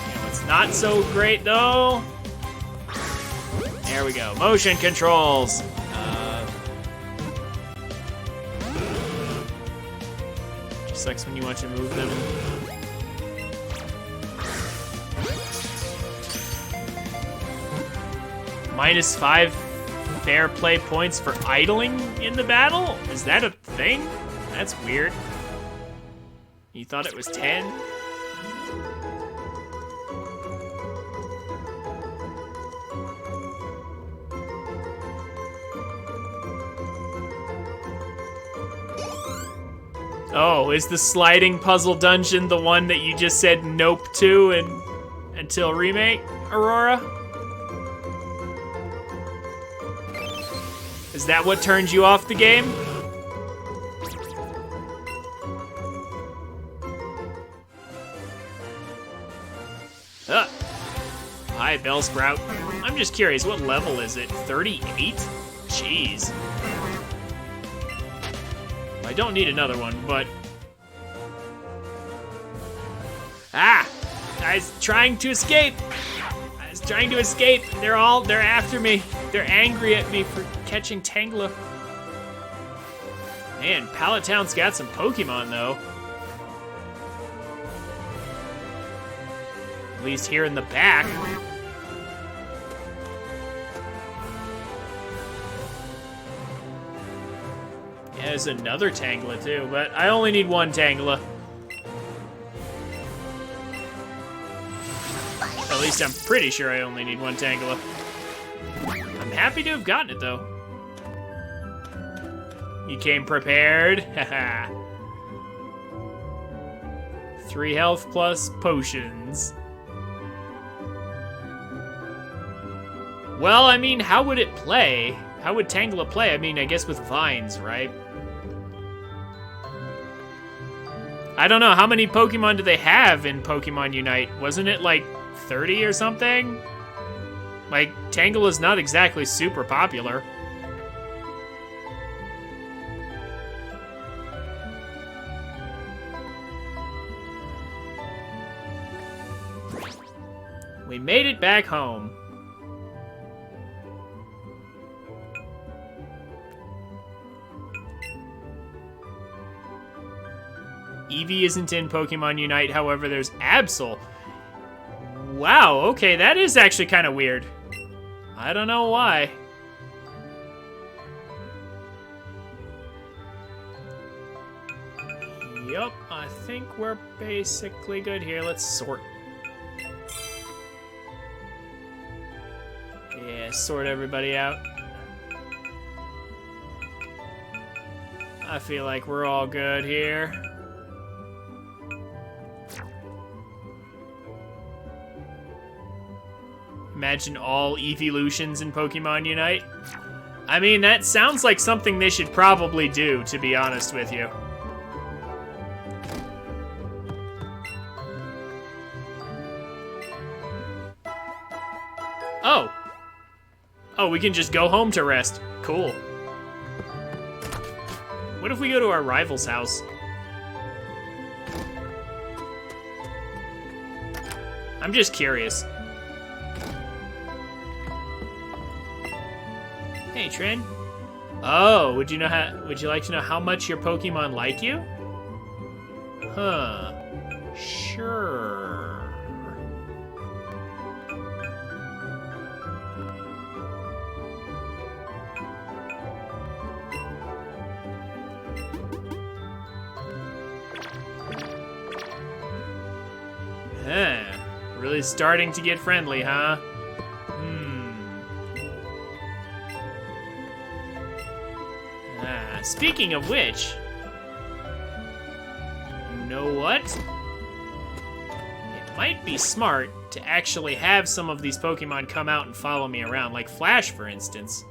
A: You know, it's not so great, though. There we go. Motion controls. Sucks when you want to move them. -5 fair play points for idling in the battle? Is that a thing? That's weird. You thought it was 10? Oh, is the sliding puzzle dungeon the one that you just said nope to until remake, Aurora? Is that what turned you off the game? Hi, Bellsprout. I'm just curious, what level is it? 38? Jeez. I don't need another one, but... Ah! I was trying to escape! They're after me. They're angry at me for catching Tangela. Man, Pallet Town's got some Pokemon, though. At least here in the back. Yeah, there's another Tangela, too, but I only need one Tangela. At least I'm pretty sure I only need one Tangela. I'm happy to have gotten it, though. You came prepared. Haha. 3 health plus potions. Well, I mean, how would it play? How would Tangela play? I mean, I guess with vines, right? I don't know. How many Pokemon do they have in Pokemon Unite? Wasn't it like 30 or something? Like, Tangela's not exactly super popular. We made it back home. Eevee isn't in Pokemon Unite, however, there's Absol. Wow, okay, that is actually kind of weird. I don't know why. Yup, I think we're basically good here. Let's sort. Yeah, sort everybody out. I feel like we're all good here. Imagine all evolutions in Pokemon Unite. I mean, that sounds like something they should probably do, to be honest with you. Oh. Oh, we can just go home to rest. Cool. What if we go to our rival's house? I'm just curious. Hey, Trin. Oh, would you like to know how much your Pokemon like you? Huh. Sure. Huh. Really starting to get friendly, huh? Speaking of which, you know what? It might be smart to actually have some of these Pokemon come out and follow me around, like Flash, for instance.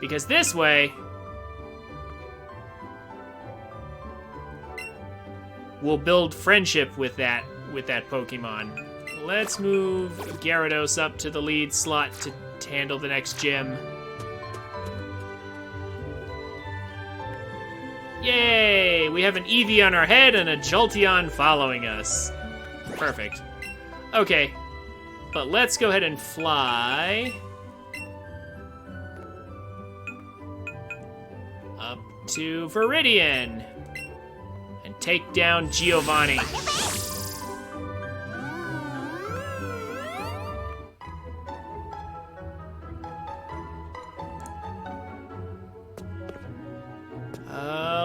A: Because this way, we'll build friendship with that Pokemon. Let's move Gyarados up to the lead slot to handle the next gym. Yay! We have an Eevee on our head and a Jolteon following us. Perfect. Okay, but let's go ahead and fly up to Viridian and take down Giovanni.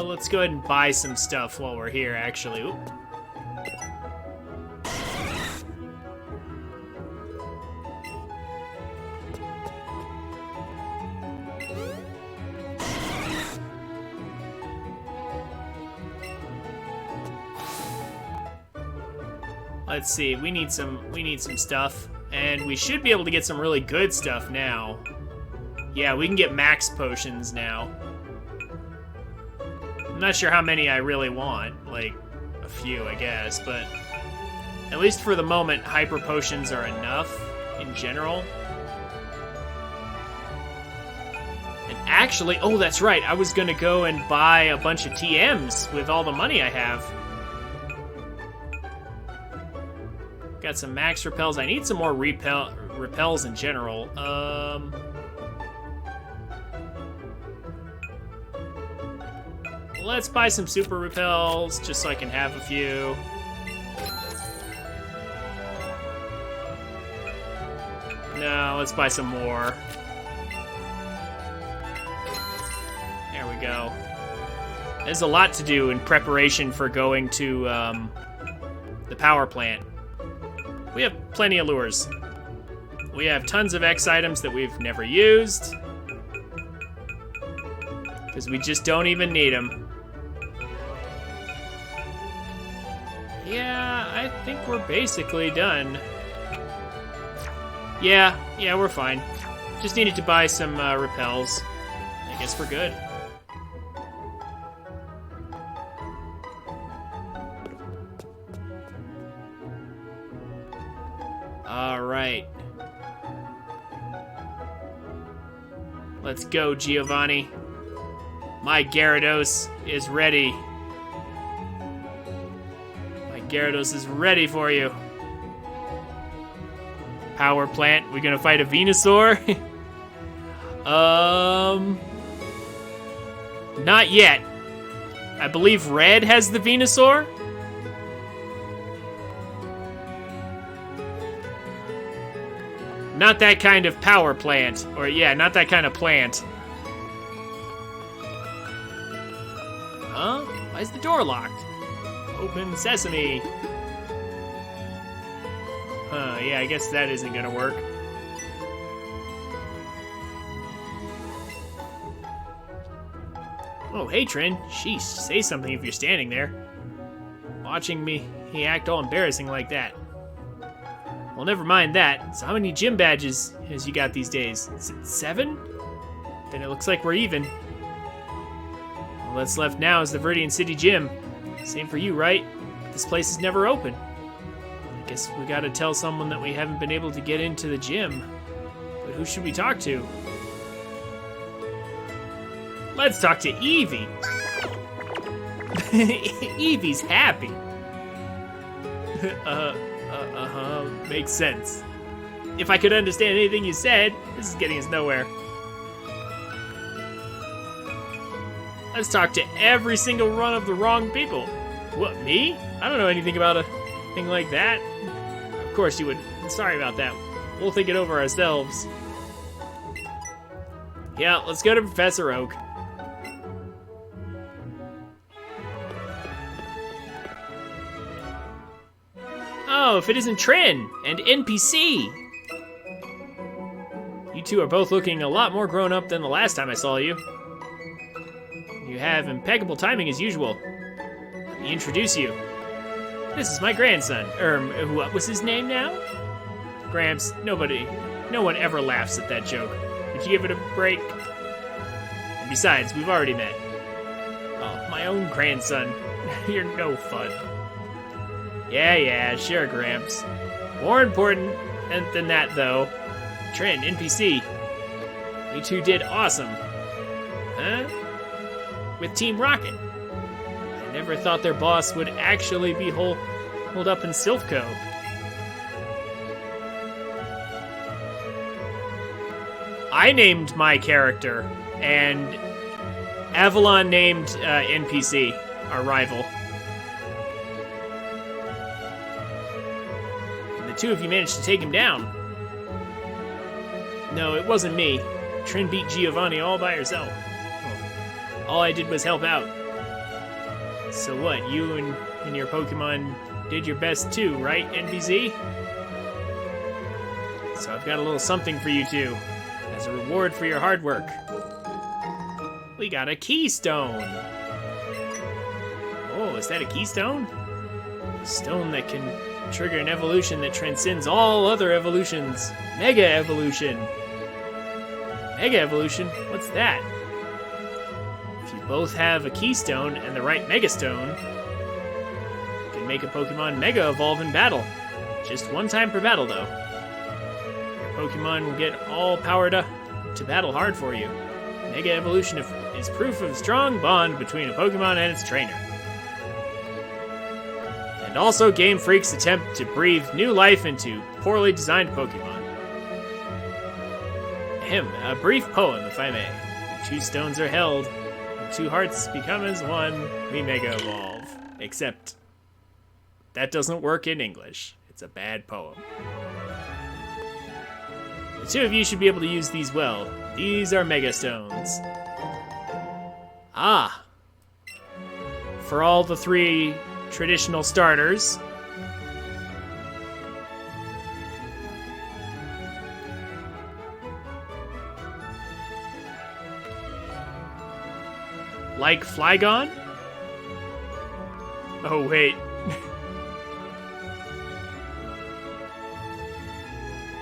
A: Let's go ahead and buy some stuff while we're here, actually. Oop. Let's see, we need some stuff, and we should be able to get some really good stuff now. Yeah, we can get max potions now. I'm not sure how many I really want, like a few, I guess, but at least for the moment, hyper potions are enough in general. And actually, oh, that's right, I was gonna go and buy a bunch of TMs with all the money I have. got some max repels. I need some more repels in general. Let's buy some super repels just so I can have a few. No, let's buy some more. There we go. There's a lot to do in preparation for going to the power plant. We have plenty of lures. We have tons of X items that we've never used, because we just don't even need them. Yeah, I think we're basically done. Yeah, we're fine. Just needed to buy some repels. I guess we're good. All right. Let's go, Giovanni. My Gyarados is ready. My Gyarados is ready for you. Power plant. We're gonna fight a Venusaur? Not yet. I believe Red has the Venusaur. Not that kind of power plant. Or, yeah, not that kind of plant. Huh? Why is the door locked? Open sesame. Huh, yeah, I guess that isn't gonna work. Oh, hey, Trin. Sheesh, say something if you're standing there. Watching me, he act all embarrassing like that. Well, never mind that. So how many gym badges has you got these days? Is it 7? Then it looks like we're even. All that's left now is the Viridian City Gym. Same for you, right? This place is never open. I guess we gotta tell someone that we haven't been able to get into the gym. But who should we talk to? Let's talk to Eevee. Eevee's happy. Makes sense. If I could understand anything you said, this is getting us nowhere. Let's talk to every single one of the wrong people. What, me? I don't know anything about a thing like that. Of course you would. Sorry about that. We'll think it over ourselves. Yeah, let's go to Professor Oak. Oh, if it isn't Trin and NPC. You two are both looking a lot more grown up than the last time I saw you. You have impeccable timing as usual. Let me introduce you. This is my grandson. What was his name now? Gramps, no one ever laughs at that joke. Would you give it a break? And besides, we've already met. Oh, my own grandson. You're no fun. Yeah, sure, Gramps. More important than that, though. Trin, NPC. You two did awesome. Huh? With Team Rocket. I never thought their boss would actually be holed up in Silphco. I named my character, and Avalon named NPC, our rival. The two of you managed to take him down. No, it wasn't me. Trin beat Giovanni all by herself. All I did was help out. So what, you and your Pokemon did your best too, right, NPC? So I've got a little something for you two, as a reward for your hard work. We got a keystone. Oh, is that a keystone? A stone that can trigger an evolution that transcends all other evolutions. Mega Evolution. Mega Evolution? What's that? If you both have a keystone and the right Mega Stone, you can make a Pokemon Mega Evolve in battle. Just one time per battle, though. Your Pokemon will get all powered up to battle hard for you. Mega Evolution is proof of a strong bond between a Pokemon and its trainer. And and also Game Freak's attempt to breathe new life into poorly designed Pokemon. A brief poem, if I may. Two stones are held, and two hearts become as one. We mega evolve. Except that doesn't work in English. It's a bad poem. The two of you should be able to use these well. These are Mega Stones. Ah. For all the 3 traditional starters. Like Flygon? Oh, wait.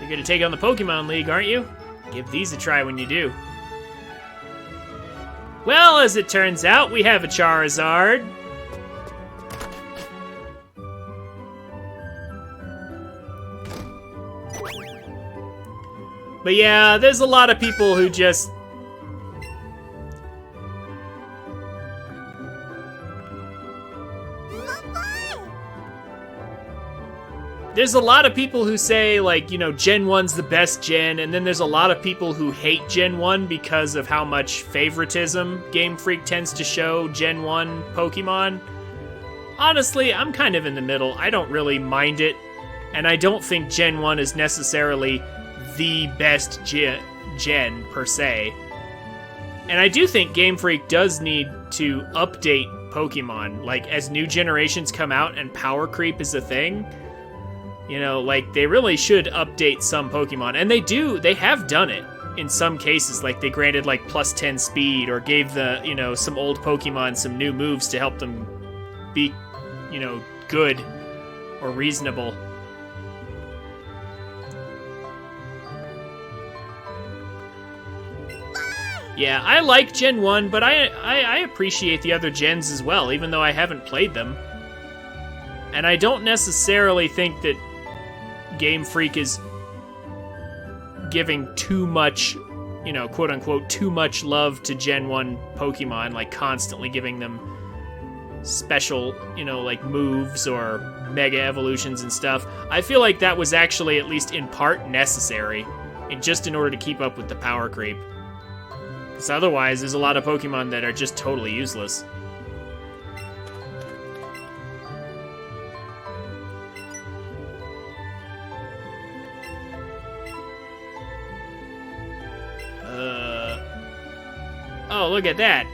A: You're gonna take on the Pokemon League, aren't you? Give these a try when you do. Well, as it turns out, we have a Charizard. But yeah, there's a lot of people who just... There's a lot of people who say, like, you know, Gen 1's the best gen, and then there's a lot of people who hate Gen 1 because of how much favoritism Game Freak tends to show Gen 1 Pokemon. Honestly, I'm kind of in the middle. I don't really mind it, and I don't think Gen 1 is necessarily the best gen, per se. And I do think Game Freak does need to update Pokemon. Like, as new generations come out and power creep is a thing... You know, like, they really should update some Pokemon. And they have done it in some cases. Like, they granted, like, plus 10 speed or gave the, you know, some old Pokemon some new moves to help them be, you know, good or reasonable. Yeah, I like Gen 1, but I appreciate the other gens as well, even though I haven't played them. And I don't necessarily think that Game Freak is giving too much, you know, quote-unquote, too much love to Gen 1 Pokemon, like constantly giving them special, you know, like moves or mega evolutions and stuff. I feel like that was actually, at least in part, necessary, just in order to keep up with the power creep. Because otherwise, there's a lot of Pokemon that are just totally useless. Oh, look at that.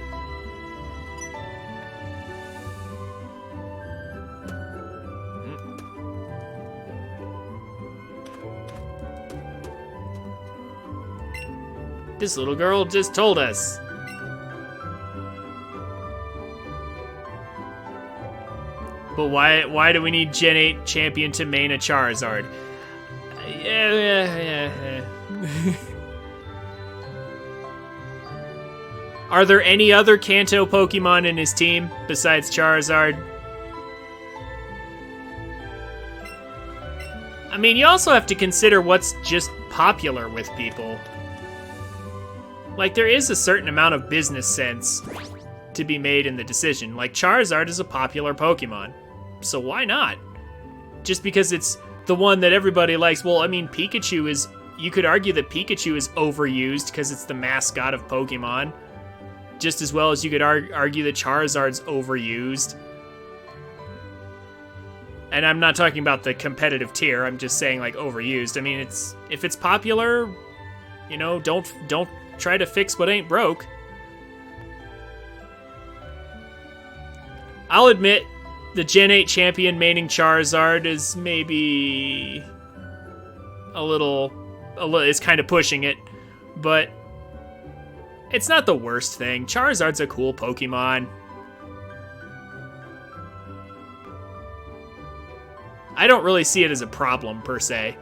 A: This little girl just told us. But why do we need Gen 8 champion to main a Charizard? Yeah. Are there any other Kanto Pokemon in his team besides Charizard? I mean, you also have to consider what's just popular with people. Like, there is a certain amount of business sense to be made in the decision. Like, Charizard is a popular Pokemon, so why not? Just because it's the one that everybody likes. Well, I mean, Pikachu is... You could argue that Pikachu is overused because it's the mascot of Pokemon. Just as well as you could argue that Charizard's overused. And I'm not talking about the competitive tier, I'm just saying, like, overused. I mean, if it's popular, you know, don't try to fix what ain't broke. I'll admit, the Gen 8 champion maining Charizard is maybe a little, it's kind of pushing it, but it's not the worst thing. Charizard's a cool Pokemon. I don't really see it as a problem, per se.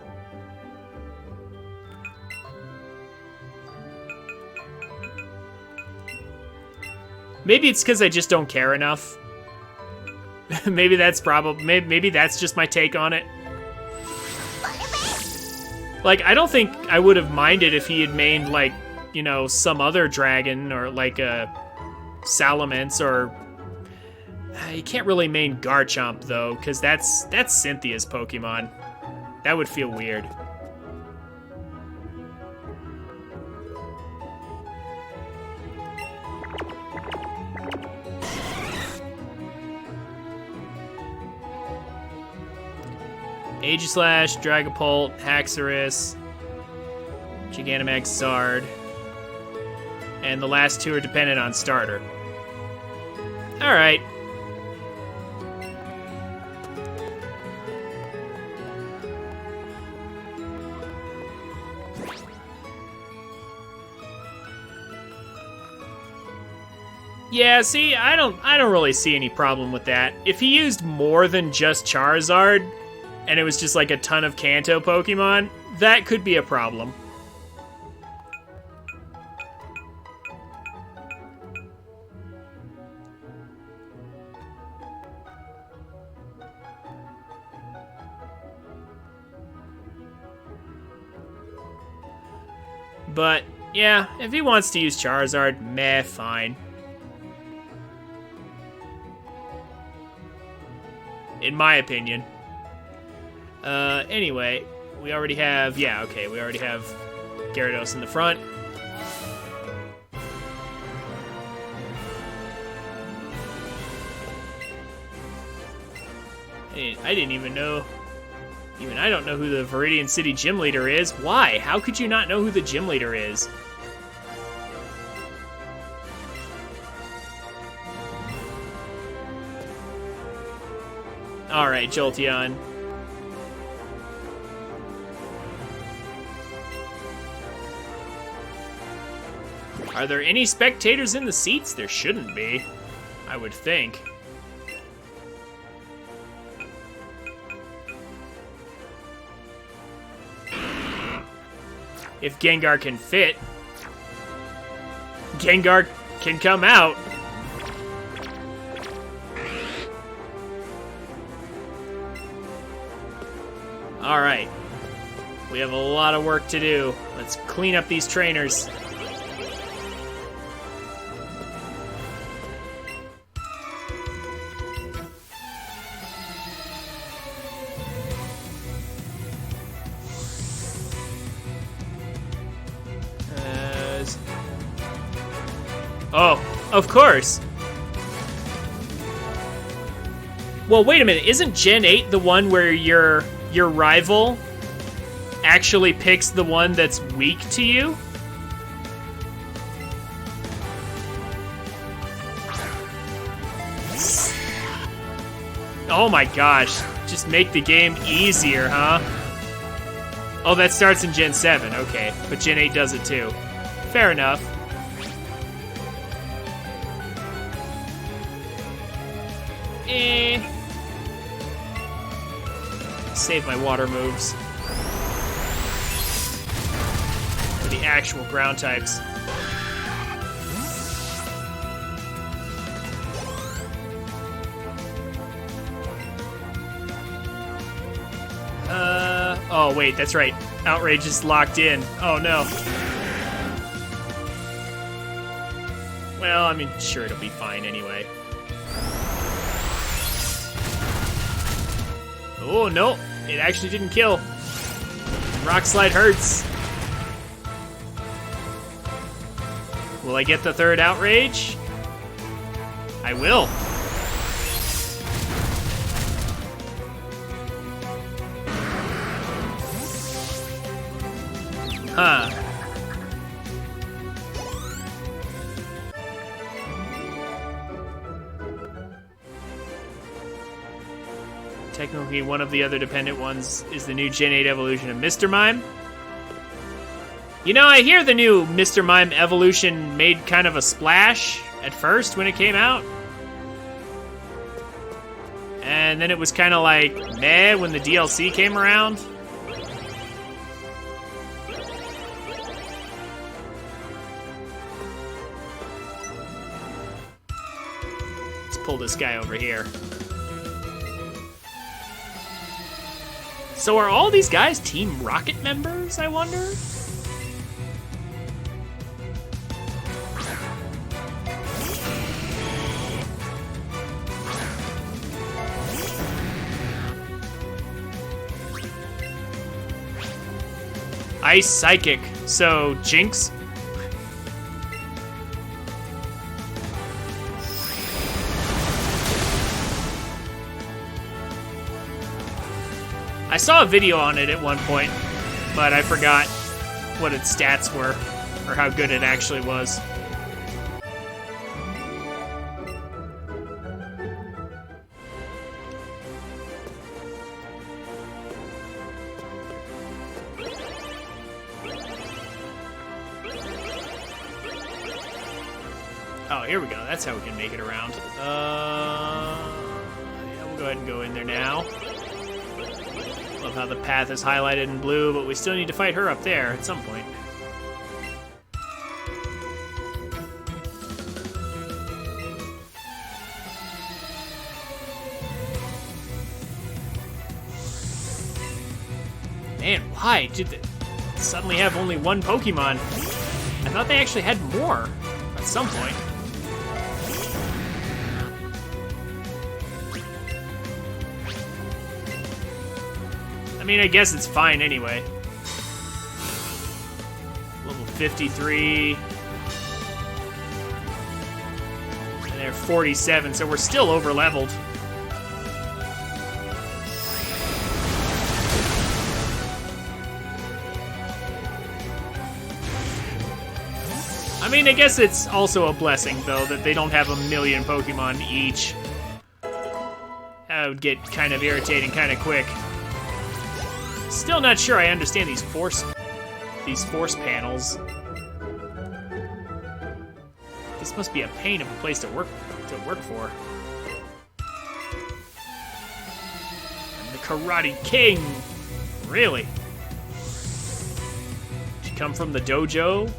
A: Maybe it's because I just don't care enough. Maybe that's maybe that's just my take on it. Like, I don't think I would have minded if he had mained, like, you know, some other dragon or like a Salamence or, You can't really main Garchomp, though, because that's Cynthia's Pokemon. That would feel weird. Aegislash, Dragapult, Haxorus, Gigantamax, Zard, and the last two are dependent on starter. Alright. Yeah, see, I don't really see any problem with that. If he used more than just Charizard, and it was just like a ton of Kanto Pokemon, that could be a problem. But, yeah, if he wants to use Charizard, meh, fine. In my opinion. Anyway, we already have... Yeah, okay, we already have Gyarados in the front. I didn't even know... Even I don't know who the Viridian City Gym Leader is. Why? How could you not know who the Gym Leader is? Alright, Jolteon. Are there any spectators in the seats? There shouldn't be, I would think. If Gengar can fit, Gengar can come out. All right, we have a lot of work to do. Let's clean up these trainers. Oh, of course. Well, wait a minute. Isn't Gen 8 the one where your rival actually picks the one that's weak to you? Oh my gosh. Just make the game easier, huh? Oh, that starts in Gen 7. Okay, but Gen 8 does it too. Fair enough. Save my water moves for the actual ground types. Oh wait, that's right. Outrage is locked in. Oh no. Well, I mean, sure, it'll be fine anyway. Oh, no. It actually didn't kill. Rock Slide hurts. Will I get the third Outrage? I will. Huh. Technically, one of the other dependent ones is the new Gen 8 evolution of Mr. Mime. You know, I hear the new Mr. Mime evolution made kind of a splash at first when it came out. And then it was kind of like, meh, when the DLC came around. Let's pull this guy over here. So are all these guys Team Rocket members, I wonder? Ice Psychic. So, Jinx? I saw a video on it at one point, but I forgot what its stats were, or how good it actually was. Oh, here we go. That's how we can make it around. Yeah, we'll go ahead and go in there now. Love how the path is highlighted in blue, but we still need to fight her up there at some point. Man, why did they suddenly have only one Pokemon? I thought they actually had more at some point. I mean, I guess it's fine anyway. Level 53. And they're 47, so we're still over-leveled. I mean, I guess it's also a blessing, though, that they don't have a million Pokemon each. That would get kind of irritating kind of quick. Still not sure I understand these force panels. This must be a pain of a place to work for. I'm the Karate King. Really? Did you come from the dojo?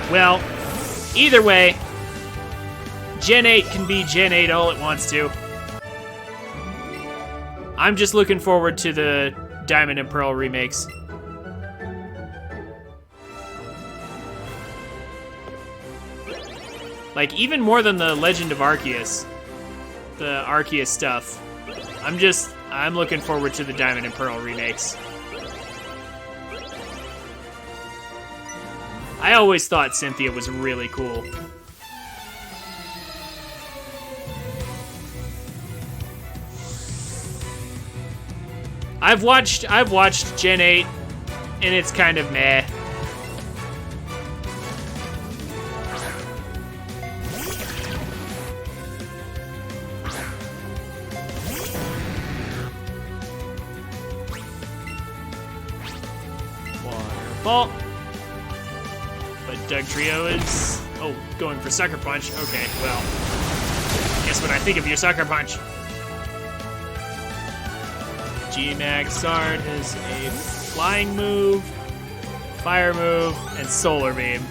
A: Well, either way, Gen 8 can be Gen 8 all it wants to. I'm just looking forward to the Diamond and Pearl remakes. Like, even more than the Legend of Arceus, the Arceus stuff. I'm looking forward to the Diamond and Pearl remakes. I always thought Cynthia was really cool. I've watched Gen 8, and it's kind of meh. Waterfall. But Doug Trio is... Oh, going for Sucker Punch. Okay, well. Guess what I think of your Sucker Punch. G-Max-Sard is a flying move, fire move, and solar beam.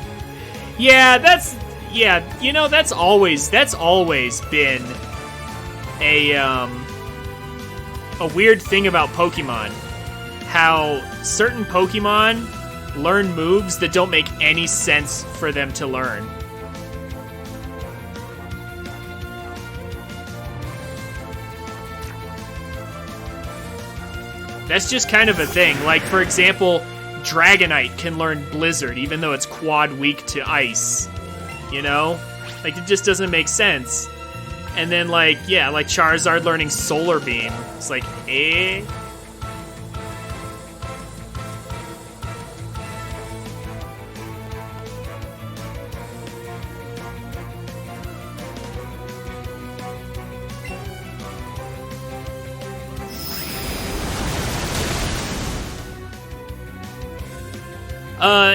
A: Yeah, that's... Yeah, you know, that's always been a weird thing about Pokemon. How certain Pokemon learn moves that don't make any sense for them to learn. That's just kind of a thing. Like, for example, Dragonite can learn Blizzard, even though it's quad weak to Ice. You know? Like, it just doesn't make sense. And then, like, yeah, like Charizard learning Solar Beam. It's like, eh?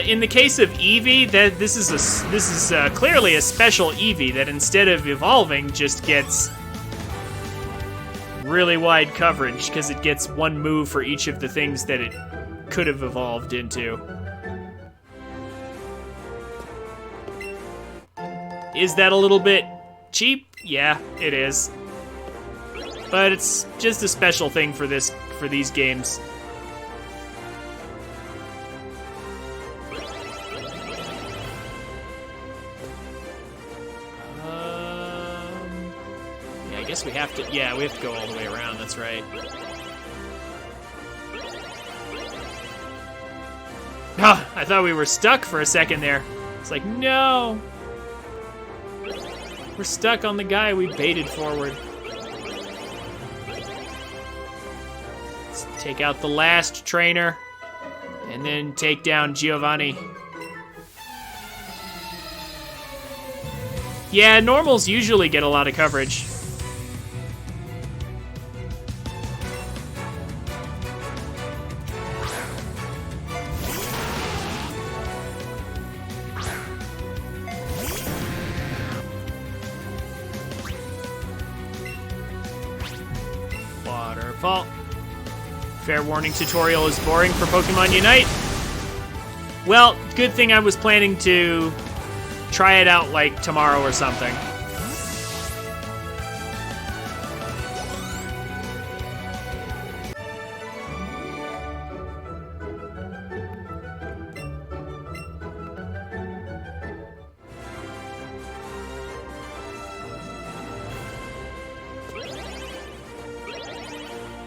A: In the case of Eevee, this is clearly a special Eevee that instead of evolving just gets really wide coverage because it gets one move for each of the things that it could have evolved into. Is that a little bit cheap? Yeah, it is. but it's just a special thing for these games. Yeah, I guess we have to. Yeah, we have to go all the way around. That's right. Ah, I thought we were stuck for a second there. It's like, no! We're stuck on the guy we baited forward. Let's take out the last trainer, and then take down Giovanni. Yeah, normals usually get a lot of coverage. Waterfall. Fair warning, tutorial is boring for Pokemon Unite. Well, good thing I was planning to try it out like tomorrow or something.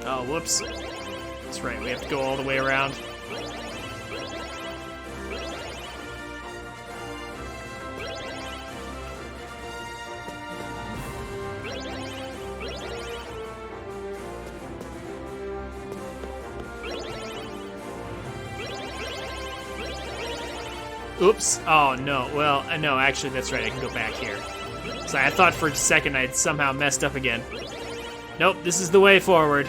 A: Oh, whoops. That's right, we have to go all the way around. Oops. Oh, no. Well, no, actually, that's right. I can go back here. So I thought for a second I'd somehow messed up again. Nope, this is the way forward.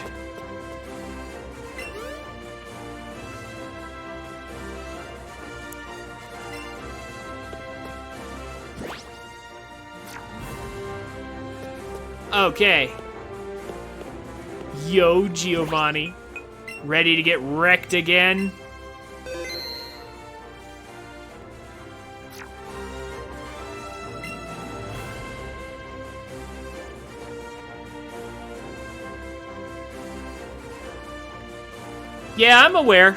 A: Okay. Yo, Giovanni. Ready to get wrecked again? Yeah, I'm aware.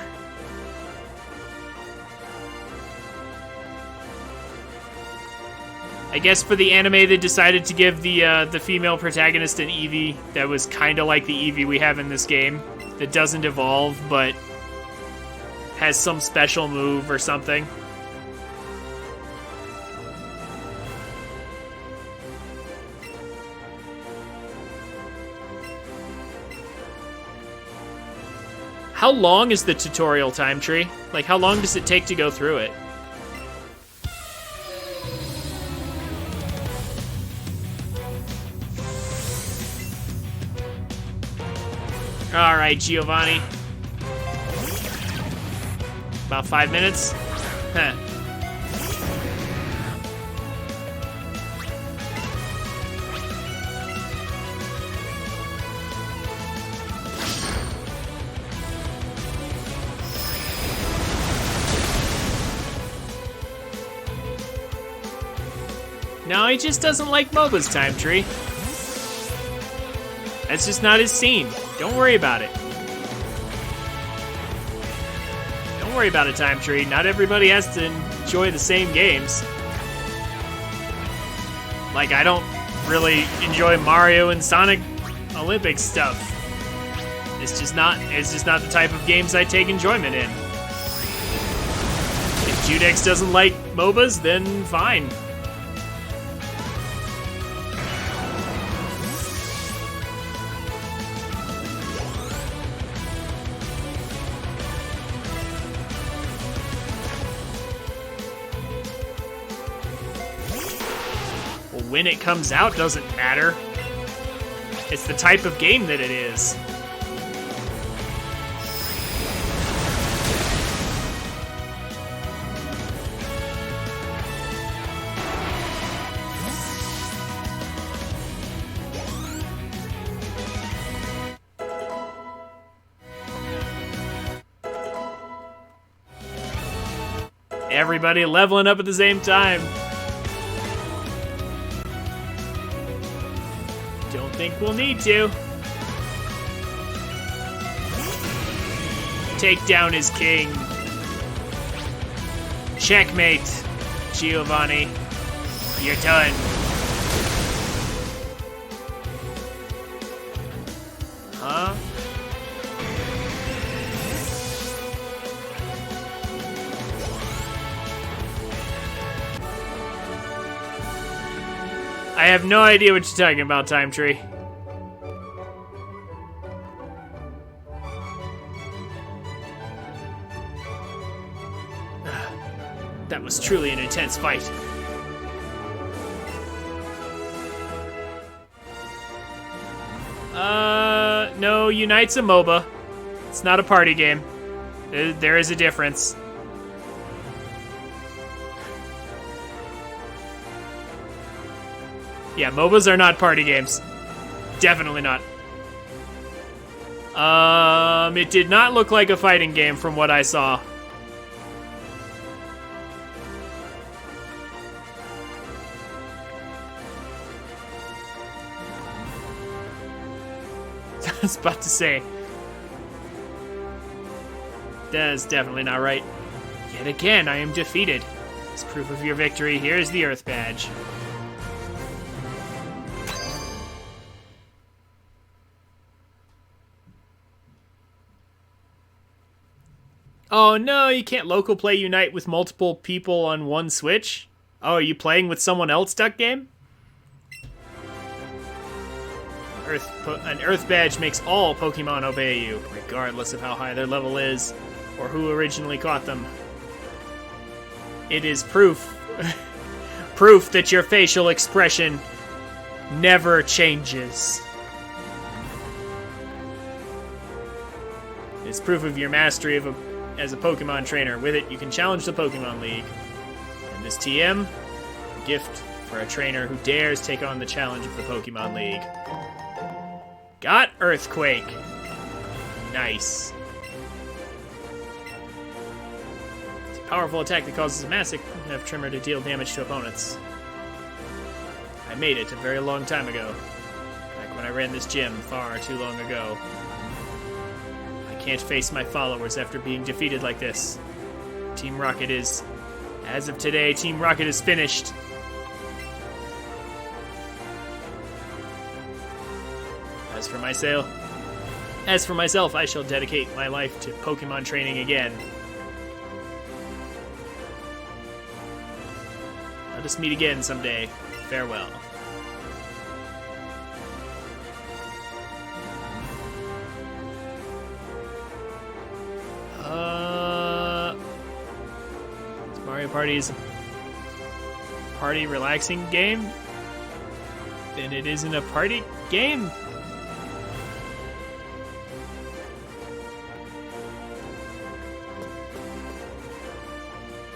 A: I guess for the anime, they decided to give the female protagonist an Eevee that was kind of like the Eevee we have in this game, that doesn't evolve, but has some special move or something. How long is the tutorial time tree? Like, how long does it take to go through it? All right, Giovanni. About 5 minutes? Huh. No, he just doesn't like MOBA's time tree. That's just not his scene. Don't worry about it. Don't worry about a time tree. Not everybody has to enjoy the same games. Like, I don't really enjoy Mario and Sonic Olympics stuff. It's just not the type of games I take enjoyment in. If Judex doesn't like MOBAs, then fine. When it comes out doesn't matter. It's the type of game that it is. Everybody leveling up at the same time. Don't think we'll need to. Take down his king. Checkmate, Giovanni. You're done. Huh? I have no idea what you're talking about, Time Tree. That was truly an intense fight. No, Unite's a MOBA. It's not a party game. There is a difference. Yeah, MOBAs are not party games. Definitely not. It did not look like a fighting game from what I saw. I was about to say. That is definitely not right. Yet again, I am defeated. As proof of your victory, here is the Earth Badge. Oh no, you can't local play Unite with multiple people on one Switch? Oh, are you playing with someone else, Duck Game? An Earth Badge makes all Pokemon obey you, regardless of how high their level is, or who originally caught them. It is proof that your facial expression never changes. It's proof of your mastery as a Pokemon trainer. With it, you can challenge the Pokemon League. And this TM, a gift for a trainer who dares take on the challenge of the Pokemon League. Got Earthquake. Nice. It's a powerful attack that causes a massive enough tremor to deal damage to opponents. I made it a very long time ago. Back when I ran this gym far too long ago. I can't face my followers after being defeated like this. Team Rocket is... As of today, Team Rocket is finished. As for myself, I shall dedicate my life to Pokemon training again. Let us meet again someday. Farewell. Mario Party is a party relaxing game? Then it isn't a party game?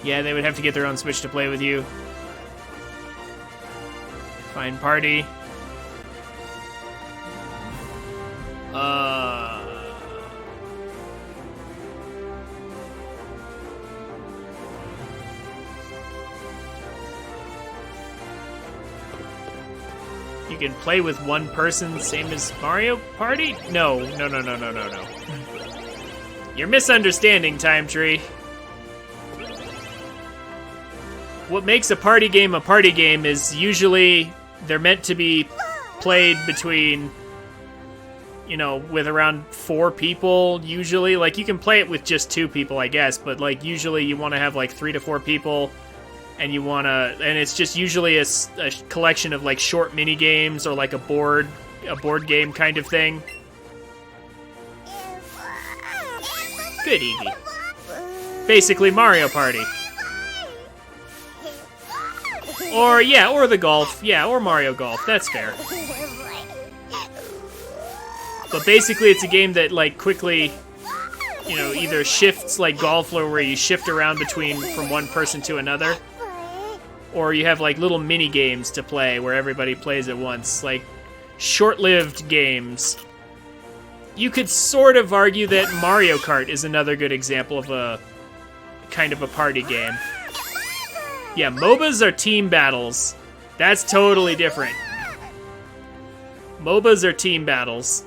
A: Yeah, they would have to get their own Switch to play with you. Find party. You can play with one person, same as Mario Party? No. You're misunderstanding, Time Tree. What makes a party game is usually they're meant to be played between, you know, with around 4 people, usually. Like, you can play it with just 2 people, I guess, but, like, usually you want to have, like, 3 to 4 people, and you want to... And it's just usually a collection of, like, short mini-games or, like, a board game kind of thing. Good, Eevee. Basically Mario Party. Or the golf. Yeah, or Mario Golf. That's fair. But basically it's a game that, like, quickly, you know, either shifts like golf, where you shift around from one person to another, or you have, like, little mini games to play where everybody plays at once, like short-lived games. You could sort of argue that Mario Kart is another good example of a kind of a party game. Yeah, MOBAs are team battles. That's totally different. MOBAs are team battles.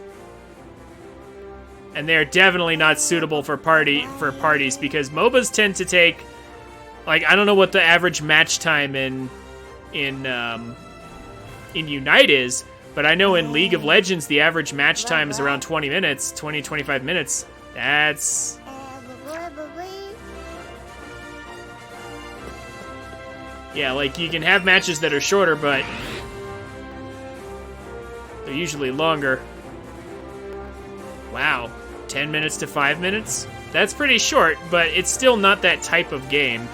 A: And they're definitely not suitable for parties because MOBAs tend to take, like, I don't know what the average match time in Unite is, but I know in League of Legends the average match time is around 20 minutes, 20, 25 minutes. That's... Yeah, like, you can have matches that are shorter, but they're usually longer. Wow. 10 minutes to 5 minutes? That's pretty short, but it's still not that type of game.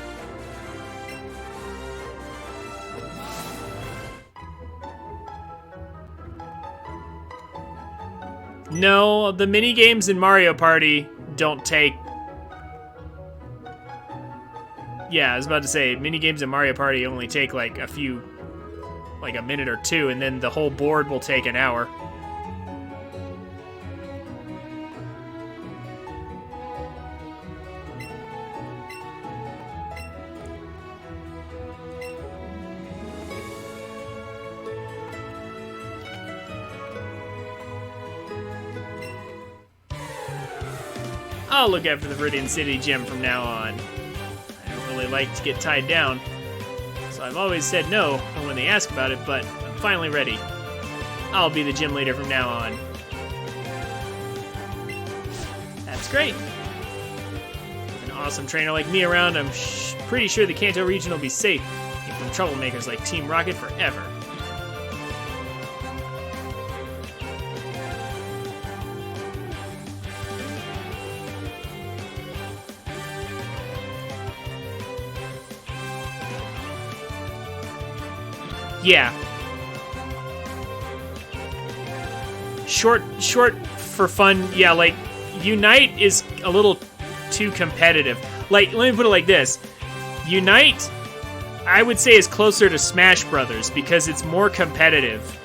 A: No, the mini games in Mario Party don't take... Yeah, I was about to say, mini games in Mario Party only take like a few, like a minute or two, and then the whole board will take an hour. I'll look after the Viridian City gym from now on. I don't really like to get tied down, so I've always said no when they ask about it, but I'm finally ready. I'll be the gym leader from now on. That's great. With an awesome trainer like me around, I'm pretty sure the Kanto region will be safe from troublemakers like Team Rocket forever. Yeah. Short for fun. Yeah, like, Unite is a little too competitive. Like, let me put it like this. Unite, I would say, is closer to Smash Brothers because it's more competitive.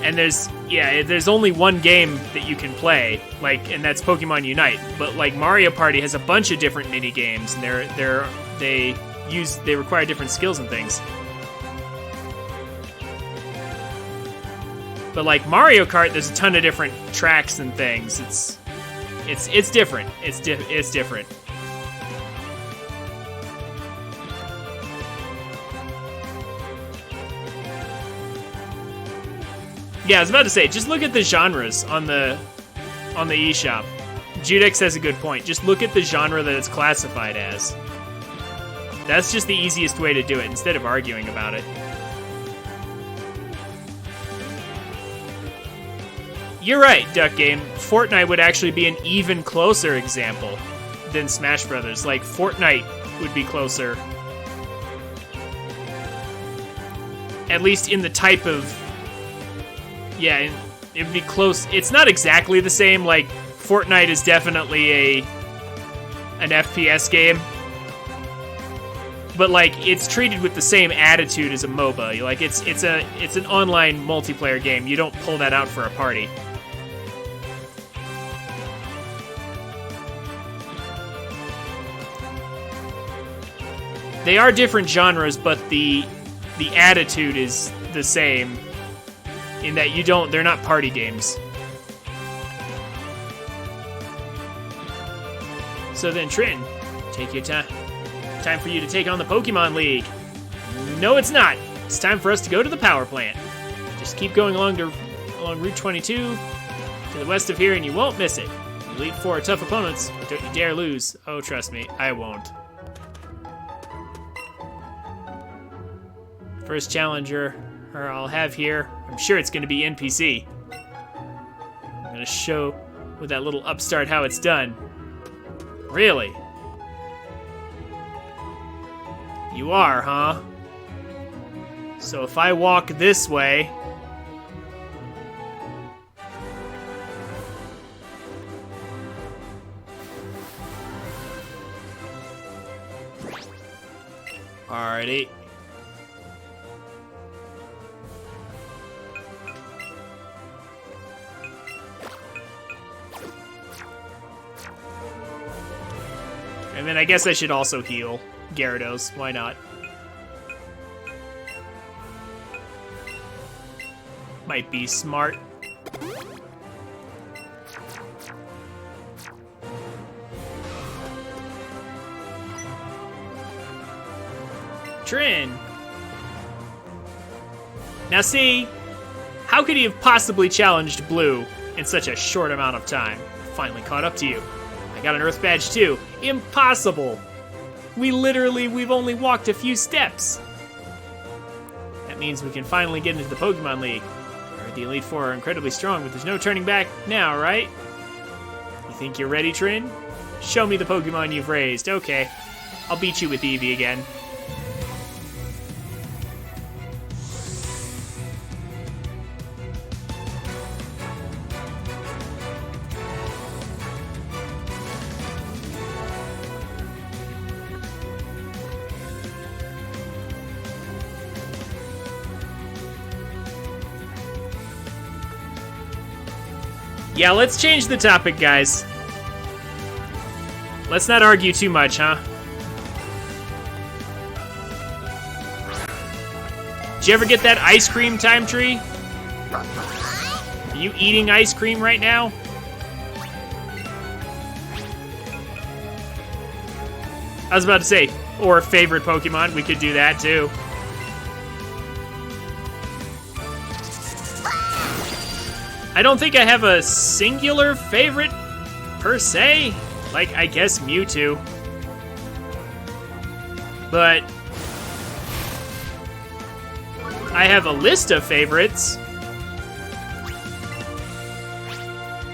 A: And there's only one game that you can play, like, and that's Pokemon Unite. But like Mario Party has a bunch of different mini games, and they require different skills and things. But like Mario Kart, there's a ton of different tracks and things. It's different. It's different. Yeah, I was about to say, just look at the genres on the eShop. Judex has a good point. Just look at the genre that it's classified as. That's just the easiest way to do it instead of arguing about it. You're right, Duck Game. Fortnite would actually be an even closer example than Smash Brothers. Like, Fortnite would be closer. At least in the type of... Yeah, it would be close. It's not exactly the same. Like, Fortnite is definitely an FPS game. But, like, it's treated with the same attitude as a MOBA. Like, it's an online multiplayer game. You don't pull that out for a party. They are different genres, but the attitude is the same in that they're not party games. So then, Trin, take your time. Time for you to take on the Pokemon League. No, it's not. It's time for us to go to the power plant. Just keep going along Route 22 to the west of here, and you won't miss it. Elite Four are tough opponents, but don't you dare lose. Oh, trust me, I won't. First challenger I'll have here, I'm sure it's going to be NPC. I'm going to show with that little upstart how it's done. Really? You are, huh? So if I walk this way... Alrighty. And then I guess I should also heal Gyarados. Why not? Might be smart. Trin. Now see, how could he have possibly challenged Blue in such a short amount of time? Finally caught up to you. I got an Earth badge too. Impossible. We've only walked a few steps. That means we can finally get into the Pokemon League. I heard the Elite Four are incredibly strong, but there's no turning back now, right? You think you're ready, Trin? Show me the Pokemon you've raised. Okay. I'll beat you with Eevee again. Yeah, let's change the topic, guys. Let's not argue too much, huh? Did you ever get that ice cream time tree? Are you eating ice cream right now? I was about to say, or favorite Pokemon, we could do that too. I don't think I have a singular favorite, per se. Like, I guess Mewtwo. But I have a list of favorites.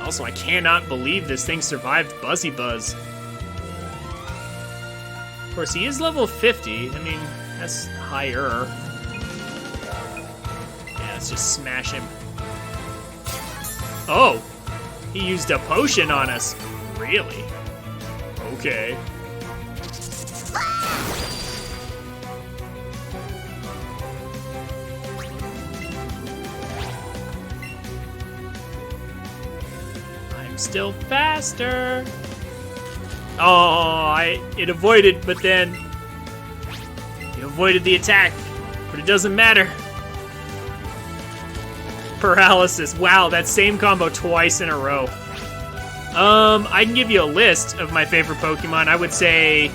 A: Also, I cannot believe this thing survived Buzzy Buzz. Of course, he is level 50. I mean, that's higher. Yeah, let's just smash him. Oh, he used a potion on us. Really? Okay. I'm still faster. Oh, it avoided, but then it avoided the attack, but it doesn't matter. Paralysis. Wow, that same combo twice in a row. I can give you a list of my favorite Pokemon. I would say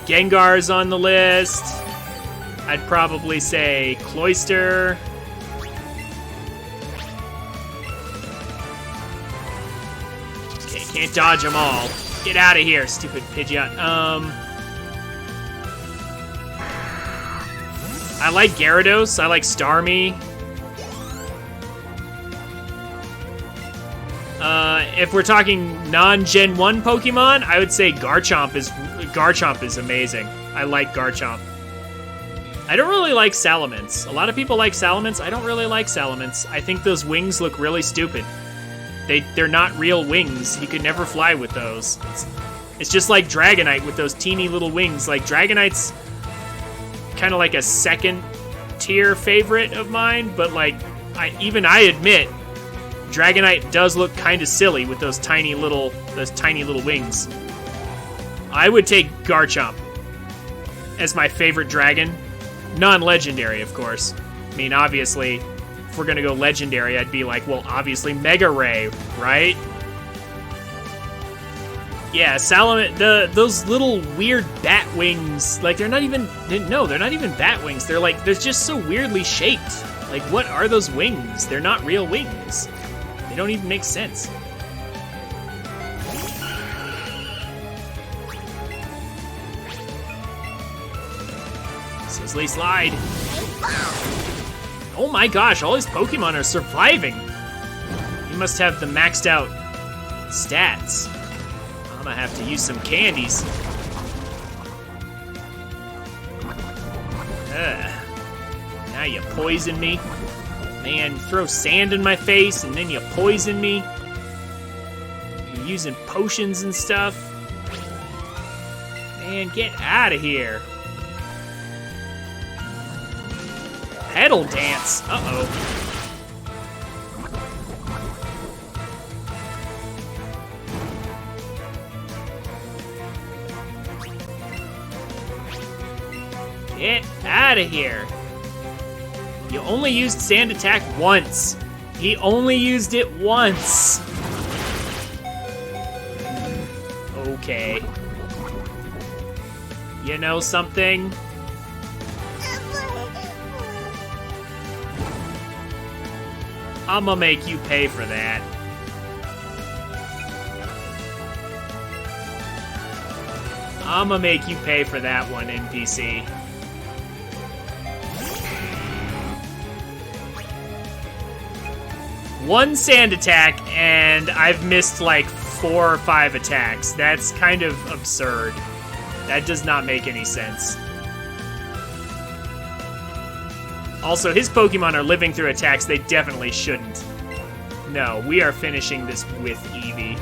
A: Gengar's on the list. I'd probably say Cloyster. Okay, can't dodge them all. Get out of here, stupid Pidgeot. I like Gyarados. I like Starmie. If we're talking non-Gen 1 Pokemon, I would say Garchomp is amazing. I like Garchomp. I don't really like Salamence. A lot of people like Salamence. I don't really like Salamence. I think those wings look really stupid. They're not real wings. You could never fly with those. It's just like Dragonite with those teeny little wings. Like, Dragonite's kind of like a second tier favorite of mine, but like I admit Dragonite does look kind of silly with those tiny little wings. I would take Garchomp as my favorite dragon, non-legendary, of course. I mean, obviously, if we're gonna go legendary, I'd be like, well, obviously Mega Ray, right? Yeah, those little weird bat wings, like they're not even bat wings. They're just so weirdly shaped. Like, what are those wings? They're not real wings. They don't even make sense. Sizzly Slide. Oh my gosh, all his Pokemon are surviving. He must have the maxed out stats. I'm gonna have to use some candies. Now you poison me. Man, you throw sand in my face and then you poison me. You're using potions and stuff. Man, get out of here. Pedal dance. Uh-oh. Get out of here. You only used Sand Attack once. He only used it once. Okay. You know something? I'ma make you pay for that. I'ma make you pay for that one, NPC. One sand attack, and I've missed like 4 or 5 attacks. That's kind of absurd. That does not make any sense. Also, his Pokemon are living through attacks they definitely shouldn't. No, we are finishing this with Eevee.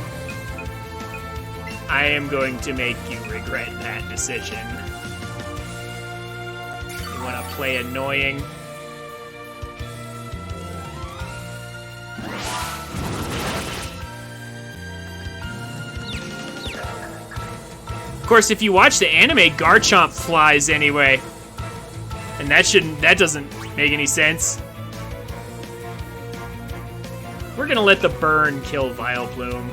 A: I am going to make you regret that decision. You want to play annoying? Of course, if you watch the anime, Garchomp flies anyway. And that doesn't make any sense. We're gonna let the burn kill Vileplume.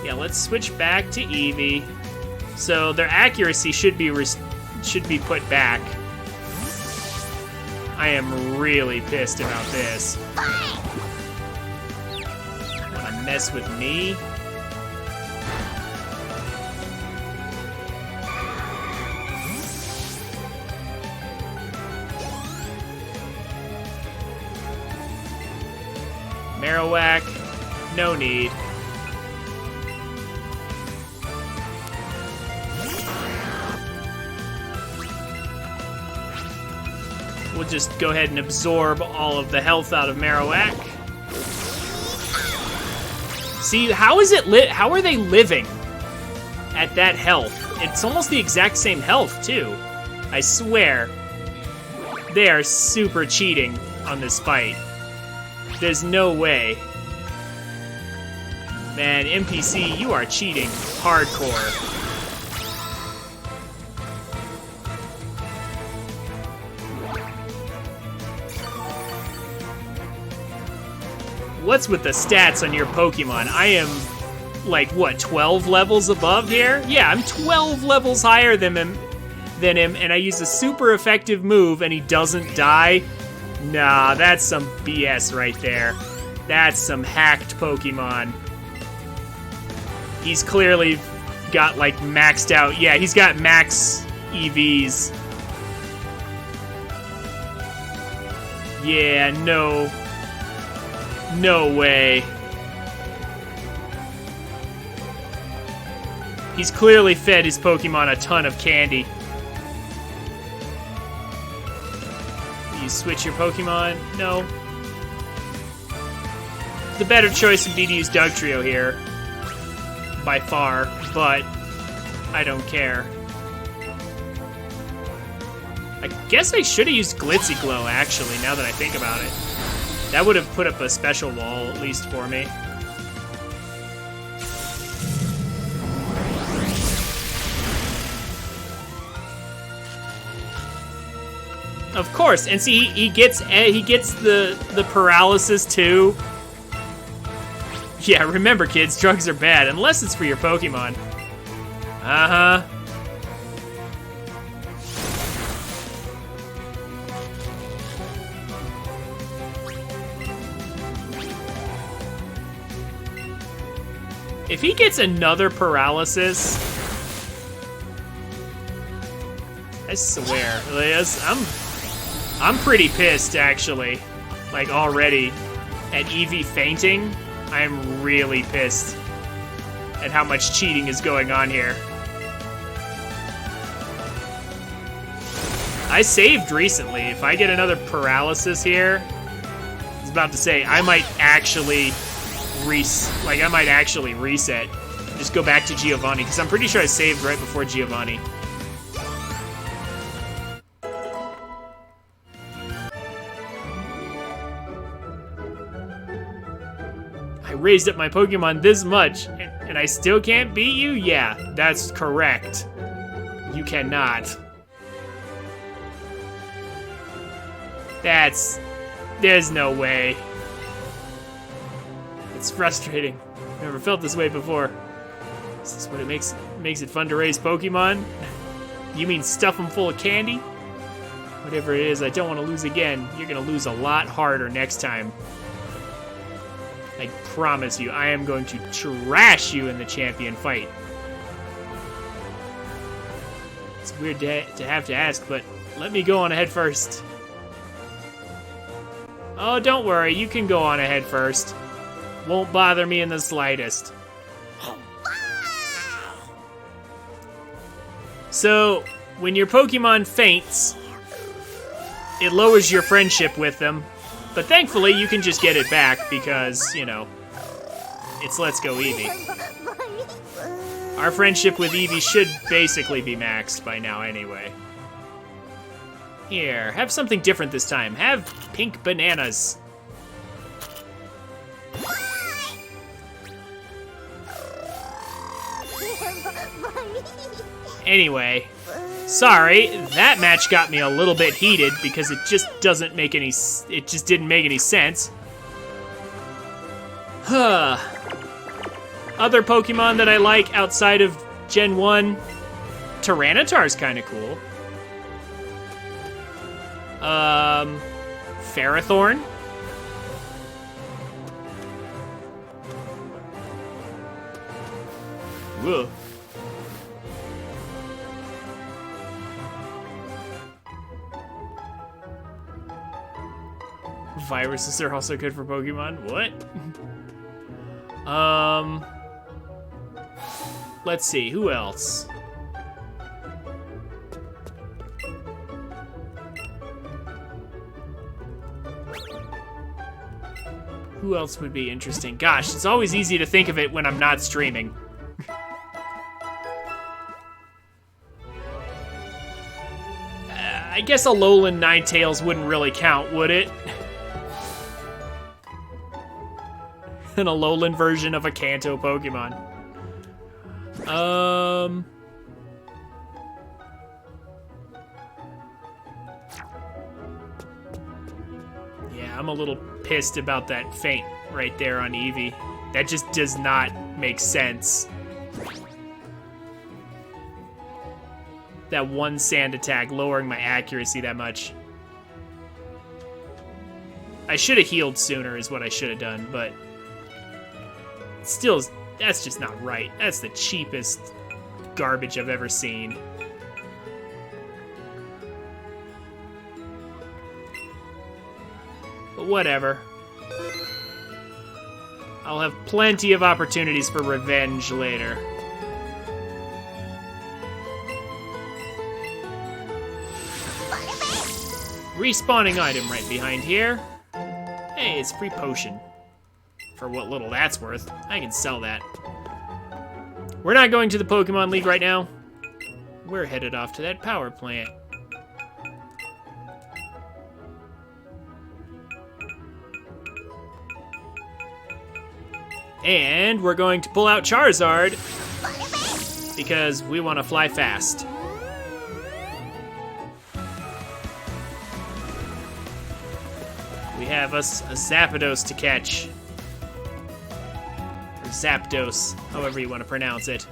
A: Yeah, let's switch back to Eevee. So their accuracy should be put back. I am really pissed about this. Wanna mess with me? Marowak, no need. We'll just go ahead and absorb all of the health out of Marowak. See, how are they living at that health? It's almost the exact same health, too. I swear. They are super cheating on this fight. There's no way. Man, NPC, you are cheating hardcore. What's with the stats on your Pokemon? I am, like, what, 12 levels above here? Yeah, I'm 12 levels higher than him, and I use a super effective move, and he doesn't die? Nah, that's some BS right there. That's some hacked Pokemon. He's clearly got, like, maxed out. Yeah, he's got max EVs. Yeah, no. No way. He's clearly fed his Pokemon a ton of candy. You switch your Pokemon? No. The better choice would be to use Dugtrio here. By far, but I don't care. I guess I should have used Glitzy Glow, actually, now that I think about it. That would have put up a special wall, at least for me. Of course, and see, he gets the paralysis too. Yeah, remember, kids, drugs are bad unless it's for your Pokemon. Uh-huh. If he gets another paralysis, I swear, I'm pretty pissed actually. Like already, at Eevee fainting, I am really pissed at how much cheating is going on here. I saved recently. If I get another paralysis here, I was about to say I might actually reset. Just go back to Giovanni, because I'm pretty sure I saved right before Giovanni. I raised up my Pokemon this much, and I still can't beat you? Yeah, that's correct. You cannot. That's There's no way. It's frustrating. Never felt this way before. Is this what it makes it fun to raise Pokemon? You mean stuff them full of candy? Whatever it is, I don't want to lose again. You're gonna lose a lot harder next time. I promise you, I am going to trash you in the champion fight. It's weird to have to ask, but let me go on ahead first. Oh, don't worry, you can go on ahead first. Won't bother me in the slightest. So, when your Pokemon faints, it lowers your friendship with them. But thankfully, you can just get it back because, you know, it's Let's Go Eevee. Our friendship with Eevee should basically be maxed by now anyway. Here, have something different this time. Have pink bananas. Anyway, sorry, that match got me a little bit heated because it just didn't make any sense. Huh. Other Pokemon that I like outside of Gen 1, Tyranitar's kind of cool. Ferrothorn. Whoa. Viruses are also good for Pokemon? What? Let's see, who else? Who else would be interesting? Gosh, it's always easy to think of it when I'm not streaming. I guess a Alolan Ninetales wouldn't really count, would it? An Alolan version of a Kanto Pokemon. Yeah, I'm a little pissed about that feint right there on Eevee. That just does not make sense. That one sand attack lowering my accuracy that much. I should have healed sooner is what I should have done, but still, that's just not right. That's the cheapest garbage I've ever seen. But whatever. I'll have plenty of opportunities for revenge later. Respawning item right behind here. Hey, it's free potion. For what little that's worth, I can sell that. We're not going to the Pokemon League right now. We're headed off to that power plant. And we're going to pull out Charizard because we want to fly fast. We have us a Zapdos to catch. Or Zapdos, however you want to pronounce it.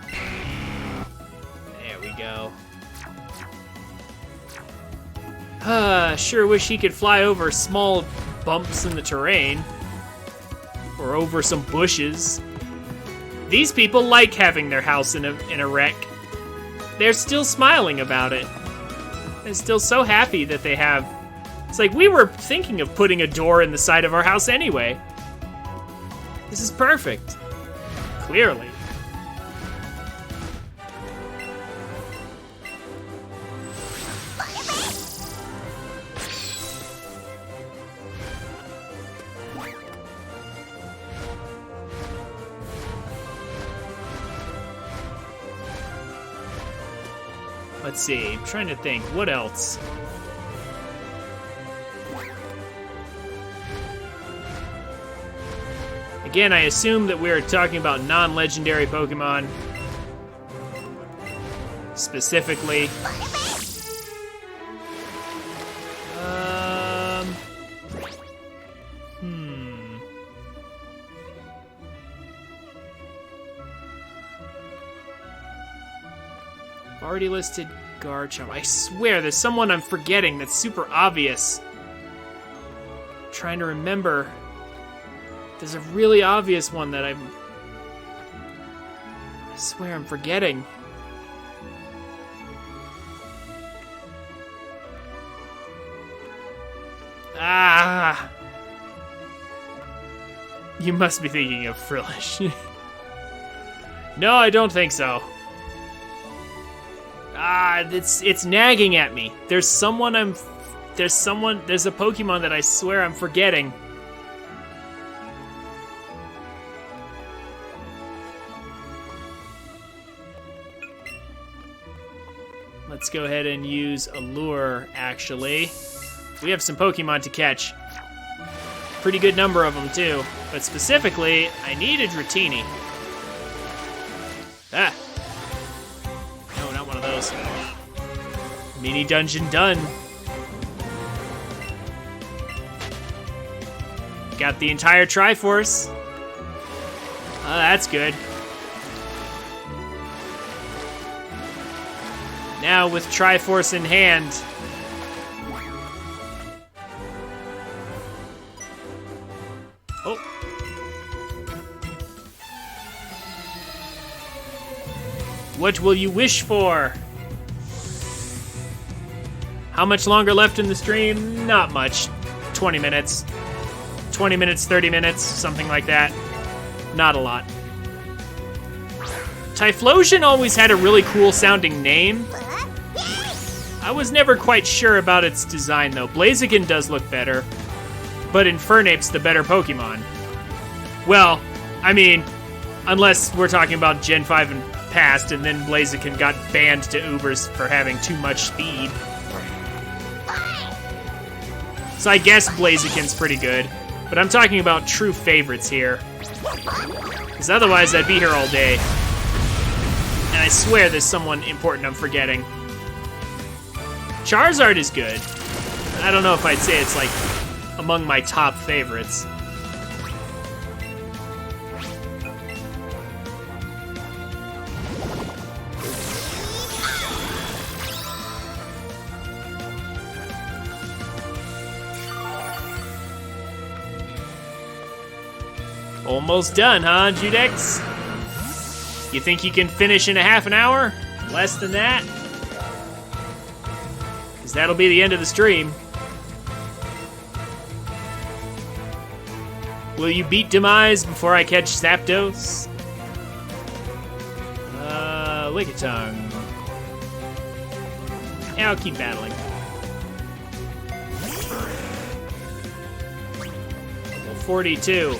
A: There we go. Sure wish he could fly over small bumps in the terrain. Or over some bushes. These people like having their house in a wreck. They're still smiling about it. They're still so happy that they have... It's like we were thinking of putting a door in the side of our house anyway. This is perfect. Clearly. Let's see, I'm trying to think, what else? Again, I assume that we're talking about non-legendary Pokemon. Specifically. already listed Garchomp. I swear there's someone I'm forgetting that's super obvious. I'm trying to remember. There's a really obvious one that I swear I'm forgetting. Ah! You must be thinking of Frillish. No, I don't think so. It's nagging at me. There's a Pokemon that I swear I'm forgetting. Let's go ahead and use a lure, actually. We have some Pokemon to catch. Pretty good number of them, too. But specifically, I need a Dratini. Ah. No, not one of those. Mini dungeon done. Got the entire Triforce. That's good. Now with Triforce in hand. Oh. What will you wish for? How much longer left in the stream? Not much. 20 minutes. 20 minutes, 30 minutes, something like that. Not a lot. Typhlosion always had a really cool sounding name. I was never quite sure about its design though. Blaziken does look better, but Infernape's the better Pokemon. Well, I mean, unless we're talking about Gen 5 and past, and then Blaziken got banned to Ubers for having too much speed. So I guess Blaziken's pretty good, but I'm talking about true favorites here. Because otherwise I'd be here all day. And I swear there's someone important I'm forgetting. Charizard is good. I don't know if I'd say it's like among my top favorites. Almost done, huh, Judex? You think you can finish in a half an hour? Less than that? Because that'll be the end of the stream. Will you beat Demise before I catch Zapdos? Lickitung. Yeah, I'll keep battling. Level 42.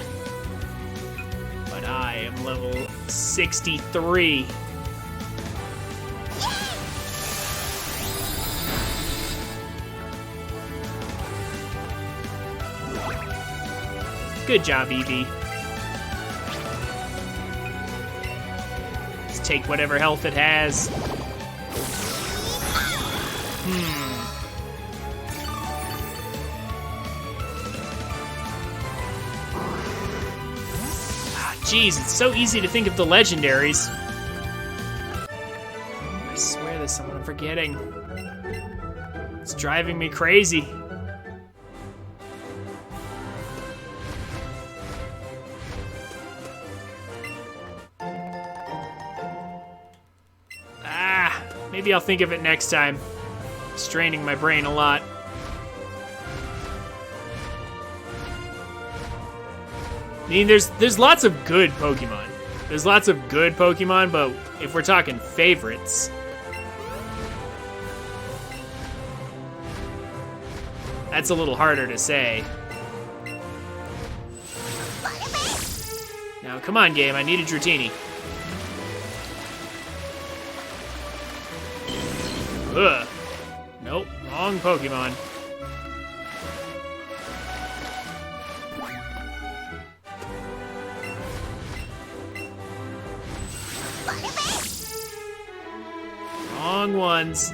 A: But I am level 63. Good job, Eevee. Let's take whatever health it has. Jeez, it's so easy to think of the legendaries. I swear there's someone I'm forgetting. It's driving me crazy. Maybe I'll think of it next time. Straining my brain a lot. I mean, there's lots of good Pokemon. There's lots of good Pokemon, but if we're talking favorites, that's a little harder to say. Now, come on, game. I need a Dratini. Ugh. Nope, wrong Pokemon. Wrong ones.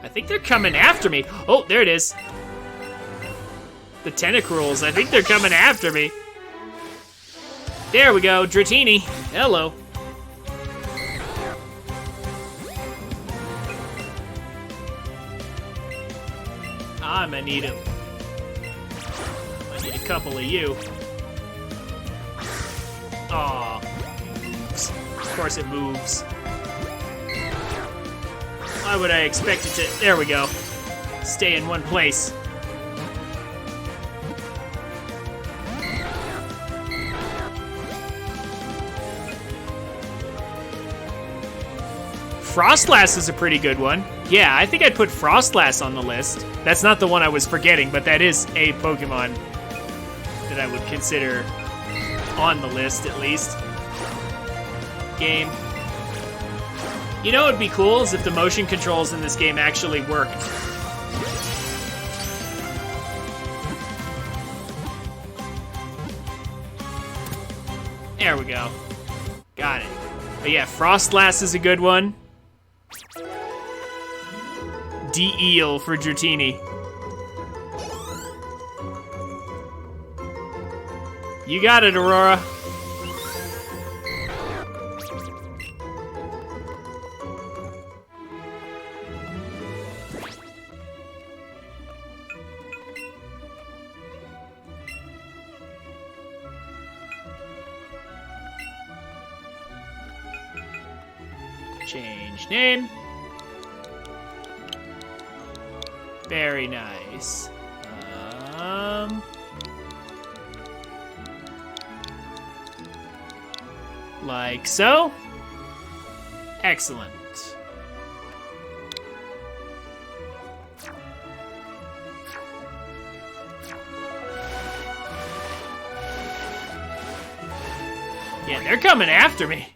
A: I think they're coming after me. Oh, there it is. The Tentacruels. I think they're coming after me. There we go, Dratini. Hello. I'm gonna need a couple of you. Aw. Of course it moves. Why would I expect it to... There we go. Stay in one place. Frostlass is a pretty good one. Yeah, I think I'd put Frostlass on the list. That's not the one I was forgetting, but that is a Pokemon that I would consider on the list, at least. Game. You know what would be cool is if the motion controls in this game actually worked. There we go. Got it. But yeah, Frostlass is a good one. D-Eel for Dratini. You got it, Aurora. Change name. Very nice. Like so. Excellent. Yeah, they're coming after me.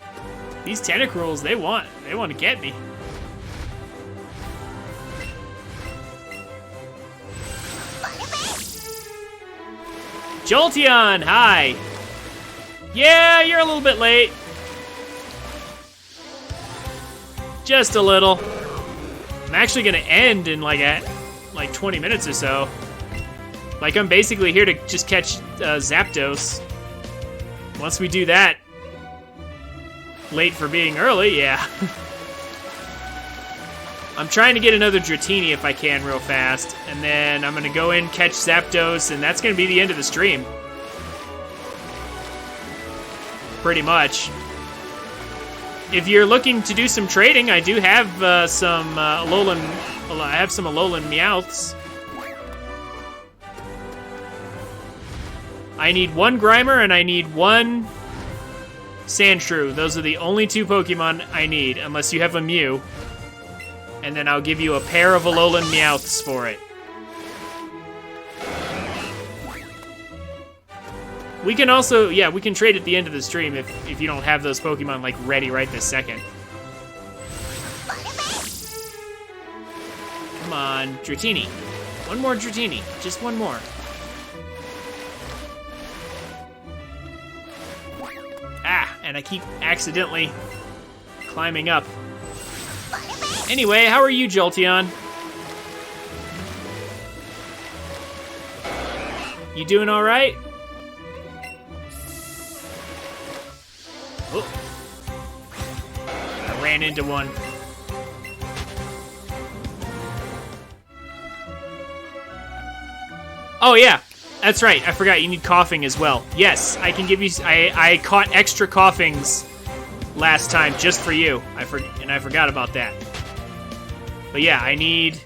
A: These Tentacruels, they want to get me. Jolteon, hi. Yeah, you're a little bit late. Just a little. I'm actually gonna end in like 20 minutes or so. Like I'm basically here to just catch Zapdos. Once we do that, late for being early, yeah. I'm trying to get another Dratini if I can real fast, and then I'm gonna go in, catch Zapdos, and that's gonna be the end of the stream. Pretty much. If you're looking to do some trading, I do have some Alolan Meowths. I need one Grimer and I need one Sandshrew. Those are the only two Pokemon I need, unless you have a Mew. And then I'll give you a pair of Alolan Meowths for it. We can also, yeah, we can trade at the end of the stream if you don't have those Pokemon, like, ready right this second. Come on, Dratini. One more Dratini. Just one more. Ah, and I keep accidentally climbing up. Anyway, how are you, Jolteon? You doing all right? Oh. I ran into one. Oh, yeah. That's right. I forgot you need coughing as well. Yes, I can give you... I caught extra coughings last time just for you. I forgot about that. But yeah, I need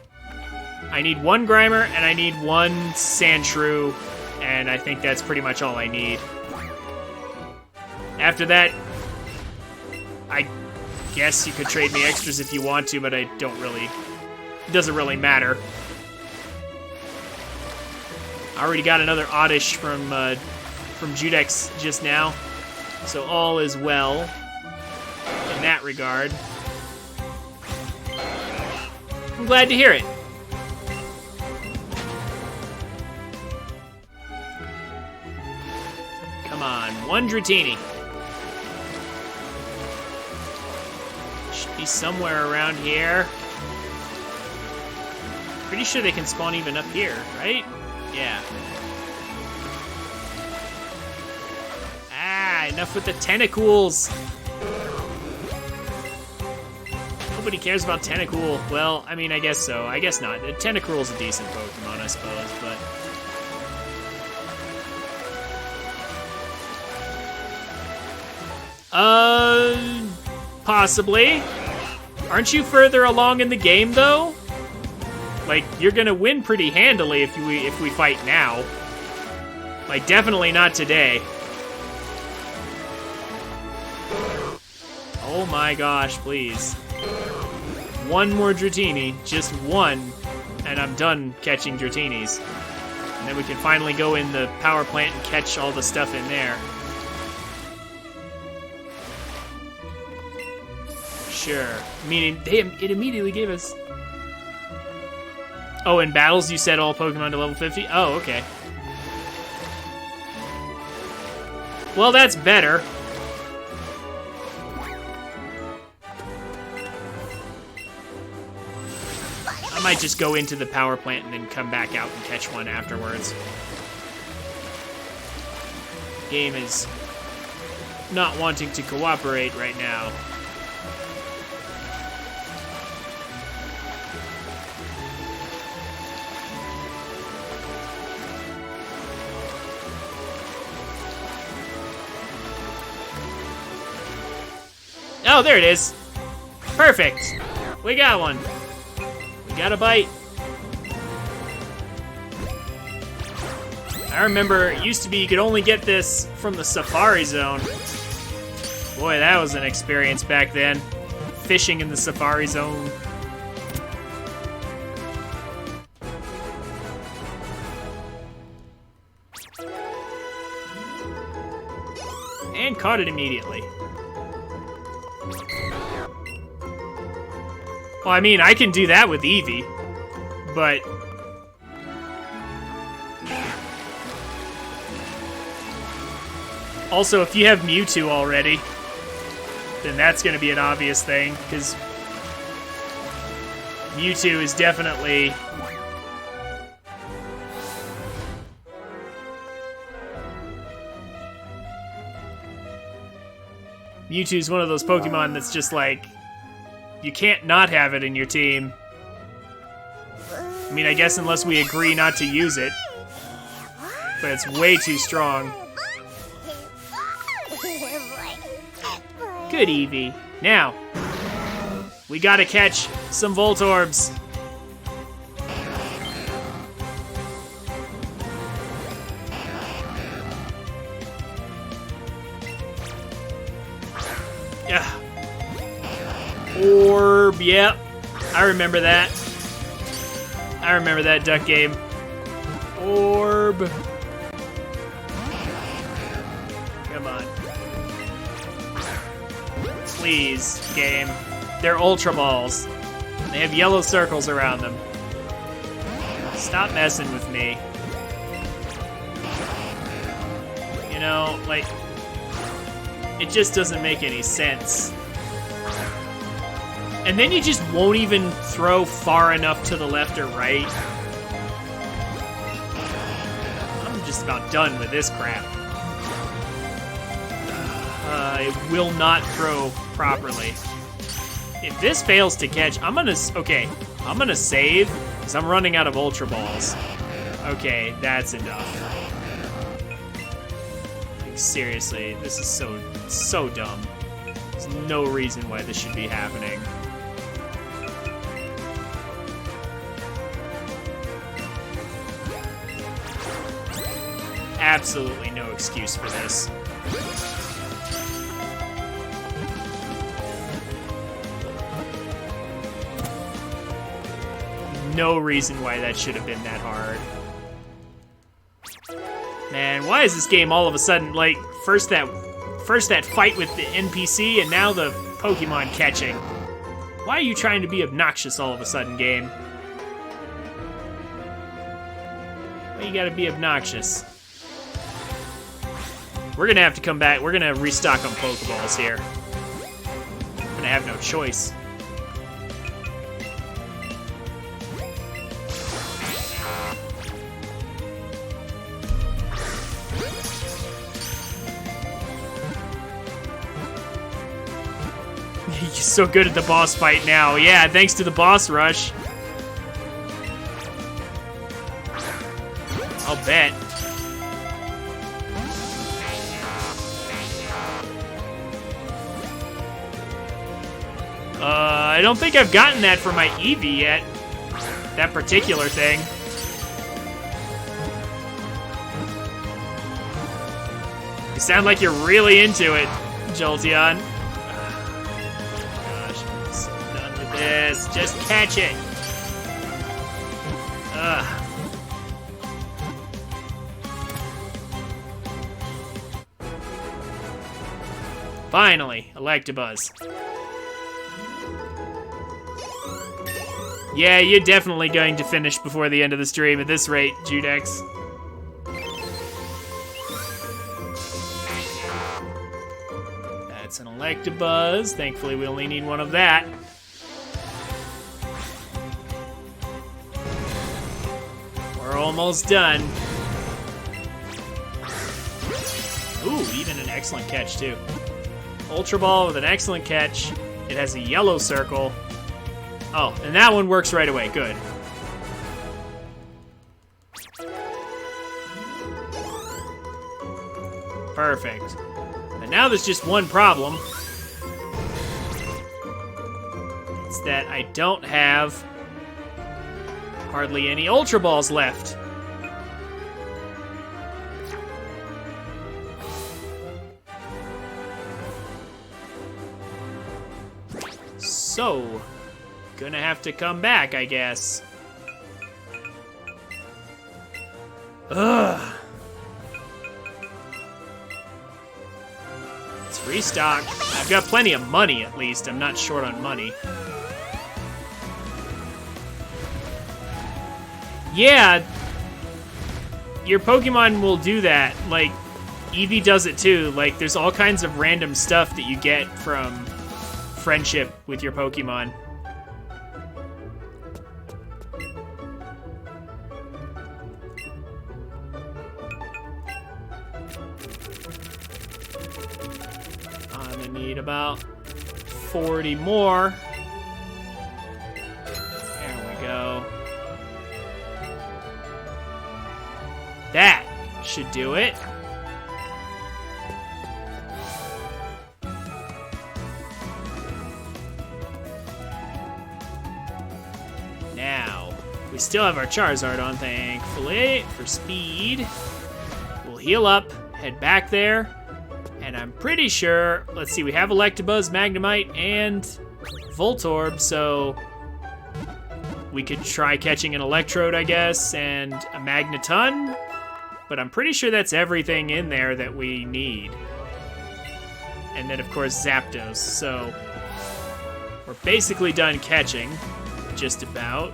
A: one Grimer and I need one Sandshrew, and I think that's pretty much all I need. After that, I guess you could trade me extras if you want to, but I don't really... It doesn't really matter. I already got another Oddish from Judex just now, so all is well in that regard. I'm glad to hear it. Come on, one Dratini. Should be somewhere around here. Pretty sure they can spawn even up here, right? Yeah. Ah, enough with the tentacles. Nobody cares about Tentacool. Well, I mean, I guess so. I guess not. Tentacool's a decent Pokemon, I suppose, but... Possibly. Aren't you further along in the game, though? Like, you're gonna win pretty handily if we fight now. Like, definitely not today. Oh my gosh, please. One more Dratini, just one, and I'm done catching Dratinis. And then we can finally go in the power plant and catch all the stuff in there. Sure. Meaning, it immediately gave us... Oh, in battles you set all Pokemon to level 50? Oh, okay. Well, that's better. I might just go into the power plant and then come back out and catch one afterwards. Game is not wanting to cooperate right now. Oh, there it is. Perfect. We got one. We got a bite. I remember it used to be you could only get this from the Safari Zone. Boy, that was an experience back then. Fishing in the Safari Zone. And caught it immediately. Well, I mean, I can do that with Eevee, but... Also, if you have Mewtwo already, then that's going to be an obvious thing, because Mewtwo is definitely... Mewtwo's one of those Pokemon that's just like... You can't not have it in your team. I mean, I guess unless we agree not to use it. But it's way too strong. Good, Eevee. Now, we gotta catch some Voltorbs. Yeah. Orb, yep. I remember that. I remember that duck game. Orb. Come on. Please, game. They're Ultra Balls. They have yellow circles around them. Stop messing with me. You know, like, it just doesn't make any sense. And then you just won't even throw far enough to the left or right. I'm just about done with this crap. It will not throw properly. If this fails to catch, I'm gonna save, because I'm running out of Ultra Balls. Okay, that's enough. Like, seriously, this is so dumb. There's no reason why this should be happening. Absolutely no excuse for this. No reason why that should have been that hard. Man, why is this game all of a sudden, like, first that fight with the NPC and now the Pokemon catching? Why are you trying to be obnoxious all of a sudden, game? Why you gotta be obnoxious? We're gonna have to come back. We're gonna restock on Pokeballs here. We're gonna have no choice. He's so good at the boss fight now. Yeah, thanks to the boss rush. I'll bet. I don't think I've gotten that for my Eevee yet. That particular thing. You sound like you're really into it, Jolteon. Gosh, I'm so done with this. Just catch it. Ugh. Finally, Electabuzz. Yeah, you're definitely going to finish before the end of the stream at this rate, Judex. That's an Electabuzz. Thankfully, we only need one of that. We're almost done. Ooh, even an excellent catch, too. Ultra Ball with an excellent catch. It has a yellow circle. Oh, and that one works right away. Good. Perfect. And now there's just one problem. It's that I don't have hardly any Ultra Balls left. So, gonna have to come back, I guess. Ugh. Let's restock. I've got plenty of money, at least. I'm not short on money. Yeah, your Pokemon will do that. Like, Eevee does it too. Like, there's all kinds of random stuff that you get from friendship with your Pokemon. I'm gonna need about 40 more. There we go. That should do it. Now, we still have our Charizard on, thankfully, for speed. We'll heal up, head back there, and I'm pretty sure, let's see, we have Electabuzz, Magnemite, and Voltorb, so we could try catching an Electrode, I guess, and a Magneton, but I'm pretty sure that's everything in there that we need. And then, of course, Zapdos, so we're basically done catching. Just about.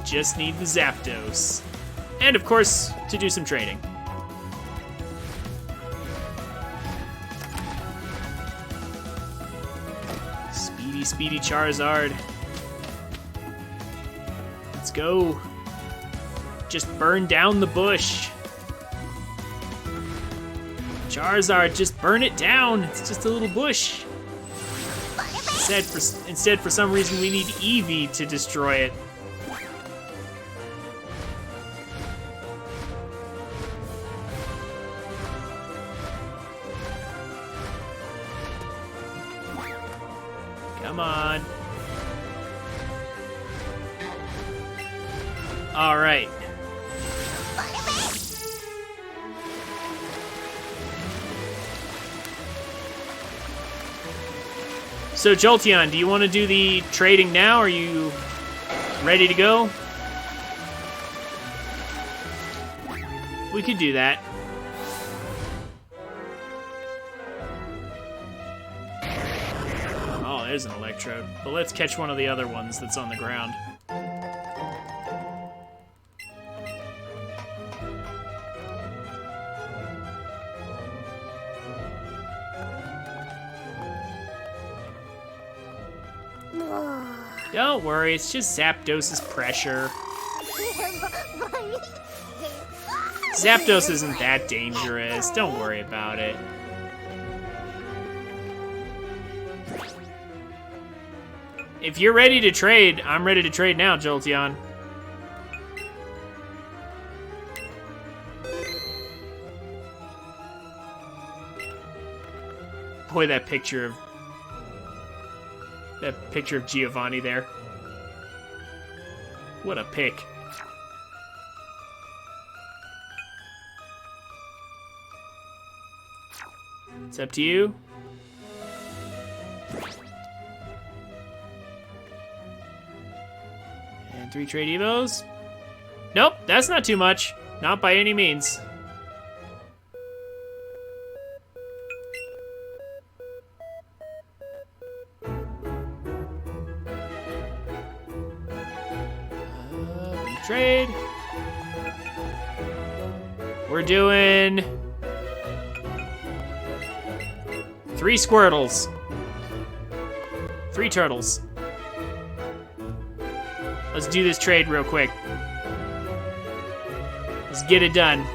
A: Just need the Zapdos. And of course, to do some trading. Speedy, speedy Charizard. Let's go. Just burn down the bush. Charizard, just burn it down. It's just a little bush. Instead, for some reason, we need Eevee to destroy it. Come on. All right. So, Jolteon, do you want to do the trading now? Are you ready to go? We could do that. Oh, there's an Electrode. But let's catch one of the other ones that's on the ground. Don't worry, it's just Zapdos' pressure. Zapdos isn't that dangerous. Don't worry about it. If you're ready to trade, I'm ready to trade now, Jolteon. Boy, that picture of Giovanni there. What a pick. It's up to you. And 3 trade evos. Nope, that's not too much. Not by any means. Trade. We're doing 3 Squirtles. 3 Turtles. Let's do this trade real quick. Let's get it done.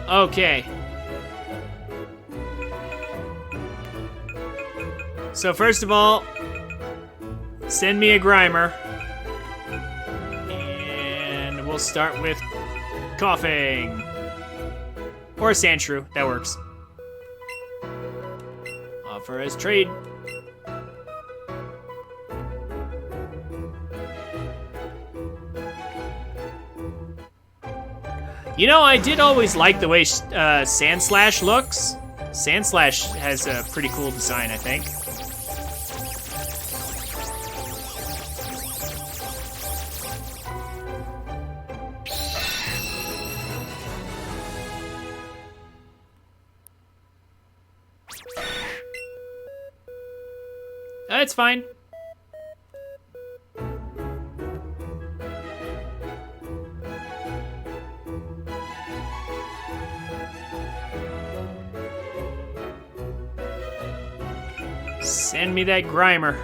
A: Okay. So first of all, send me a Grimer. And we'll start with Coughing. Or a Sandshrew, that works. Offer as trade. You know, I did always like the way Sandslash looks. Sandslash has a pretty cool design, I think. It's fine. Send me that Grimer.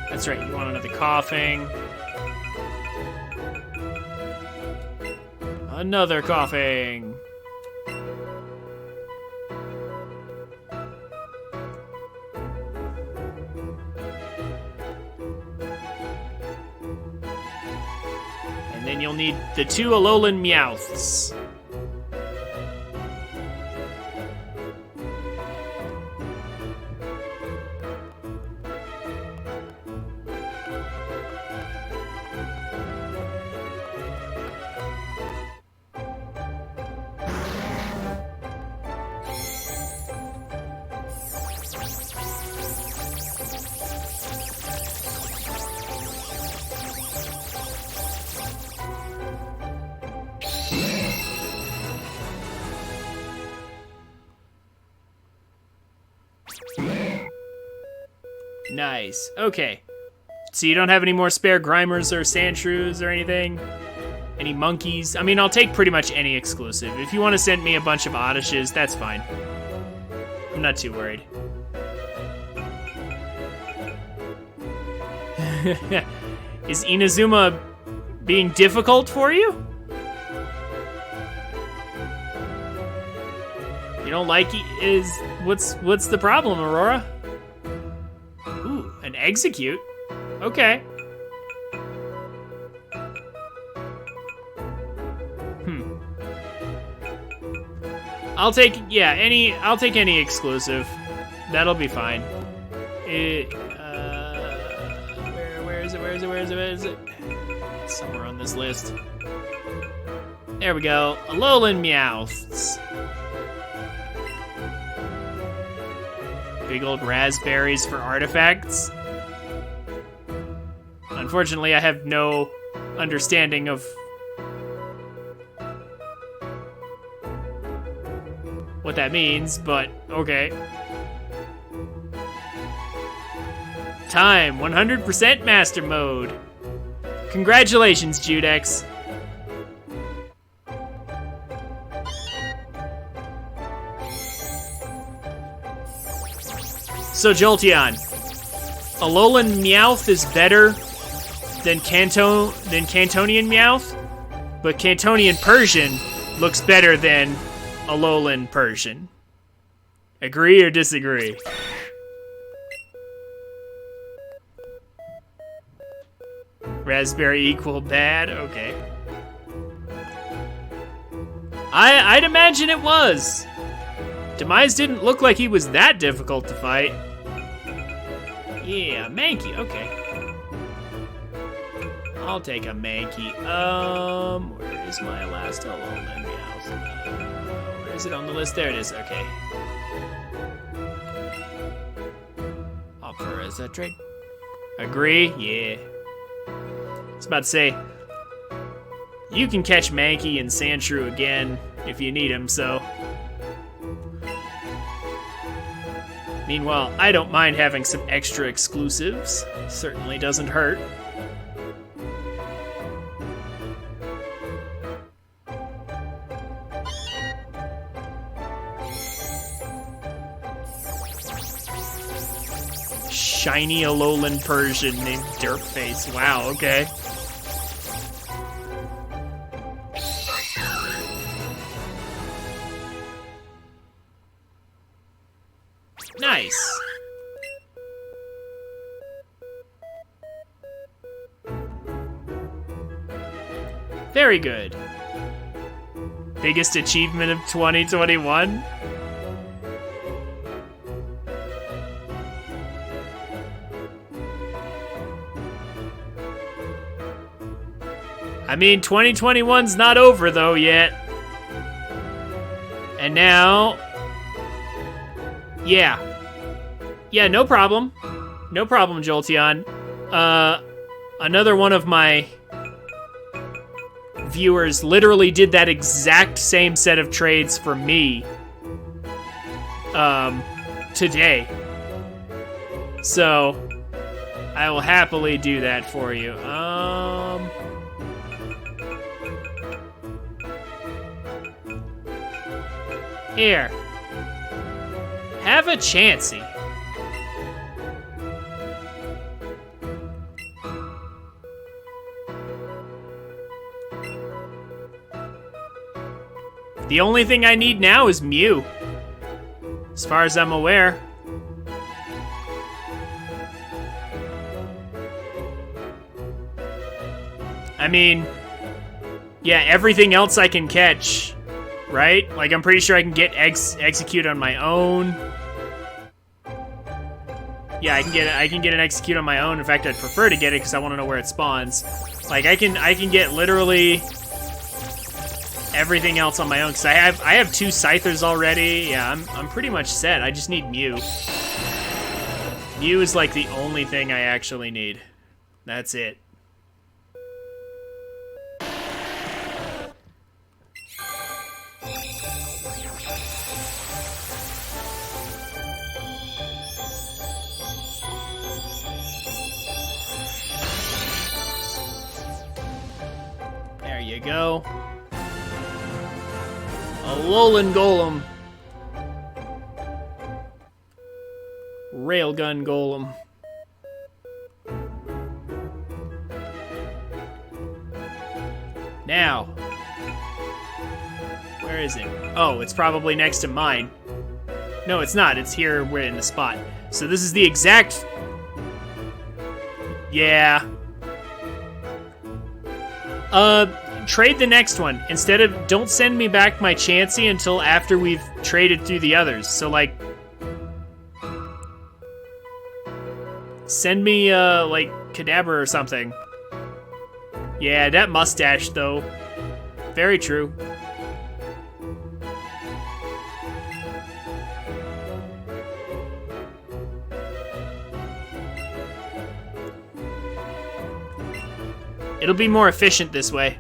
A: That's right, you want another Coughing. Another Coughing. And then you'll need the 2 Alolan Meowths. Nice. Okay. So you don't have any more spare Grimers or Sandshrews or anything? Any monkeys? I mean, I'll take pretty much any exclusive. If you want to send me a bunch of Oddishes, that's fine. I'm not too worried. Is Inazuma being difficult for you? You don't like what's the problem, Aurora? Ooh, an Execute? Okay. I'll take any exclusive. That'll be fine. Where is it? Somewhere on this list. There we go. Alolan Meowths. Big old raspberries for artifacts. Unfortunately, I have no understanding of what that means, but okay. Time, 100% Master Mode. Congratulations, Judex. So, Jolteon, Alolan Meowth is better than Cantonian Meowth, but Cantonian Persian looks better than Alolan Persian. Agree or disagree? Raspberry equal bad? Okay. I'd imagine it was. Demise didn't look like he was that difficult to fight. Yeah, Mankey, okay. I'll take a Mankey. Where is my last Alolan Meowth? Where is it on the list? There it is, okay. Offer as a trade. Agree? Yeah. I was about to say, you can catch Mankey and Sandshrew again if you need him, so. Meanwhile, I don't mind having some extra exclusives. Certainly doesn't hurt. Shiny Alolan Persian named Dirtface. Wow, okay. Nice. Very good. Biggest achievement of 2021? I mean, 2021's not over though yet. And now, yeah, no problem. No problem, Jolteon. Another one of my viewers literally did that exact same set of trades for me today. So I will happily do that for you. Here. Have a Chansey. The only thing I need now is Mew. As far as I'm aware. I mean, yeah, everything else I can catch. Right? Like, I'm pretty sure I can get Execute on my own. Yeah, I can get an Execute on my own. In fact, I'd prefer to get it because I want to know where it spawns. Like, I can get literally everything else on my own because I have 2 Scythers already. Yeah, I'm pretty much set. I just need Mew. Mew is like the only thing I actually need. That's it. There you go. Alolan Golem. Railgun Golem. Now. Where is it? Oh, it's probably next to mine. No, it's not. It's here. We're in the spot. So this is the exact... Yeah. Trade the next one. Instead of... Don't send me back my Chansey until after we've traded through the others. So, like... Send me, like, Kadabra or something. Yeah, that mustache, though. Very true. It'll be more efficient this way.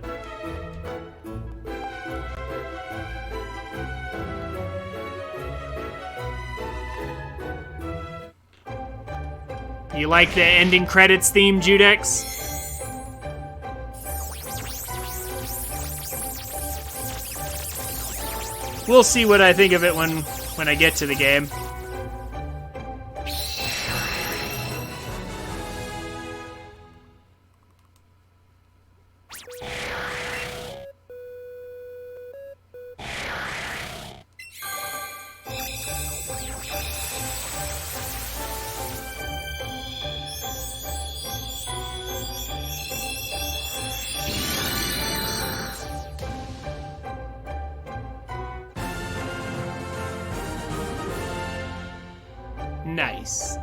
A: You like the ending credits theme, Judex? We'll see what I think of it when I get to the game. Nice.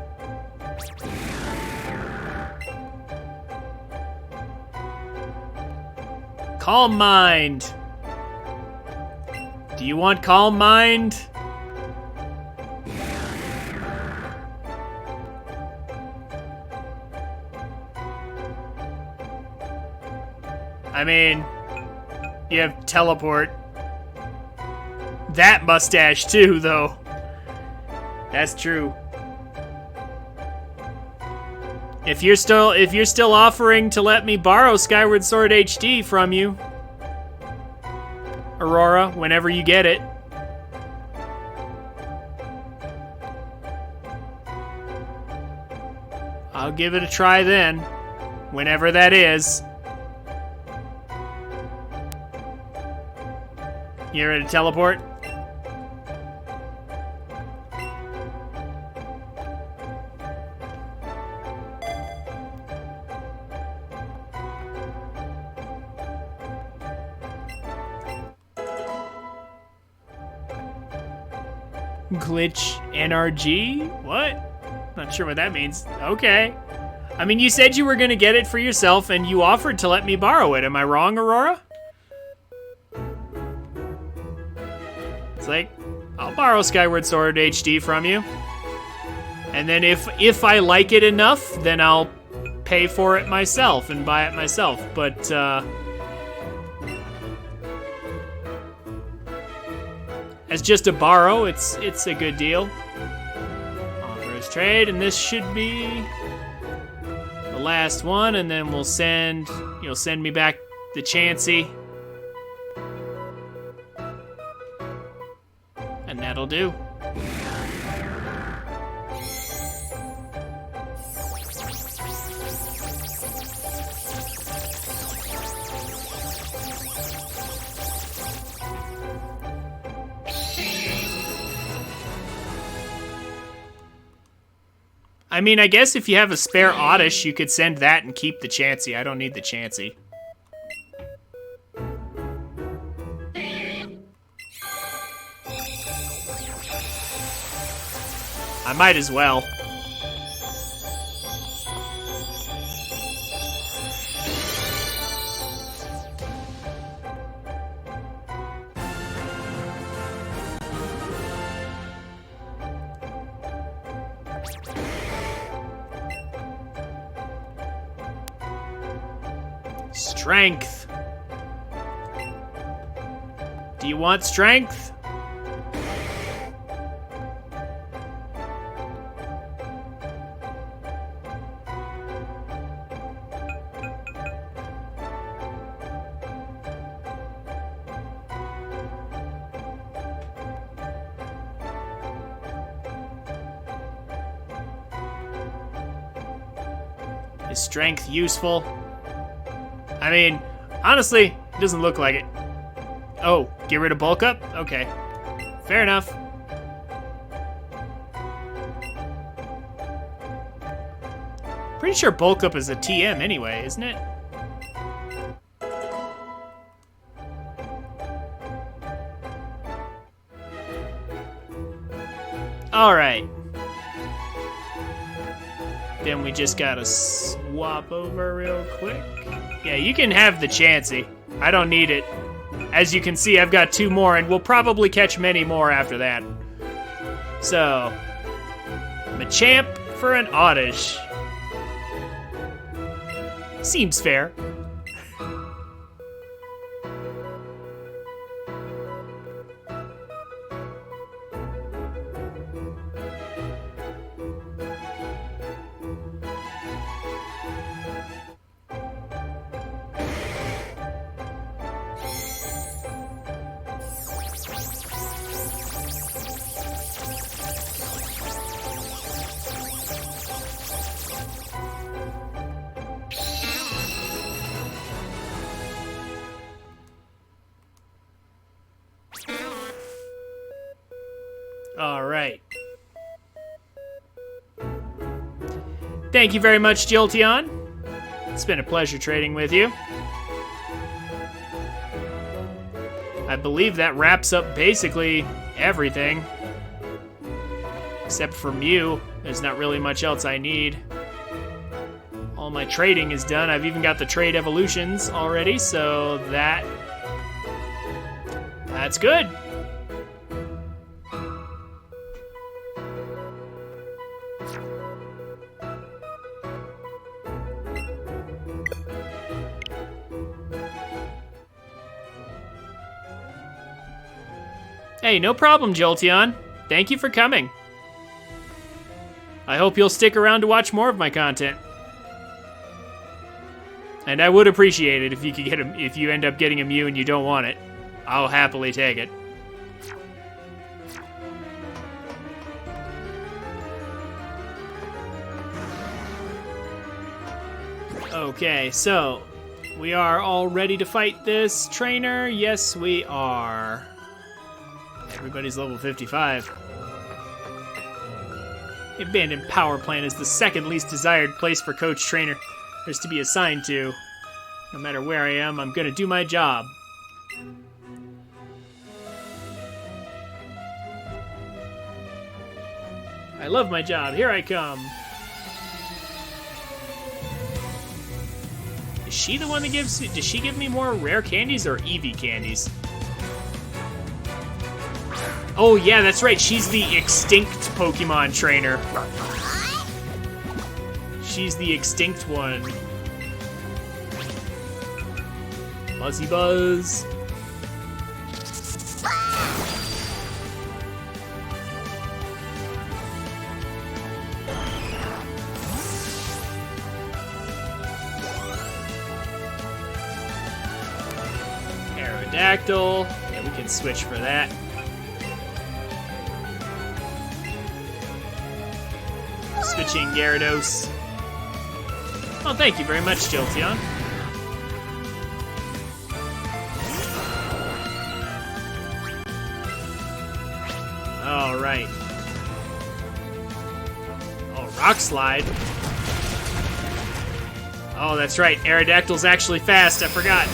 A: Calm Mind. Do you want Calm Mind? I mean, you have Teleport. That mustache too, though. That's true. If you're still offering to let me borrow Skyward Sword HD from you, Aurora, whenever you get it. I'll give it a try then, whenever that is. You ready to teleport? Glitch NRG? What? Not sure what that means. Okay. I mean, you said you were gonna get it for yourself and you offered to let me borrow it. Am I wrong, Aurora? It's like, I'll borrow Skyward Sword HD from you. And then if I like it enough, then I'll pay for it myself and buy it myself. But, as just a borrow, it's a good deal. Offers trade, and this should be the last one, and then you'll send me back the Chansey. And that'll do. I mean, I guess if you have a spare Oddish, you could send that and keep the Chansey. I don't need the Chansey. I might as well. Strength. Do you want strength? Is strength useful? I mean, honestly, it doesn't look like it. Oh, get rid of bulk up? Okay. Fair enough. Pretty sure bulk up is a TM anyway, isn't it? Alright. Then we just gotta swap over real quick. Yeah, you can have the Chansey. I don't need it. As you can see, I've got 2 more, and we'll probably catch many more after that. So, Machamp for an Oddish. Seems fair. All right. Thank you very much, Jolteon. It's been a pleasure trading with you. I believe that wraps up basically everything. Except for Mew, there's not really much else I need. All my trading is done. I've even got the trade evolutions already, so that's good. Hey, no problem, Jolteon. Thank you for coming. I hope you'll stick around to watch more of my content. And I would appreciate it if you could get if you end up getting a Mew and you don't want it. I'll happily take it. Okay, so we are all ready to fight this trainer. Yes, we are. Everybody's level 55. The abandoned power plant is the second least desired place for coach trainer is to be assigned to. No matter where I am, I'm gonna do my job. I love my job. Here I come. Is she the one that gives... Does she give me more rare candies or Eevee candies? Oh yeah, that's right. She's the extinct Pokemon trainer. She's the extinct one. Buzzy Buzz. Aerodactyl. Yeah, we can switch for that. Switching Gyarados. Oh, thank you very much, Jolteon. All right. Oh, Rock Slide. Oh, that's right. Aerodactyl's actually fast. I forgot.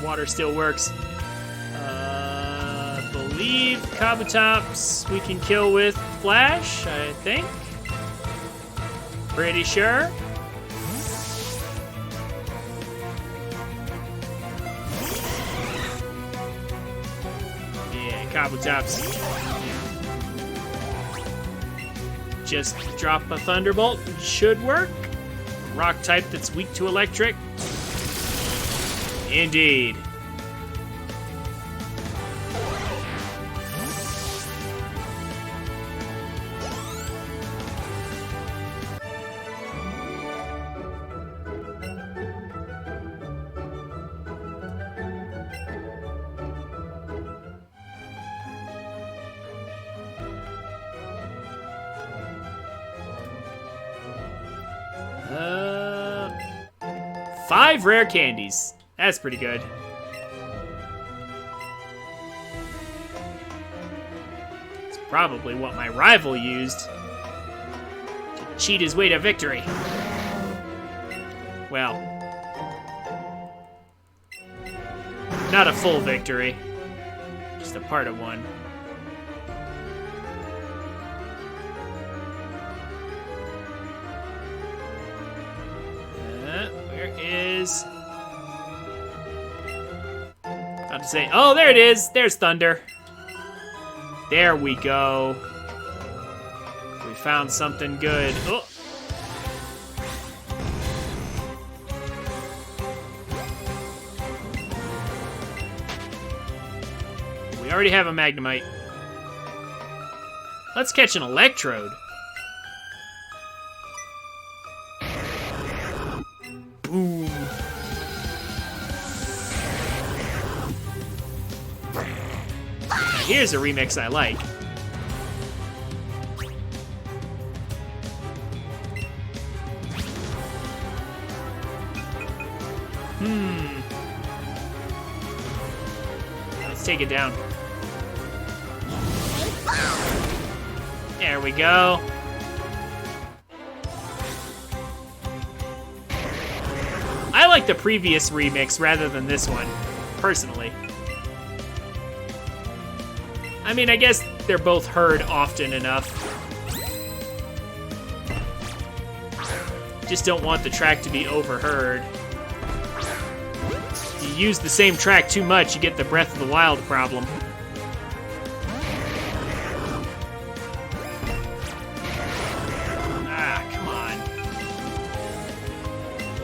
A: Water still works. I believe Kabutops we can kill with Flash, I think. Pretty sure. Yeah, Kabutops. Just drop a Thunderbolt. Should work. Rock type that's weak to electric. Indeed. Five rare candies. That's pretty good. It's probably what my rival used to cheat his way to victory. Well, not a full victory, just a part of one. Where is... About to say, oh, there it is. There's Thunder. There we go. We found something good. Oh. We already have a Magnemite. Let's catch an Electrode. Boom. Here's a remix I like. Let's take it down. There we go. like the previous remix rather than this one, personally. I mean, I guess they're both heard often enough. Just don't want the track to be overheard. If you use the same track too much, you get the Breath of the Wild problem. Ah, come on.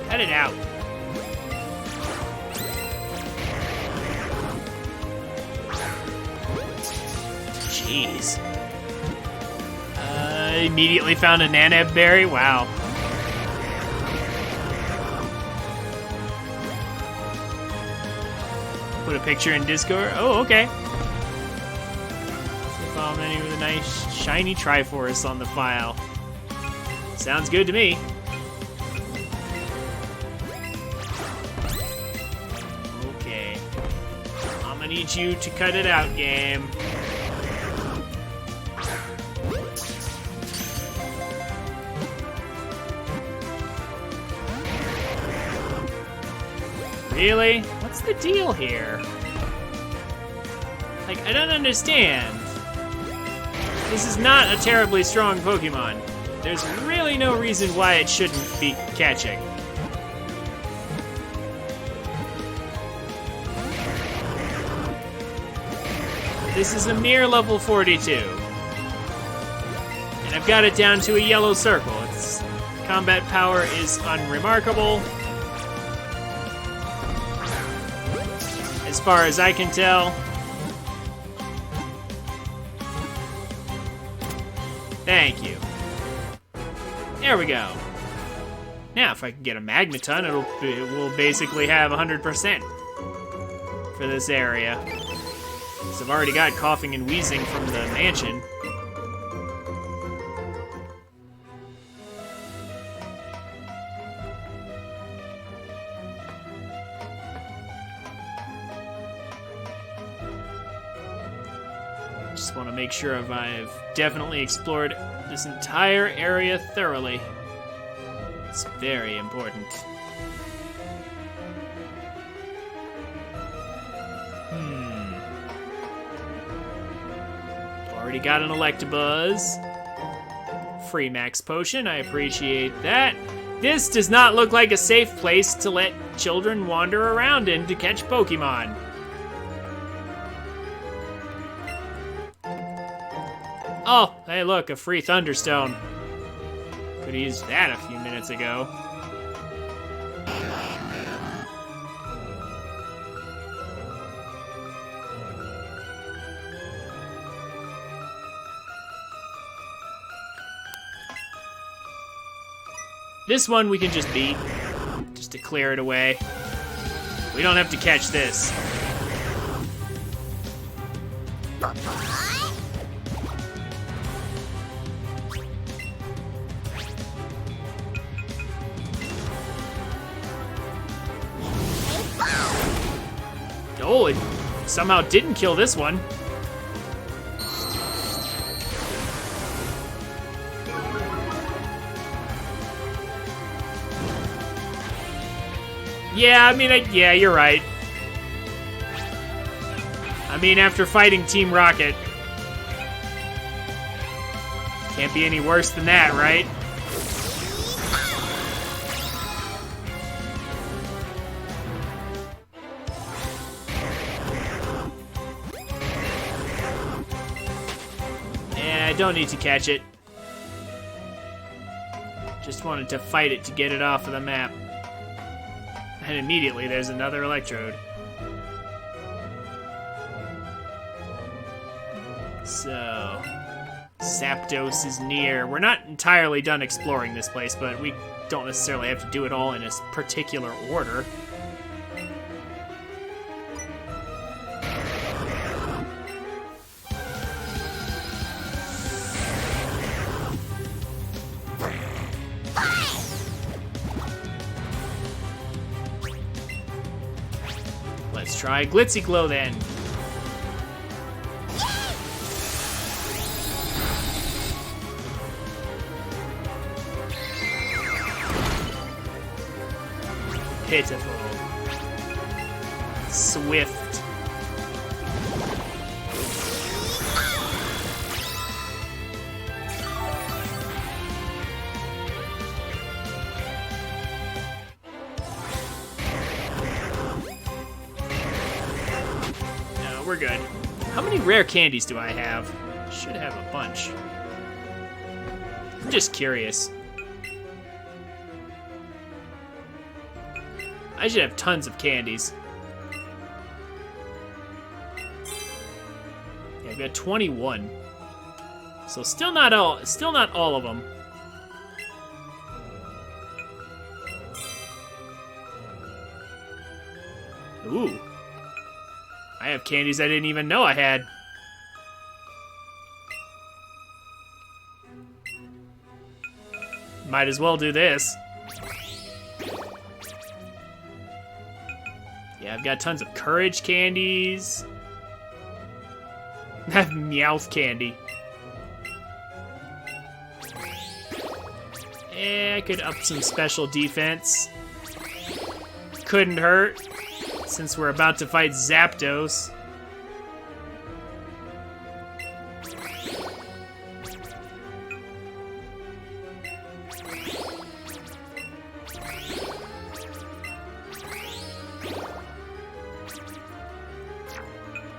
A: Cut it out. Jeez. Immediately found a Nanab berry? Wow. Put a picture in Discord? Oh, okay. File menu with a nice shiny Triforce on the file. Sounds good to me. Okay. I'm gonna need you to cut it out, game. Really? What's the deal here? Like, I don't understand. This is not a terribly strong Pokemon. There's really no reason why it shouldn't be catching. This is a mere level 42. And I've got it down to a yellow circle. Its combat power is unremarkable. As far as I can tell. Thank you. There we go. Now, if I can get a Magneton, it will basically have 100% for this area. So I've already got coughing and wheezing from the mansion. Just want to make sure I've definitely explored this entire area thoroughly. It's very important. Already got an Electabuzz. Free max potion, I appreciate that. This does not look like a safe place to let children wander around in to catch Pokemon. Oh, hey look, a free Thunderstone. Could've used that a few minutes ago. This one we can just beat, just to clear it away. We don't have to catch this. Oh, it somehow didn't kill this one. Yeah, I mean, yeah, you're right. I mean, after fighting Team Rocket, can't be any worse than that, right? I don't need to catch it. Just wanted to fight it to get it off of the map. And immediately there's another Electrode. So, Zapdos is near. We're not entirely done exploring this place, but we don't necessarily have to do it all in a particular order. Let's try Glitzy Glow then. pitiful. Swift. No, we're good. How many rare candies do I have? Should have a bunch. I'm just curious. I should have tons of candies. Yeah, I've got 21. So still not all of them. Ooh. I have candies I didn't even know I had. Might as well do this. Yeah, I've got tons of courage candies. I have Meowth candy. I could up some special defense. Couldn't hurt, since we're about to fight Zapdos.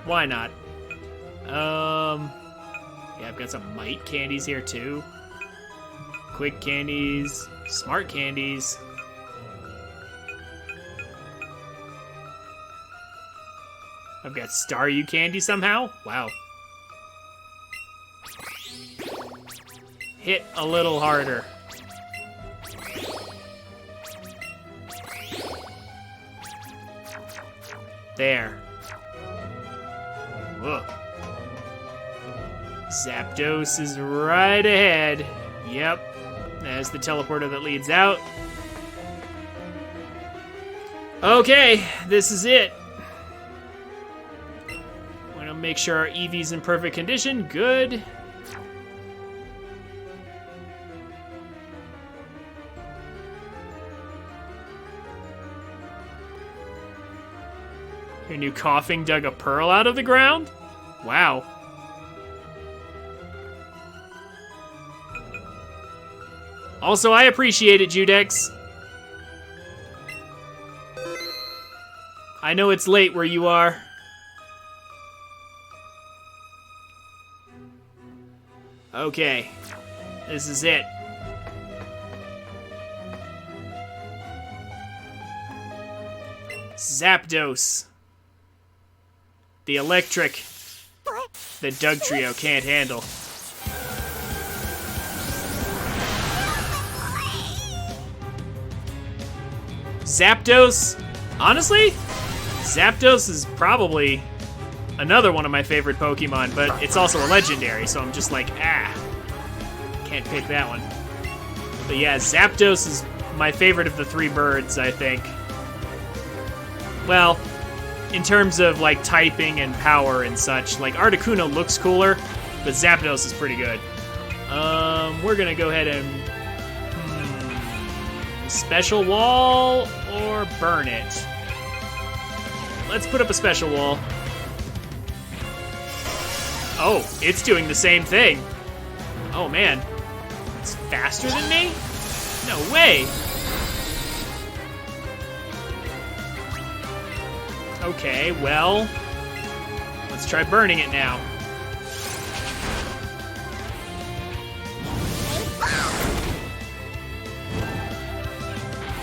A: Why not? Yeah, I've got some Might candies here too. Quick candies, smart candies. I've got Staryu candy somehow? Wow. Hit a little harder. There. Whoa. Zapdos is right ahead. Yep. There's the teleporter that leads out. Okay, this is it. We're gonna make sure our Eevee's in perfect condition. Good. Your new coughing dug a pearl out of the ground? Wow. Also, I appreciate it, Judex. I know it's late where you are. Okay, this is it. Zapdos. The electric that Doug Trio can't handle. Zapdos? Honestly, Zapdos is probably another one of my favorite Pokemon, but it's also a legendary, so I'm just like, can't pick that one. But yeah, Zapdos is my favorite of the three birds, I think. Well, in terms of like typing and power and such, like Articuno looks cooler, but Zapdos is pretty good. We're gonna go ahead and special wall or burn it. Let's put up a special wall. Oh, it's doing the same thing. Oh man, it's faster than me? No way. Okay, well, let's try burning it now.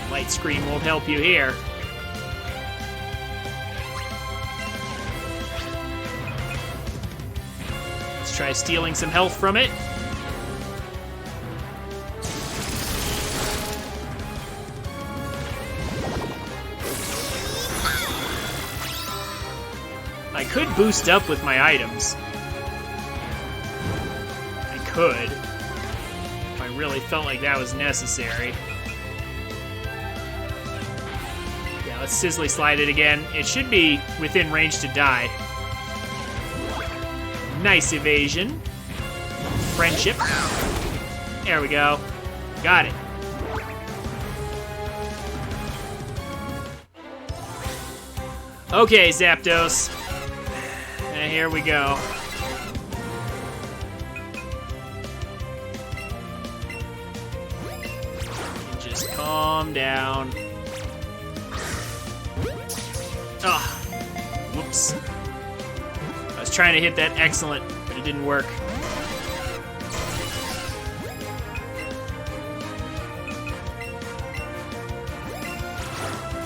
A: Light screen won't help you here. Let's try stealing some health from it. I could boost up with my items. I could. If I really felt like that was necessary. Yeah, let's Sizzly Slide it again. It should be within range to die. Nice evasion. Friendship. There we go. Got it. Okay, Zapdos. And here we go. Just calm down. Ah, whoops. I was trying to hit that excellent, but it didn't work.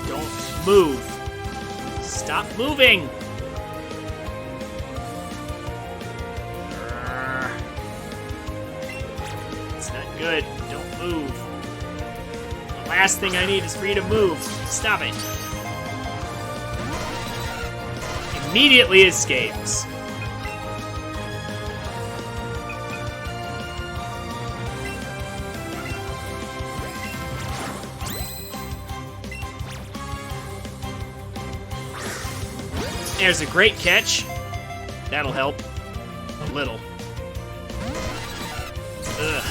A: Don't move. Stop moving. It's not good. Don't move. The last thing I need is for you to move. Stop it. Immediately escapes. There's a great catch. That'll help. A little. Ugh.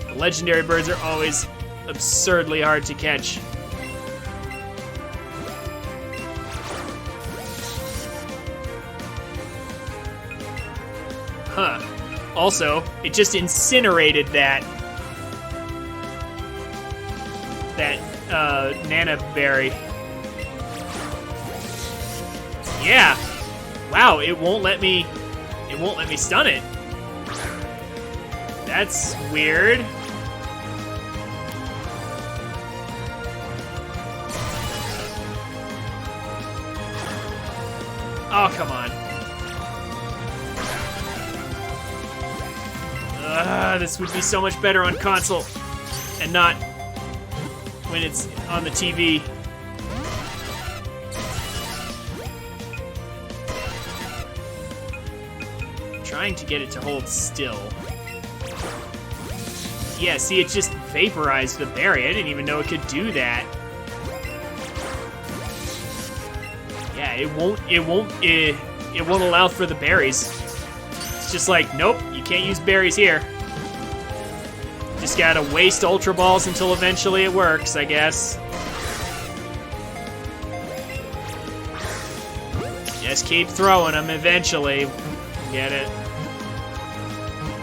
A: The legendary birds are always absurdly hard to catch. Huh. Also, it just incinerated that Nana Berry. Yeah. Wow, it won't let me stun it. That's weird. Oh, come on. This would be so much better on console and not when it's on the TV. Trying to get it to hold still. Yeah, see, it just vaporized the berry. I didn't even know it could do that. Yeah, it won't allow for the berries. It's just like, nope, you can't use berries here. Just gotta waste Ultra Balls until eventually it works, I guess. Just keep throwing them eventually. Get it.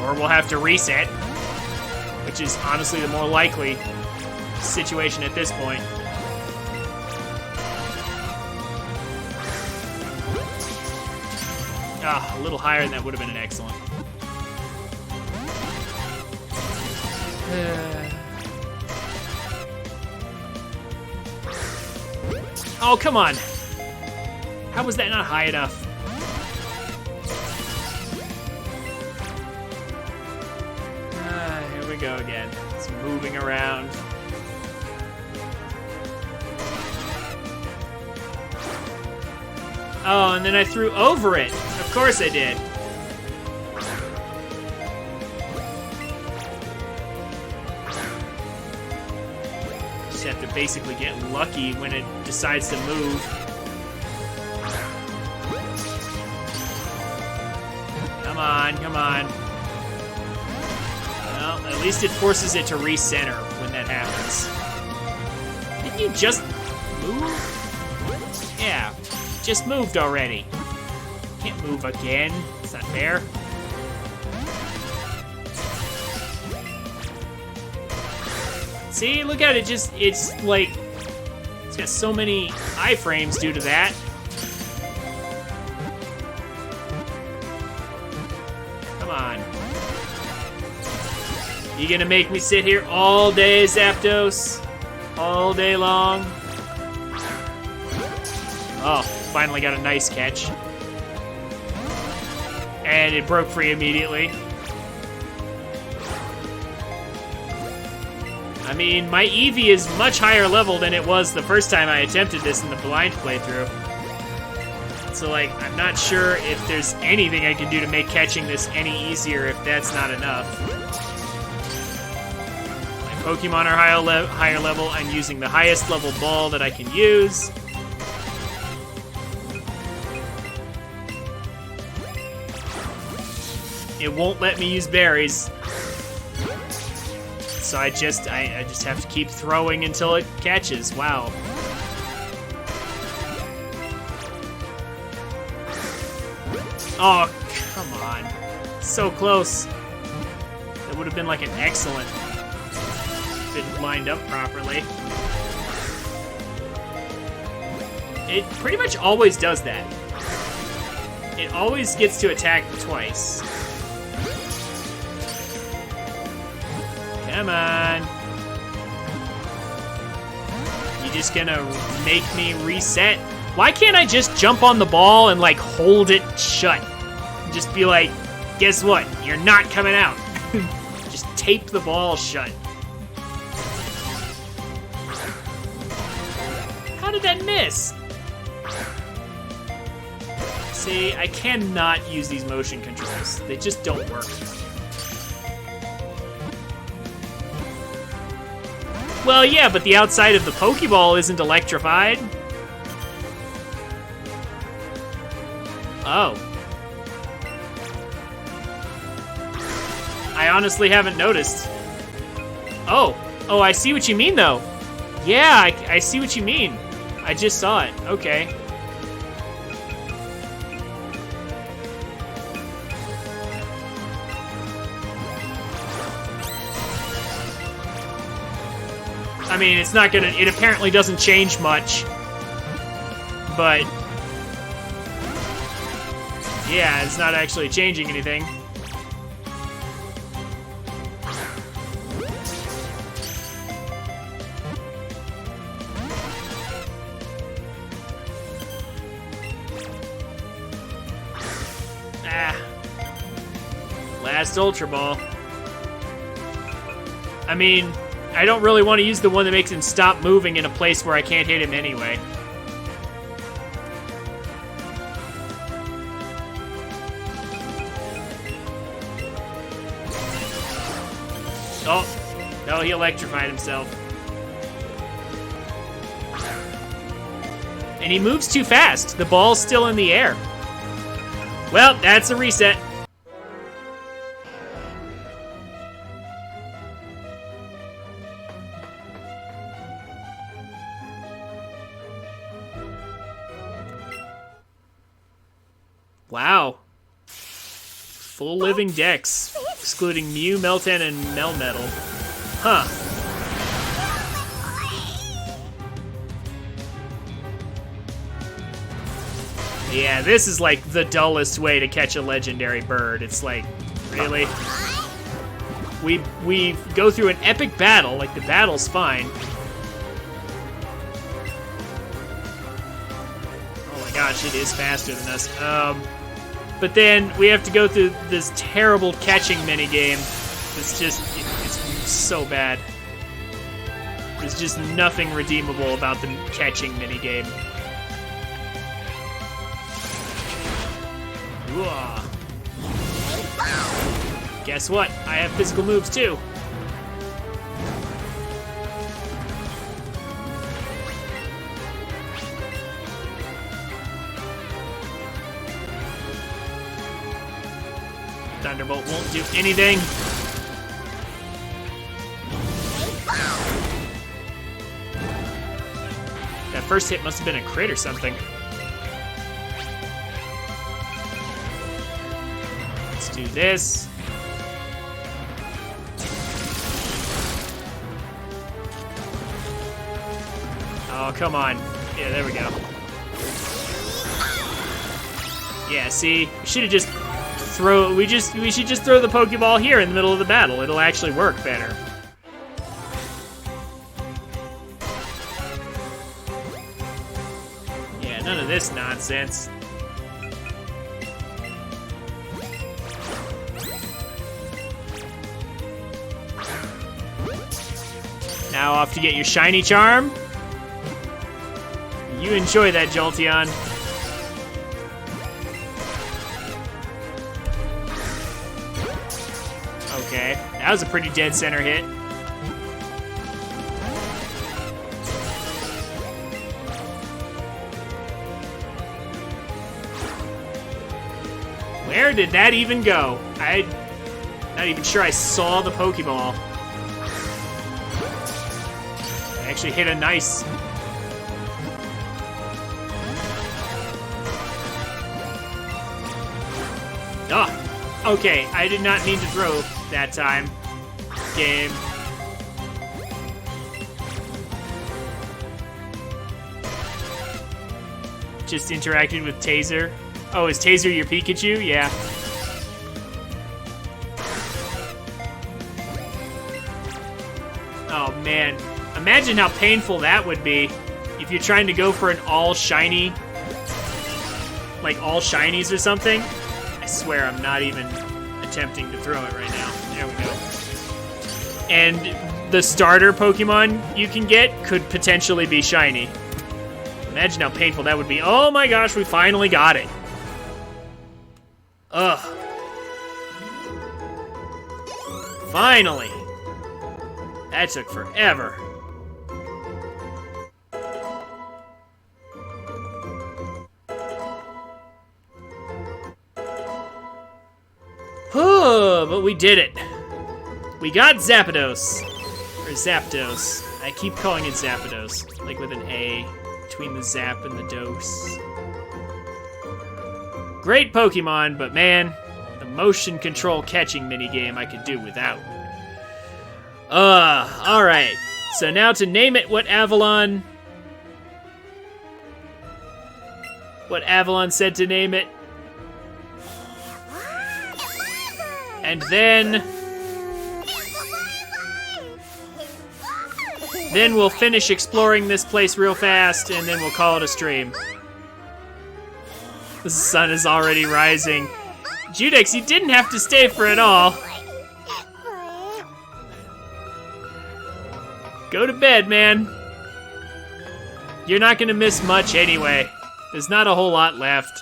A: Or we'll have to reset, which is honestly the more likely situation at this point. Ah, a little higher than that would have been an excellent. Oh, come on. How was that not high enough? Here we go again. It's moving around. Oh, and then I threw over it. Of course I did. Just have to basically get lucky when it decides to move. Come on, come on. Well, at least it forces it to recenter when that happens. Didn't you just move? Yeah, just moved already. Can't move again. It's not fair. See, look at it. It's like, it's got so many iframes due to that. Come on. You gonna make me sit here all day, Zapdos? All day long? Oh, finally got a nice catch. And it broke free immediately. I mean, my Eevee is much higher level than it was the first time I attempted this in the blind playthrough. So, like, I'm not sure if there's anything I can do to make catching this any easier if that's not enough. My Pokemon are higher level. I'm using the highest level ball that I can use. It won't let me use berries. So I just have to keep throwing until it catches. Wow. Oh, come on. So close. That would have been like an excellent if it lined up properly. It pretty much always does that. It always gets to attack twice. Come on. You just gonna make me reset? Why can't I just jump on the ball and like hold it shut? Just be like, guess what? You're not coming out. Just tape the ball shut. How did that miss? See, I cannot use these motion controls. They just don't work. Well, yeah, but the outside of the Pokeball isn't electrified. Oh. I honestly haven't noticed. Oh. Oh, I see what you mean, though. Yeah, I see what you mean. I just saw it. Okay. I mean, it's not gonna... It apparently doesn't change much. But... yeah, it's not actually changing anything. Ah. Last Ultra Ball. I mean... I don't really want to use the one that makes him stop moving in a place where I can't hit him anyway. Oh, no, he electrified himself. And he moves too fast. The ball's still in the air. Well, that's a reset. Wow. Full living decks, excluding Mew, Meltan, and Melmetal. Huh. Yeah, this is like the dullest way to catch a legendary bird. It's like, really? We go through an epic battle, like the battle's fine. Oh my gosh, it is faster than us. But then we have to go through this terrible catching minigame. It's just, it's so bad. There's just nothing redeemable about the catching minigame. Ooh. Guess what? I have physical moves too. Thunderbolt won't do anything. That first hit must have been a crit or something. Let's do this. Oh, come on. Yeah, there we go. Yeah, see? We should have just we should just throw the Pokeball here in the middle of the battle. It'll actually work better. Yeah, none of this nonsense. Now off to get your shiny charm. You enjoy that, Jolteon. Okay, that was a pretty dead center hit. Where did that even go? I'm not even sure I saw the Pokeball. I actually hit a nice... Oh, okay. I did not mean to throw that time. Game. Just interacted with Taser. Oh, is Taser your Pikachu? Yeah. Oh, man. Imagine how painful that would be if you're trying to go for an all shiny, like all shinies or something. I swear I'm not even attempting to throw it right now. There we go. And the starter Pokemon you can get could potentially be shiny. Imagine how painful that would be. Oh my gosh, we finally got it. Ugh. Finally. That took forever. But we did it. We got Zapdos. Or Zapdos. I keep calling it Zapdos. Like with an A between the Zap and the Dose. Great Pokemon, but man, the motion control catching minigame I could do without. Alright. So now to name it what Avalon said to name it. And then we'll finish exploring this place real fast, and then we'll call it a stream. The sun is already rising. Judex, you didn't have to stay for it all. Go to bed, man. You're not gonna miss much anyway. There's not a whole lot left.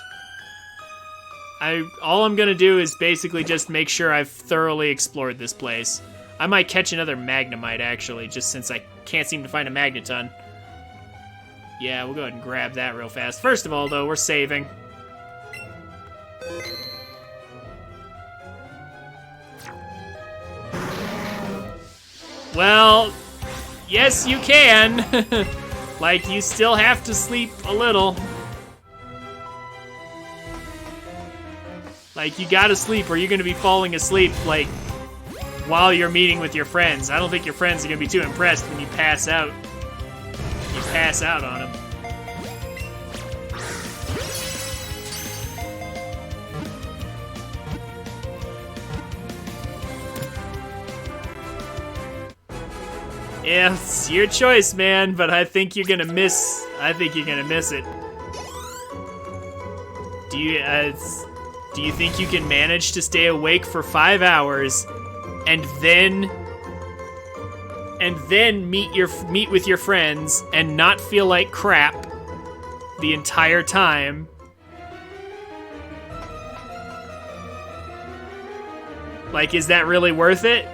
A: All I'm gonna do is basically just make sure I've thoroughly explored this place. I might catch another Magnemite, actually, just since I can't seem to find a Magneton. Yeah, we'll go ahead and grab that real fast. First of all, though, we're saving. Well, yes, you can. Like, you still have to sleep a little. Like, you gotta sleep or you're gonna be falling asleep, like, while you're meeting with your friends. I don't think your friends are gonna be too impressed when you pass out. You pass out on them. Yeah, it's your choice, man, but I think you're gonna miss it. Do you think you can manage to stay awake for 5 hours and then meet with your friends and not feel like crap the entire time? Like, is that really worth it?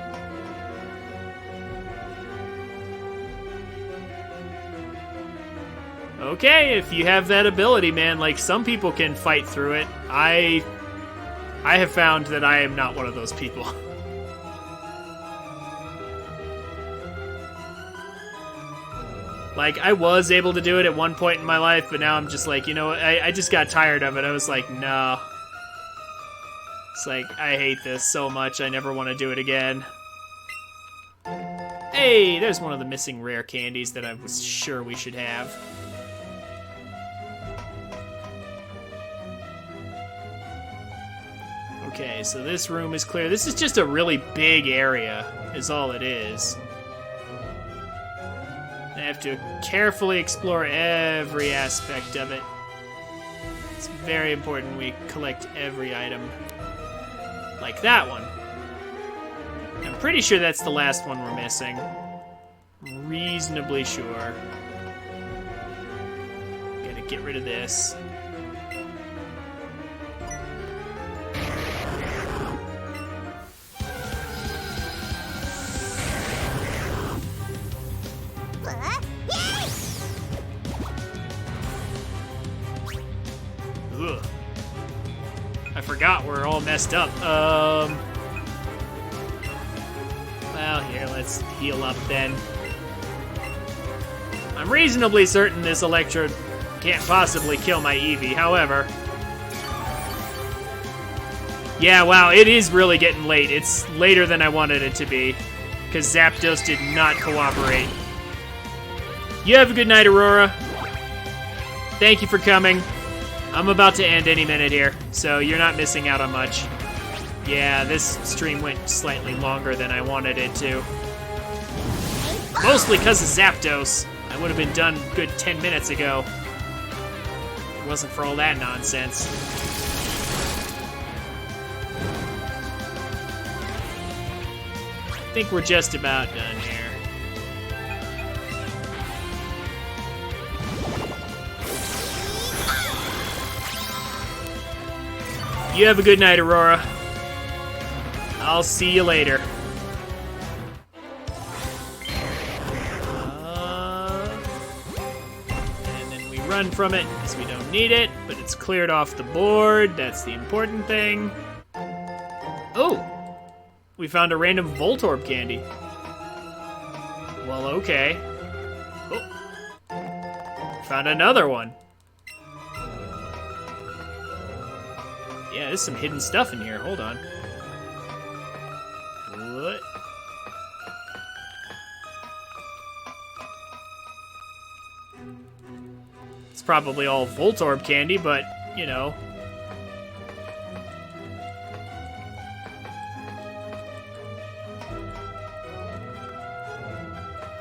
A: Okay, if you have that ability, man, like, some people can fight through it. I have found that I am not one of those people. Like, I was able to do it at one point in my life, but now I'm just like, you know, I just got tired of it. I was like, no. It's like, I hate this so much, I never want to do it again. Hey, there's one of the missing rare candies that I was sure we should have. Okay, so this room is clear. This is just a really big area, is all it is. I have to carefully explore every aspect of it. It's very important we collect every item. Like that one. I'm pretty sure that's the last one we're missing. Reasonably sure. Gotta get rid of this. Ugh. I forgot we're all messed up. Well, here, let's heal up then. I'm reasonably certain this Electrode can't possibly kill my Eevee, however. Yeah, wow, it is really getting late. It's later than I wanted it to be, because Zapdos did not cooperate. You have a good night, Aurora. Thank you for coming. I'm about to end any minute here, so you're not missing out on much. Yeah, this stream went slightly longer than I wanted it to. Mostly because of Zapdos. I would have been done a good 10 minutes ago. If it wasn't for all that nonsense. I think we're just about done here. You have a good night, Aurora. I'll see you later. And then we run from it because we don't need it, but it's cleared off the board. That's the important thing. Oh! We found a random Voltorb candy. Well, okay. Oh. Found another one. Yeah, there's some hidden stuff in here. Hold on. What? It's probably all Voltorb candy, but, you know.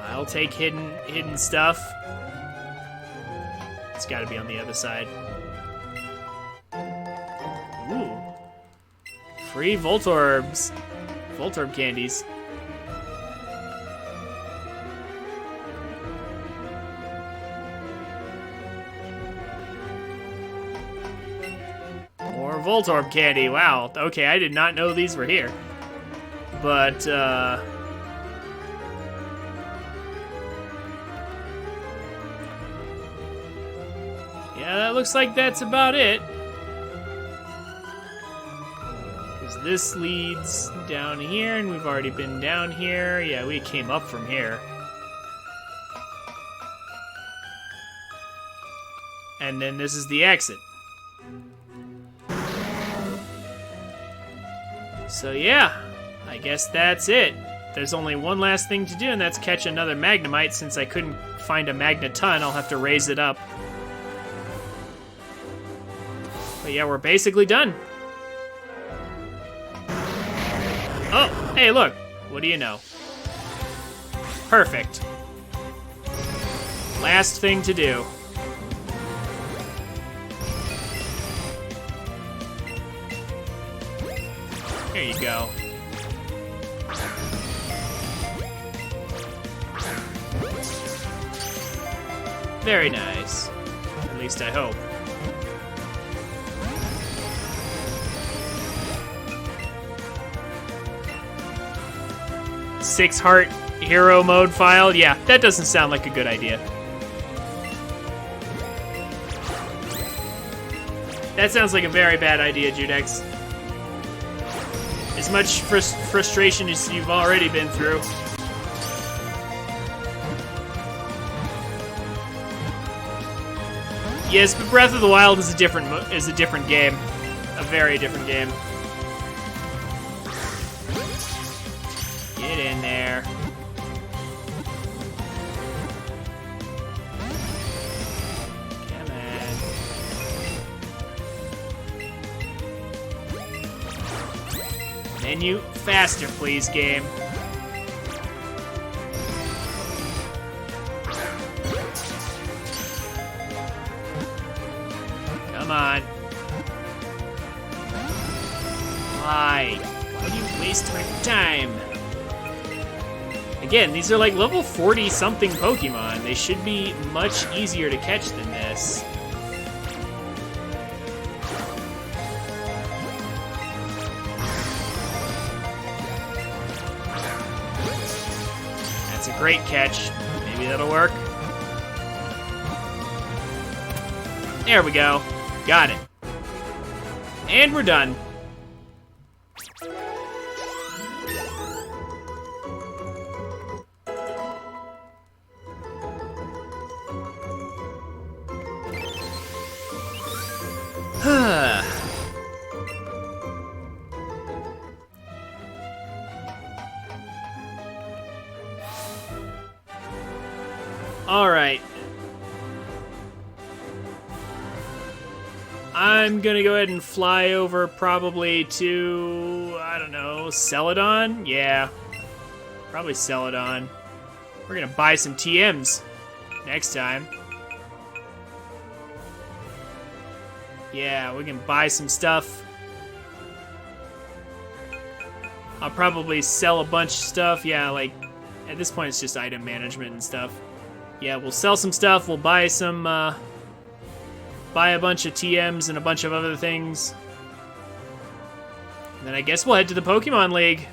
A: I'll take hidden stuff. It's got to be on the other side. Ooh. Free Voltorb candies. More Voltorb candy. Wow. Okay, I did not know these were here. But, yeah, that looks like that's about it. Because this leads down here, and we've already been down here. Yeah, we came up from here. And then this is the exit. So yeah, I guess that's it. There's only one last thing to do, and that's catch another Magnemite. Since I couldn't find a Magneton, I'll have to raise it up. But yeah, we're basically done. Oh, hey, look. What do you know? Perfect. Last thing to do. Here you go. Very nice. At least I hope. Six-heart hero mode file? Yeah, that doesn't sound like a good idea. That sounds like a very bad idea, Judex. As much frustration as you've already been through. Yes, but Breath of the Wild is a different game, a very different game. Get in there. Come on. Menu faster, please, game. Come on. Why? Why do you waste my time? Again, these are like level 40-something Pokemon. They should be much easier to catch than this. That's a great catch. Maybe that'll work. There we go. Got it. And we're done. Alright. I'm gonna go ahead and fly over probably to, I don't know, Celadon? Yeah. Probably Celadon. We're gonna buy some TMs next time. Yeah, we can buy some stuff. I'll probably sell a bunch of stuff. Yeah, like, at this point it's just item management and stuff. Yeah, we'll sell some stuff. We'll buy some, buy a bunch of TMs and a bunch of other things. And then I guess we'll head to the Pokemon League.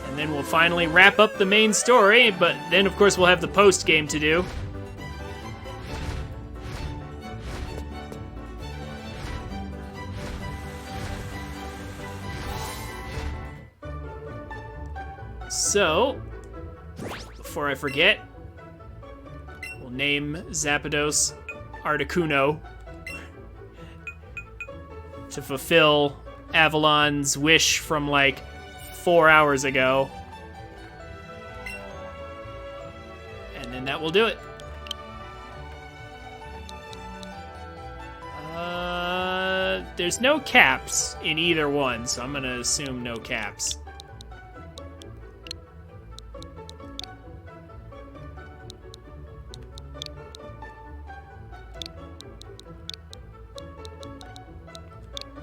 A: And then we'll finally wrap up the main story, but then of course we'll have the post game to do. So, before I forget, we'll name Zapdos Articuno to fulfill Avalon's wish from like 4 hours ago. And then that will do it. There's no caps in either one, so I'm gonna assume no caps.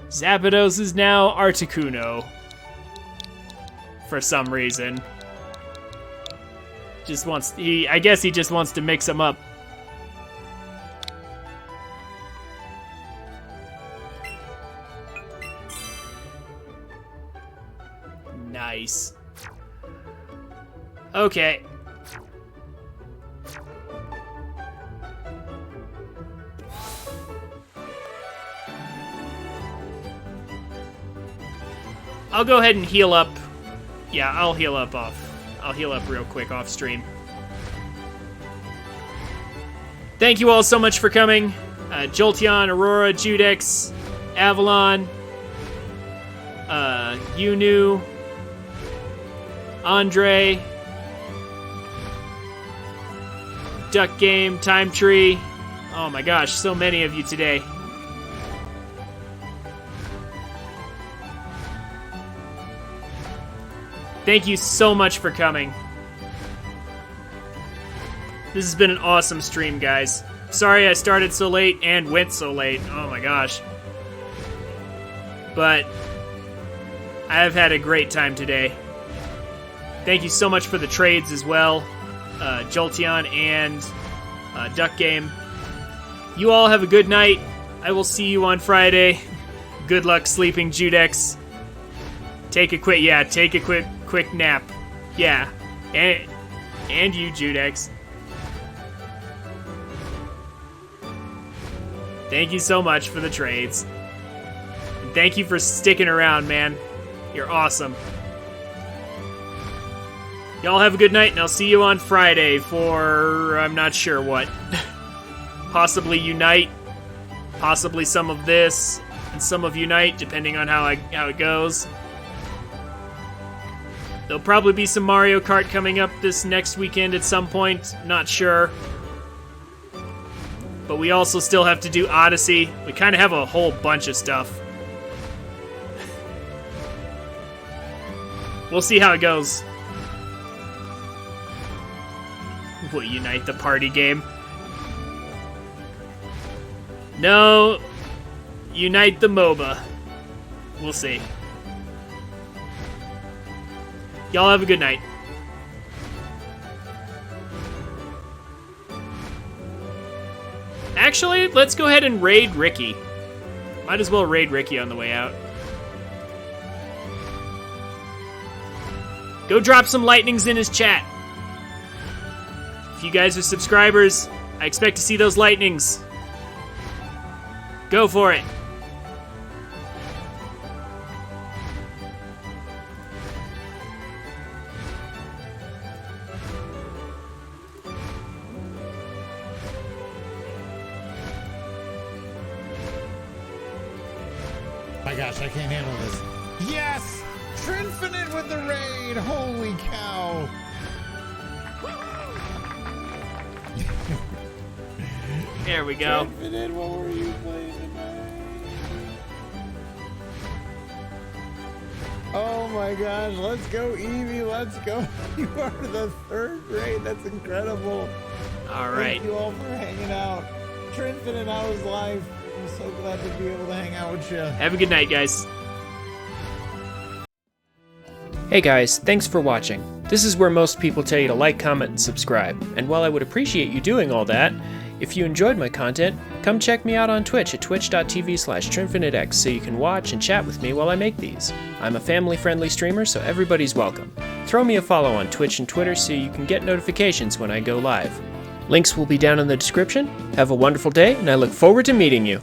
A: Zapdos is now Articuno. For some reason. I guess he just wants to mix them up. Nice. Okay. I'll go ahead and heal up. Yeah, I'll heal up real quick off stream. Thank you all so much for coming. Jolteon, Aurora, Judex, Avalon, Yunu, Andre, Duck Game, Time Tree. Oh my gosh, so many of you today. Thank you so much for coming. This has been an awesome stream, guys. Sorry I started so late and went so late. Oh my gosh. But I've had a great time today. Thank you so much for the trades as well. Jolteon and Duck Game. You all have a good night. I will see you on Friday. Good luck sleeping, Judex. Take a quick nap. Yeah. And you, Judex. Thank you so much for the trades. And thank you for sticking around, man. You're awesome. Y'all have a good night, and I'll see you on Friday for I'm not sure what. Possibly Unite. Possibly some of this and some of Unite, depending on how it goes. There'll probably be some Mario Kart coming up this next weekend at some point. Not sure. But we also still have to do Odyssey. We kind of have a whole bunch of stuff. We'll see how it goes. We'll Unite the party game. No. Unite the MOBA. We'll see. Y'all have a good night. Actually, let's go ahead and raid Ricky. Might as well raid Ricky on the way out. Go drop some lightnings in his chat. If you guys are subscribers, I expect to see those lightnings. Go for it.
B: My gosh, I can't handle this. Yes! Trinfinite with the raid! Holy
A: There we go.
B: Trinfinite, what were you playing tonight? Oh my gosh, let's go, Eevee, let's go. You are the 3rd grade, that's incredible.
A: All right.
B: Thank you all for hanging out. Trinfinite, how was life? I'm so glad to be able to hang out with you.
A: Have a good night, guys. Hey guys, thanks for watching. This is where most people tell you to like, comment, and subscribe. And while I would appreciate you doing all that, if you enjoyed my content, come check me out on Twitch at twitch.tv/TrinfiniteX so you can watch and chat with me while I make these. I'm a family-friendly streamer, so everybody's welcome. Throw me a follow on Twitch and Twitter so you can get notifications when I go live. Links will be down in the description. Have a wonderful day, and I look forward to meeting you.